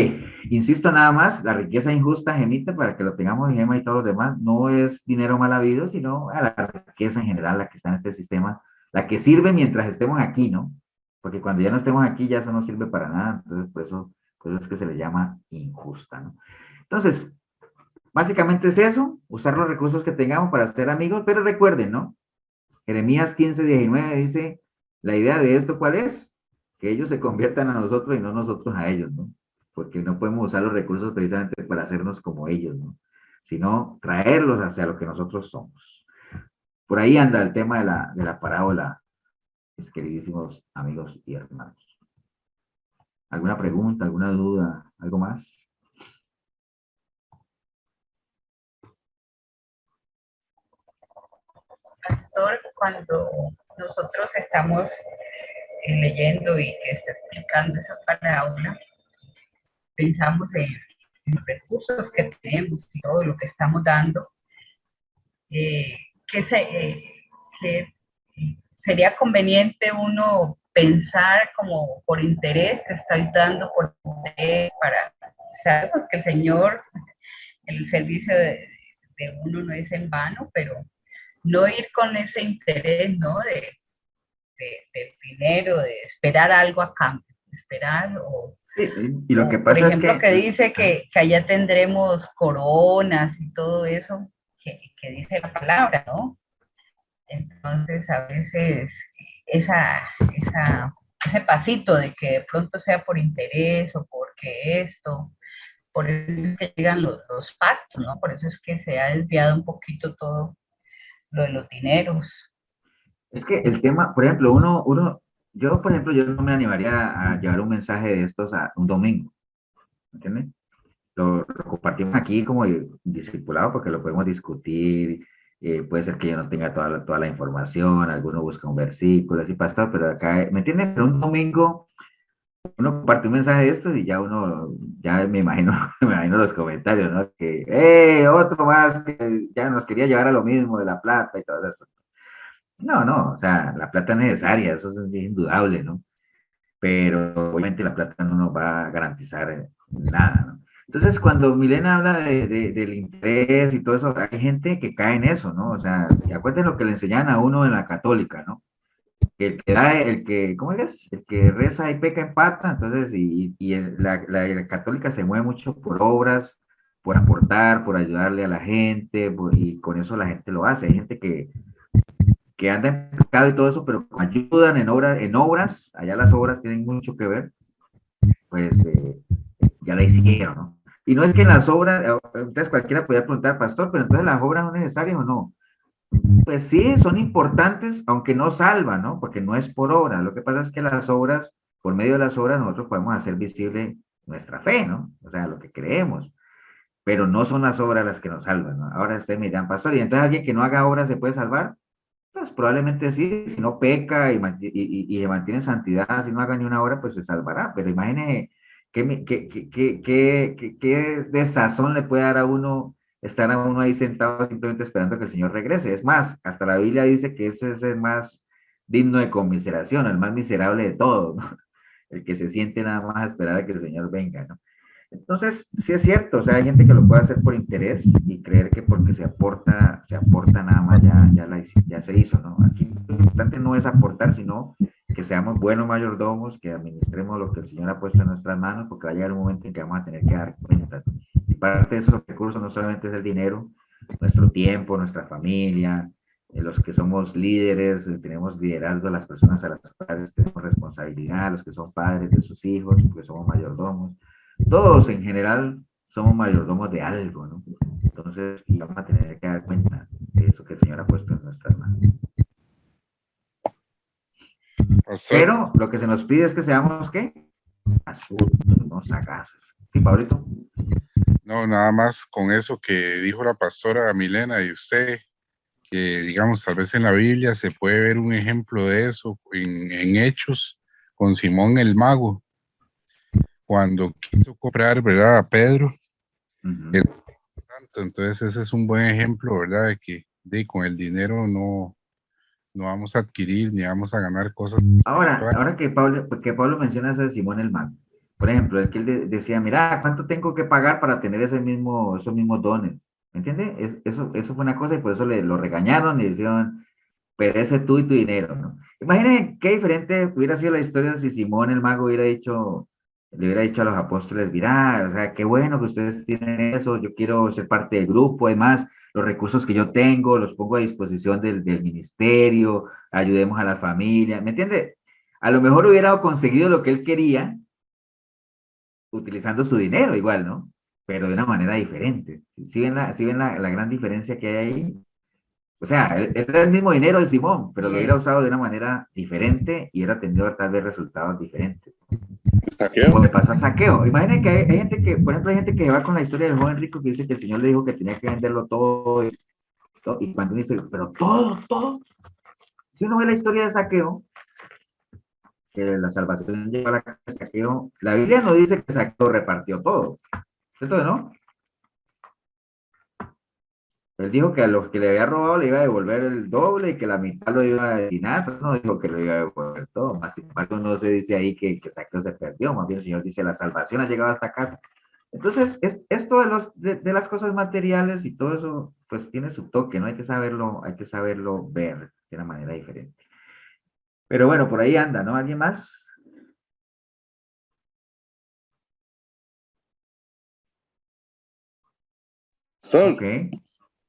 insisto nada más, la riqueza injusta, Gemita, para que lo tengamos en Gema y todos los demás, no es dinero mal habido, sino a la riqueza en general, la que está en este sistema, la que sirve mientras estemos aquí, ¿no? Porque cuando ya no estemos aquí, ya eso no sirve para nada, entonces por eso es que se le llama injusta, ¿no? Entonces, básicamente es eso, usar los recursos que tengamos para ser amigos, pero recuerden, ¿no? Jeremías 15:19 dice, la idea de esto, ¿cuál es? Que ellos se conviertan a nosotros y no nosotros a ellos, ¿no? Porque no podemos usar los recursos precisamente para hacernos como ellos, ¿no? Sino traerlos hacia lo que nosotros somos. Por ahí anda el tema de la parábola, mis queridísimos amigos y hermanos. ¿Alguna pregunta, alguna duda, algo más? Pastor, cuando nosotros estamos leyendo y que está explicando esa parábola, pensamos en los recursos que tenemos y todo lo que estamos dando, que sería conveniente uno pensar como por interés, que estoy dando por interés para, sabemos que el Señor, el servicio de uno no es en vano, pero no ir con ese interés, ¿no? Del dinero, de esperar algo a cambio, esperar o... Sí, y lo que por pasa ejemplo, es que dice que allá tendremos coronas y todo eso que dice la palabra, ¿no? Entonces, a veces ese pasito de que de pronto sea por interés o porque esto, por eso es que llegan los pactos, ¿no? Por eso es que se ha desviado un poquito todo lo de los dineros. Es que el tema, por ejemplo, yo, por ejemplo, yo no me animaría a llevar un mensaje de estos a un domingo, ¿entiendes? Lo compartimos aquí como discipulado porque lo podemos discutir, puede ser que yo no tenga toda la información, alguno busca un versículo, así, pastor, pero acá, ¿me entiendes? Pero un domingo uno comparte un mensaje de estos y ya me imagino, me imagino los comentarios, ¿no? Que, otro más que ya nos quería llevar a lo mismo de la plata y todo eso. No, o sea, la plata es necesaria, eso es indudable, ¿no? Pero obviamente la plata no nos va a garantizar nada, ¿no? Entonces, cuando Milena habla del interés y todo eso, hay gente que cae en eso, ¿no? O sea, y acuérdense lo que le enseñan a uno en la católica, ¿no? Que ¿cómo es? El que reza y peca empata, entonces, la católica se mueve mucho por obras, por aportar, por ayudarle a la gente, y con eso la gente lo hace. Hay gente que anda en pecado y todo eso, pero ayudan en obras, allá las obras tienen mucho que ver, pues ya la hicieron, ¿no? Y no es que en las obras, entonces cualquiera podría preguntar, pastor, pero entonces las obras son necesarias o no. Pues sí, son importantes, aunque no salvan, ¿no? Porque no es por obra. Lo que pasa es que las obras, por medio de las obras, nosotros podemos hacer visible nuestra fe, ¿no? O sea, lo que creemos. Pero no son las obras las que nos salvan, ¿no? Ahora ustedes me dirán, pastor, ¿y entonces alguien que no haga obras se puede salvar? Pues probablemente sí, si no peca y mantiene en santidad, si no haga ni una hora, pues se salvará. Pero imagine qué desazón le puede dar a uno estar a uno ahí sentado simplemente esperando que el Señor regrese. Es más, hasta la Biblia dice que ese es el más digno de conmiseración, el más miserable de todos, ¿no? El que se siente nada más a esperar a que el Señor venga, ¿no? Entonces, sí es cierto, o sea, hay gente que lo puede hacer por interés y creer que porque se aporta nada más, ya se hizo, ¿no? Aquí lo importante no es aportar, sino que seamos buenos mayordomos, que administremos lo que el Señor ha puesto en nuestras manos, porque va a llegar un momento en que vamos a tener que dar cuenta. Y parte de esos recursos no solamente es el dinero, nuestro tiempo, nuestra familia, los que somos líderes, tenemos liderazgo, las personas a las cuales tenemos responsabilidad, los que son padres de sus hijos, los que somos mayordomos. Todos en general somos mayordomos de algo, ¿no? Entonces, y vamos a tener que dar cuenta de eso que el Señor ha puesto en nuestras manos. Pero lo que se nos pide es que seamos, ¿qué? Astutos, no sagaces. Sí, Pablito. No, nada más con eso que dijo la pastora Milena y usted, que digamos, tal vez en la Biblia se puede ver un ejemplo de eso en Hechos, con Simón el mago, cuando quiso comprar, ¿verdad?, a Pedro, el Espíritu Santo. Entonces ese es un buen ejemplo, ¿verdad?, de que con el dinero no vamos a adquirir ni vamos a ganar cosas. Ahora que Pablo menciona eso de Simón el mago, por ejemplo, el que él decía, mira, ¿cuánto tengo que pagar para tener esos mismos dones? ¿Me entiende? Eso fue una cosa y por eso lo regañaron y decían, perece tú y tu dinero, ¿no? Imaginen qué diferente hubiera sido la historia si Simón el mago le hubiera dicho a los apóstoles, mira, o sea, qué bueno que ustedes tienen eso, yo quiero ser parte del grupo, además, los recursos que yo tengo los pongo a disposición del ministerio, ayudemos a la familia, ¿me entiende? A lo mejor hubiera conseguido lo que él quería utilizando su dinero igual, ¿no? Pero de una manera diferente. ¿Sí ven la gran diferencia que hay ahí? O sea, era el mismo dinero de Simón, pero lo hubiera usado de una manera diferente y hubiera tenido tal vez resultados diferentes. Como le pasa a Saqueo. Imaginen que hay gente que, por ejemplo, hay gente que va con la historia del joven rico que dice que el Señor le dijo que tenía que venderlo todo y cuando dice, pero todo. Si uno ve la historia de Saqueo, que la salvación llegó a la casa de Saqueo, la Biblia no dice que Saqueo repartió todo. ¿Cierto, no? Él dijo que a los que le había robado le iba a devolver el doble y que la mitad lo iba a destinar, pero no dijo que lo iba a devolver todo. Más sin embargo, no se dice ahí que Saqueo se perdió, más bien el Señor dice la salvación ha llegado hasta casa. Entonces, esto de las cosas materiales y todo eso, pues tiene su toque, ¿no? Hay que saberlo ver de una manera diferente. Pero bueno, por ahí anda, ¿no? ¿Alguien más? Ok.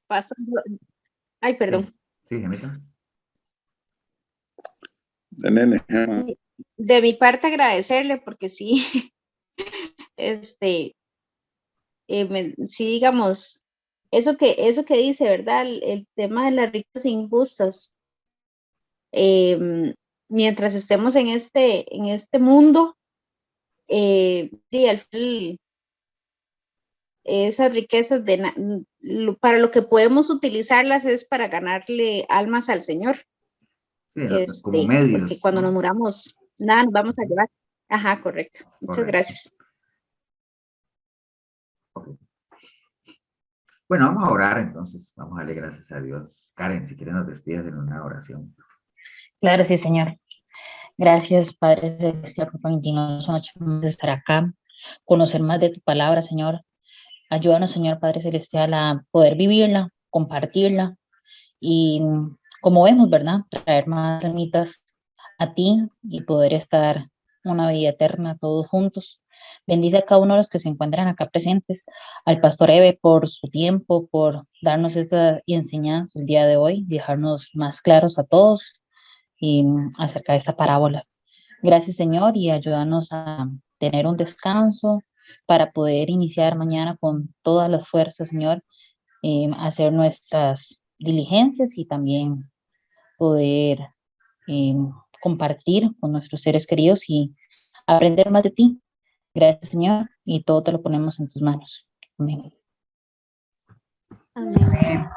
Pastor, ay, perdón. Sí, Gemita. De mi parte agradecerle porque sí, sí, digamos, eso que dice, ¿verdad? El tema de las ricas e injustas. Mientras estemos en este mundo, y al final, esas riquezas para lo que podemos utilizarlas es para ganarle almas al Señor. Sí, como medios. Porque cuando nos muramos, nada, nos vamos a llevar. Ajá, correcto. Muchas gracias. Okay. Bueno, vamos a orar entonces. Vamos a darle gracias a Dios. Karen, si quieres nos despides en una oración. Claro, sí, Señor. Gracias, Padre Celestial, por permitirnos una noche más de estar acá, conocer más de tu palabra, Señor. Ayúdanos, Señor Padre Celestial, a poder vivirla, compartirla y, como vemos, ¿verdad?, traer más almitas a ti y poder estar una vida eterna todos juntos. Bendice a cada uno de los que se encuentran acá presentes, al Pastor Eve por su tiempo, por darnos esta enseñanza el día de hoy, dejarnos más claros a todos y acerca de esta parábola. Gracias, Señor, y ayúdanos a tener un descanso para poder iniciar mañana con todas las fuerzas, Señor, hacer nuestras diligencias y también poder compartir con nuestros seres queridos y aprender más de ti. Gracias, Señor, y todo te lo ponemos en tus manos. Amén. Amén.